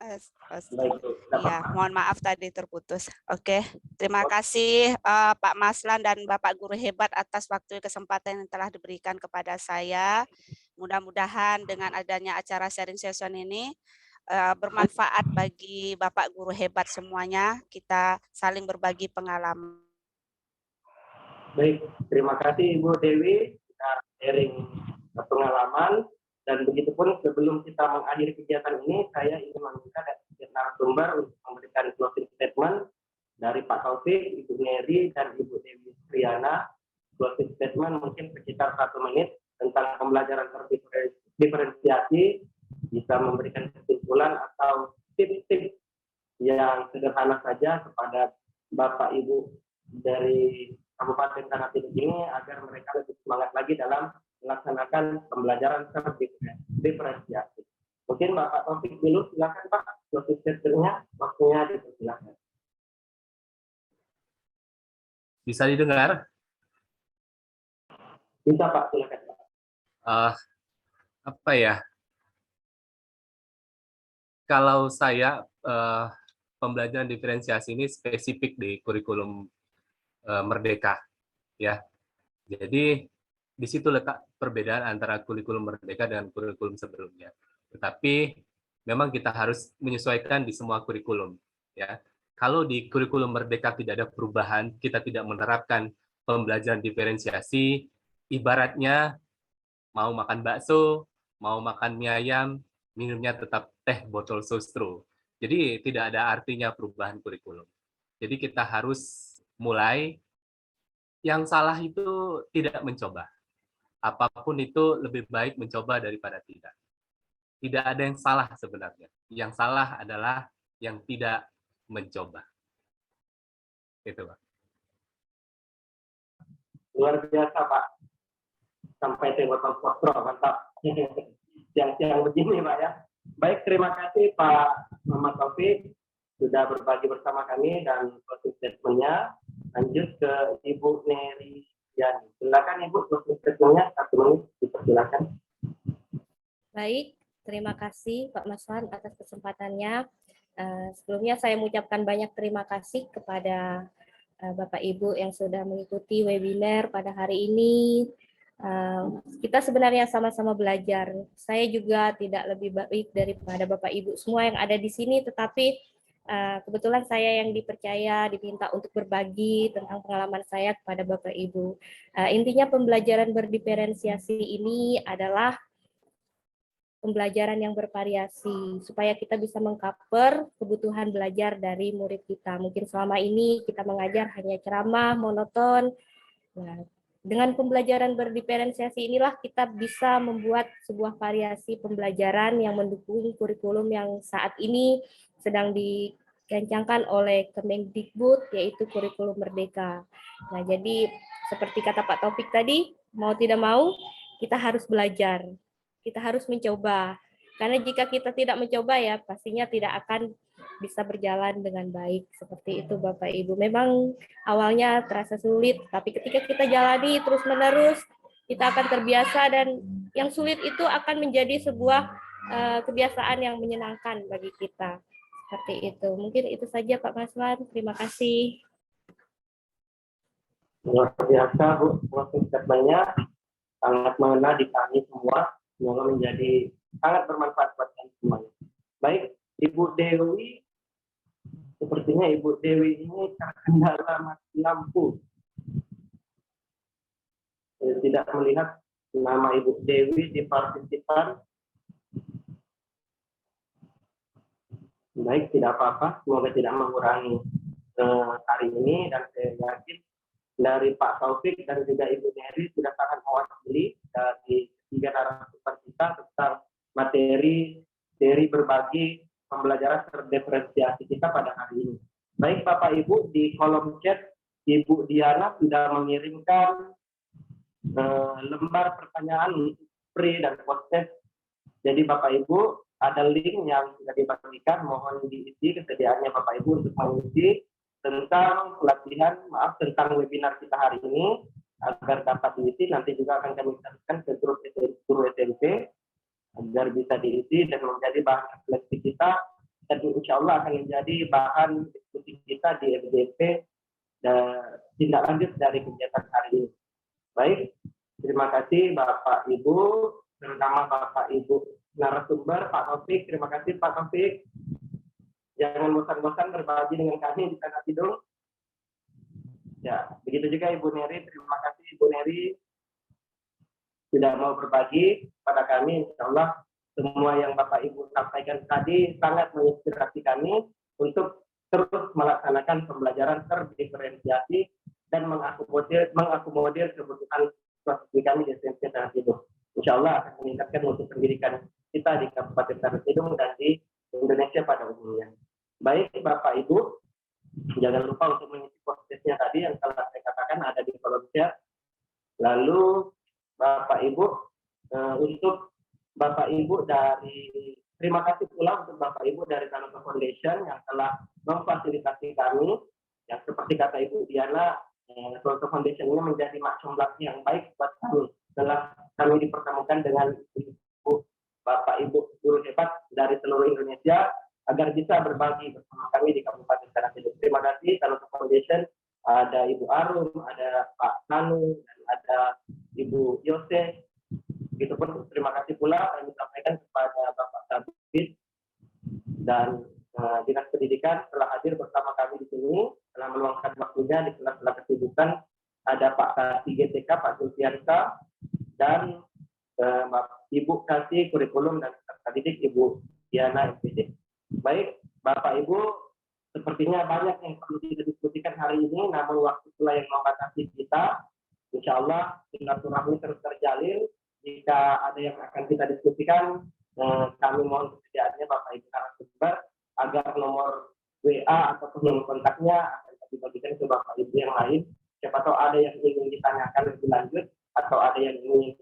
[SPEAKER 14] Ya, mohon maaf tadi terputus. Oke, terima kasih Pak Maslan dan Bapak Guru hebat atas waktu kesempatan yang telah diberikan kepada saya. Mudah-mudahan dengan adanya acara sharing session ini bermanfaat bagi Bapak Guru hebat semuanya. Kita saling berbagi pengalaman.
[SPEAKER 7] Baik, terima kasih Ibu Dewi. Kita sharing pengalaman, dan begitupun sebelum kita mengakhiri kegiatan ini, saya ingin meminta dari narasumber untuk memberikan closing statement dari Pak Taufik, Ibu Mary, dan Ibu Dewi Triana. Closing statement mungkin sekitar 1 menit tentang pembelajaran terdiferensiasi, bisa memberikan kesimpulan atau tips-tips yang sederhana saja kepada Bapak Ibu dari Kabupaten Tanah Tidung ini, agar mereka lebih semangat lagi dalam melaksanakan pembelajaran terdiferensiasi. Mungkin Bapak Taufik dulu, silakan Pak, closing statement-nya, waktunya dipersilakan.
[SPEAKER 3] Bisa didengar?
[SPEAKER 7] Bisa Pak, silakan Pak.
[SPEAKER 3] Apa ya? Kalau saya pembelajaran diferensiasi ini spesifik di kurikulum Merdeka, ya. Jadi di situ letak perbedaan antara kurikulum Merdeka dengan kurikulum sebelumnya. Tetapi memang kita harus menyesuaikan di semua kurikulum. Ya, kalau di kurikulum Merdeka tidak ada perubahan, kita tidak menerapkan pembelajaran diferensiasi, ibaratnya mau makan bakso, mau makan mie ayam, minumnya tetap teh botol sostro. Jadi tidak ada artinya perubahan kurikulum. Jadi kita harus mulai. Yang salah itu tidak mencoba. Apapun itu lebih baik mencoba daripada tidak. Tidak ada yang salah sebenarnya. Yang salah adalah yang tidak mencoba. Itu, Pak.
[SPEAKER 7] Luar biasa, Pak. Sampai botol sostro, mantap. Siang-siang begini, Pak ya. Baik, terima kasih Pak Muhammad Taufik sudah berbagi bersama kami dan closing statement-nya. Lanjut ke Ibu Mary Yani. Silakan Ibu, closing statement-nya 1 menit, dipersilakan.
[SPEAKER 4] Baik, terima kasih Pak Maslan atas kesempatannya. Sebelumnya saya mengucapkan banyak terima kasih kepada Bapak Ibu yang sudah mengikuti webinar pada hari ini. Kita sebenarnya sama-sama belajar. Saya juga tidak lebih baik daripada Bapak Ibu semua yang ada di sini, tetapi kebetulan saya yang dipercaya, diminta untuk berbagi tentang pengalaman saya kepada Bapak Ibu. Intinya pembelajaran berdiferensiasi ini adalah pembelajaran yang bervariasi supaya kita bisa mengcover kebutuhan belajar dari murid kita. Mungkin selama ini kita mengajar hanya ceramah monoton. Nah, dengan pembelajaran berdiferensiasi inilah kita bisa membuat sebuah variasi pembelajaran yang mendukung kurikulum yang saat ini sedang dikencangkan oleh Kemendikbud, yaitu kurikulum merdeka. Nah, jadi seperti kata Pak Taufik tadi, mau tidak mau kita harus belajar. Kita harus mencoba. Karena jika kita tidak mencoba ya pastinya tidak akan bisa berjalan dengan baik. Seperti itu Bapak Ibu. Memang awalnya terasa sulit, tapi ketika kita jalani terus-menerus, kita akan terbiasa dan yang sulit itu akan menjadi sebuah kebiasaan yang menyenangkan bagi kita. Seperti itu. Mungkin itu saja Pak Maswan. Terima kasih.
[SPEAKER 7] Luar biasa Bu, banyak sangat mengena di kami semua. Semoga menjadi sangat bermanfaat buat kami semuanya. Baik, Ibu Dewi, sepertinya Ibu Dewi ini terkendala mati lampu. Saya tidak melihat nama Ibu Dewi di partisipan. Baik, tidak apa-apa. Semoga tidak mengurangi hari ini, dan saya yakin dari Pak Taufik dan juga Ibu Neri sudah sangat mewakili dari tiga narasumber kita tentang materi berbagi pembelajaran terdiferensiasi kita pada hari ini. Baik Bapak Ibu, di kolom chat Ibu Diana sudah mengirimkan lembar pertanyaan pre dan post test. Jadi Bapak Ibu ada link yang sudah dibagikan, mohon diisi kesediaannya Bapak Ibu untuk mengisi tentang pelatihan, tentang webinar kita hari ini, agar dapat diisi. Nanti juga akan kami sampaikan ke grup guru SMP agar bisa diisi dan menjadi bahan refleksi kita, dan insya Allah akan menjadi bahan diskusi kita di FDP dan tindak lanjut dari kegiatan hari ini. Baik, terima kasih Bapak Ibu, terutama Bapak Ibu narasumber Pak Taufik. Terima kasih Pak Taufik. Jangan bosan-bosan berbagi dengan kami di Tanah Tidung. Ya, begitu juga Ibu Neri. Terima kasih Ibu Neri sudah mau berbagi pada kami. Insya Allah semua yang Bapak Ibu sampaikan tadi sangat menginspirasi kami untuk terus melaksanakan pembelajaran terdiferensiasi dan mengakomodir kebutuhan siswa kami di SMP Tanah Tidung. Insya Allah akan meningkatkan mutu pendidikan kita di Kabupaten Tanah Tidung dan di Indonesia pada umumnya. Baik Bapak Ibu, jangan lupa untuk mengisi prosesnya tadi yang telah saya katakan ada di kolom chat. Lalu Bapak Ibu, untuk Bapak Ibu dari, terima kasih pula untuk Bapak Ibu dari Tanuto Foundation yang telah memfasilitasi kami. Yang seperti kata Ibu Diana, Tanuto Foundation ini menjadi maksumlak yang baik buat kami. Setelah kami dipertemukan dengan Ibu, Bapak Ibu guru hebat dari seluruh Indonesia, agar bisa berbagi bersama kami di Kabupaten Tanah Tidung. Terima kasih Tanuto Foundation, ada Ibu Arum, ada Pak Tanu, dan ada Ibu Yose. Begitupun terima kasih pula kami sampaikan kepada Bapak Sabit dan Dinas Pendidikan telah hadir bersama kami di sini, telah meluangkan waktunya di sela-sela kesibukan. Ada Pak Kasih GTK, Pak Zulfiansa, dan Ibu Kasih Kurikulum dan Peserta Didik, Ibu Diana MPD. Baik, Bapak Ibu, sepertinya banyak yang perlu didiskusikan hari ini, namun waktu pula yang membatasi kita. Insya Allah silaturahmi terus terjalin. Jika ada yang akan kita diskusikan, kami mohon kesediaannya Bapak Ibu narasumber agar nomor WA ataupun nomor kontaknya akan kami bagikan ke Bapak Ibu yang lain. Siapa tahu ada yang ingin ditanyakan lebih lanjut atau ada yang ingin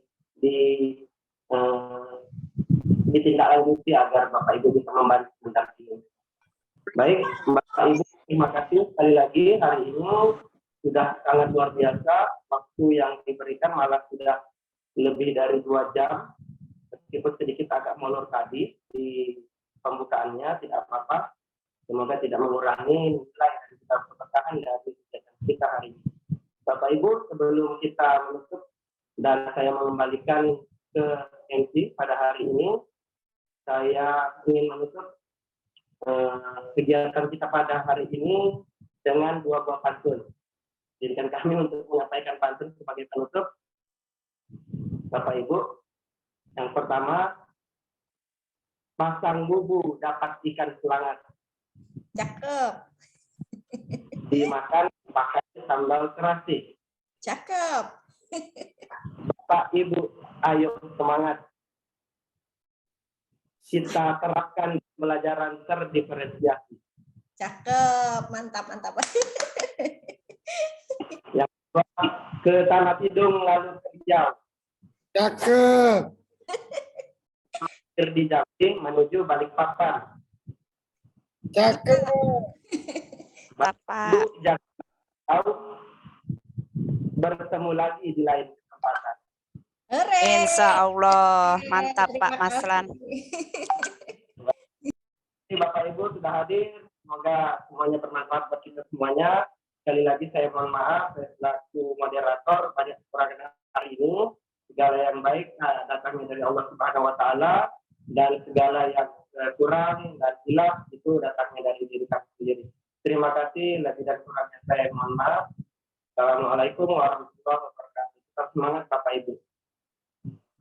[SPEAKER 7] ditindaklanjuti agar Bapak Ibu bisa membantu mendampingi. Baik, Bapak Ibu, terima kasih sekali lagi. Hari ini sudah sangat luar biasa. Waktu yang diberikan malah sudah lebih dari 2 jam. Meskipun sedikit agak molor tadi di pembukaannya, tidak apa-apa. Semoga tidak mengurangi nilai dan kita bertahan dari kegiatan kita hari ini. Bapak Ibu, sebelum kita menutup dan saya mengembalikan ke MC pada hari ini, saya ingin menutup kegiatan kita pada hari ini dengan 2 buah pantun. Izinkan kami untuk menyampaikan pantun sebagai penutup. Bapak Ibu, yang pertama, pasang bubu dapat ikan selangat.
[SPEAKER 1] Cakep.
[SPEAKER 7] Dimakan pakai sambal terasi.
[SPEAKER 1] Cakep.
[SPEAKER 7] Bapak Ibu, ayo semangat. Kita terapkan pelajaran terdiferensiasi.
[SPEAKER 1] Cakep. Mantap, mantap.
[SPEAKER 7] Yang kedua, ke Tanah Tidung lalu ke Riau.
[SPEAKER 15] Cakep.
[SPEAKER 7] Di Jatim menuju Balikpapan.
[SPEAKER 15] Cakep.
[SPEAKER 14] Bapak.
[SPEAKER 7] Jangan tahu bertemu lagi di lain kesempatan.
[SPEAKER 14] Insya Allah. Mantap Pak Maslan.
[SPEAKER 7] Bapak Ibu sudah hadir. Semoga semuanya bermanfaat buat kita semuanya. Sekali lagi saya mohon maaf, saya selaku moderator banyak kekurangan hari ini. Segala yang baik datangnya dari Allah Subhanahu Wa Taala, dan segala yang kurang dan hilaf itu datangnya dari diri kami sendiri. Terima kasih, lebih dan kurangnya saya mohon maaf. Assalamualaikum warahmatullahi wabarakatuh. Tetap semangat Bapak Ibu.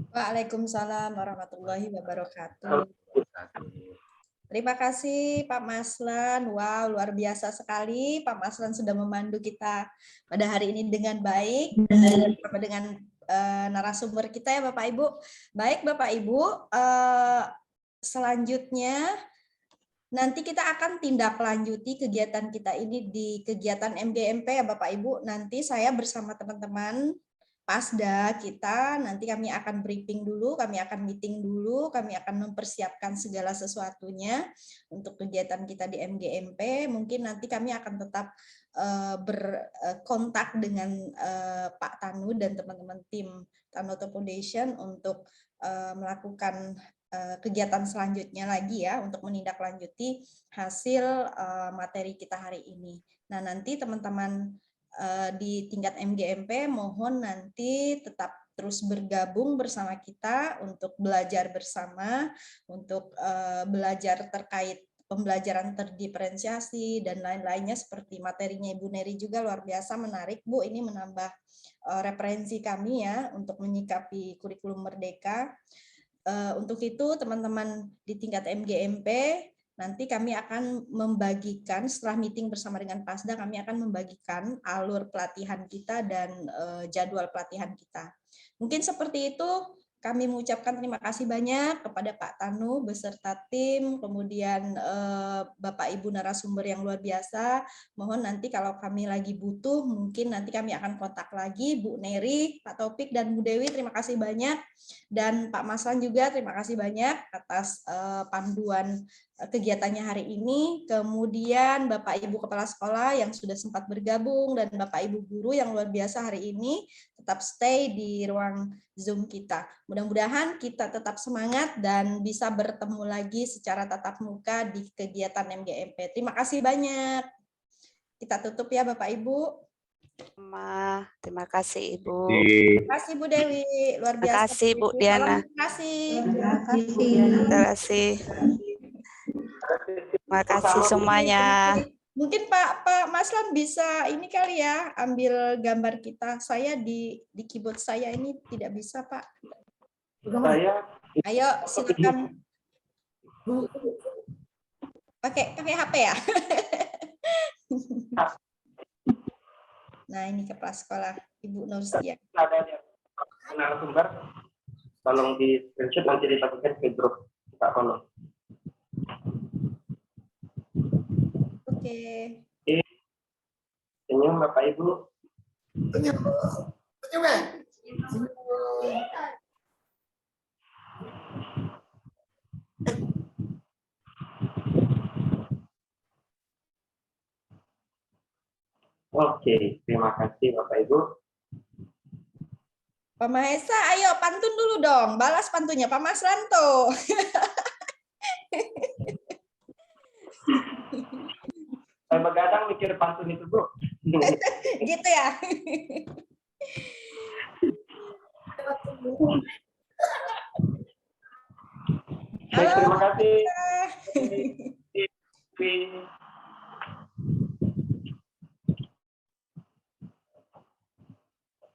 [SPEAKER 1] Waalaikumsalam warahmatullahi wabarakatuh. Terima kasih Pak Maslan. Wow, luar biasa sekali. Pak Maslan sudah memandu kita pada hari ini dengan baik bersama dengan narasumber kita ya Bapak Ibu. Baik Bapak Ibu, selanjutnya nanti kita akan tindak lanjuti kegiatan kita ini di kegiatan MGMP ya Bapak Ibu. Nanti saya bersama teman-teman Pasda kita, nanti kami akan briefing dulu, kami akan meeting dulu, kami akan mempersiapkan segala sesuatunya untuk kegiatan kita di MGMP. Mungkin nanti kami akan tetap berkontak dengan Pak Tanu dan teman-teman tim Tanoto Foundation untuk melakukan kegiatan selanjutnya lagi ya, untuk menindaklanjuti hasil materi kita hari ini. Nah, nanti teman-teman di tingkat MGMP mohon nanti tetap terus bergabung bersama kita untuk belajar bersama, untuk belajar terkait pembelajaran terdiferensiasi dan lain-lainnya, seperti materinya Ibu Neri juga luar biasa menarik Bu, ini menambah referensi kami ya untuk menyikapi kurikulum merdeka. Untuk itu teman-teman di tingkat MGMP nanti kami akan membagikan, setelah meeting bersama dengan Pasda, kami akan membagikan alur pelatihan kita dan jadwal pelatihan kita. Mungkin seperti itu, kami mengucapkan terima kasih banyak kepada Pak Tanu beserta tim, kemudian Bapak Ibu narasumber yang luar biasa. Mohon nanti kalau kami lagi butuh, mungkin nanti kami akan kontak lagi Bu Neri, Pak Taufik, dan Bu Dewi. Terima kasih banyak. Dan Pak Maslan juga terima kasih banyak atas panduan kegiatannya hari ini. Kemudian Bapak Ibu Kepala Sekolah yang sudah sempat bergabung dan Bapak Ibu Guru yang luar biasa hari ini tetap stay di ruang Zoom kita. Mudah-mudahan kita tetap semangat dan bisa bertemu lagi secara tatap muka di kegiatan MGMP. Terima kasih banyak. Kita tutup ya Bapak Ibu.
[SPEAKER 14] Terima kasih Ibu.
[SPEAKER 1] Terima kasih Bu Dewi, luar biasa.
[SPEAKER 14] Terima kasih Bu Diana.
[SPEAKER 1] Terima kasih.
[SPEAKER 14] Terima kasih. Terima kasih semuanya.
[SPEAKER 1] Mungkin Pak Maslan bisa ini kali ya, ambil gambar kita. Saya di keyboard saya ini tidak bisa Pak. Ayo silakan. Pakai HP ya. Nah ini kepala sekolah Ibu Nursia.
[SPEAKER 7] Ada narasumber, tolong di screenshot nanti dibagikan ke grup Pak Kono.
[SPEAKER 1] Oke.
[SPEAKER 7] Senyum Bapak Ibu.
[SPEAKER 15] Senyum.
[SPEAKER 7] Oke, terima kasih Bapak Ibu.
[SPEAKER 1] Pak Mahesa, ayo pantun dulu dong. Balas pantunnya Pak Maslan tuh.
[SPEAKER 7] Saya begadang mikir pantun itu, Bu.
[SPEAKER 1] Gitu ya.
[SPEAKER 7] Terima kasih.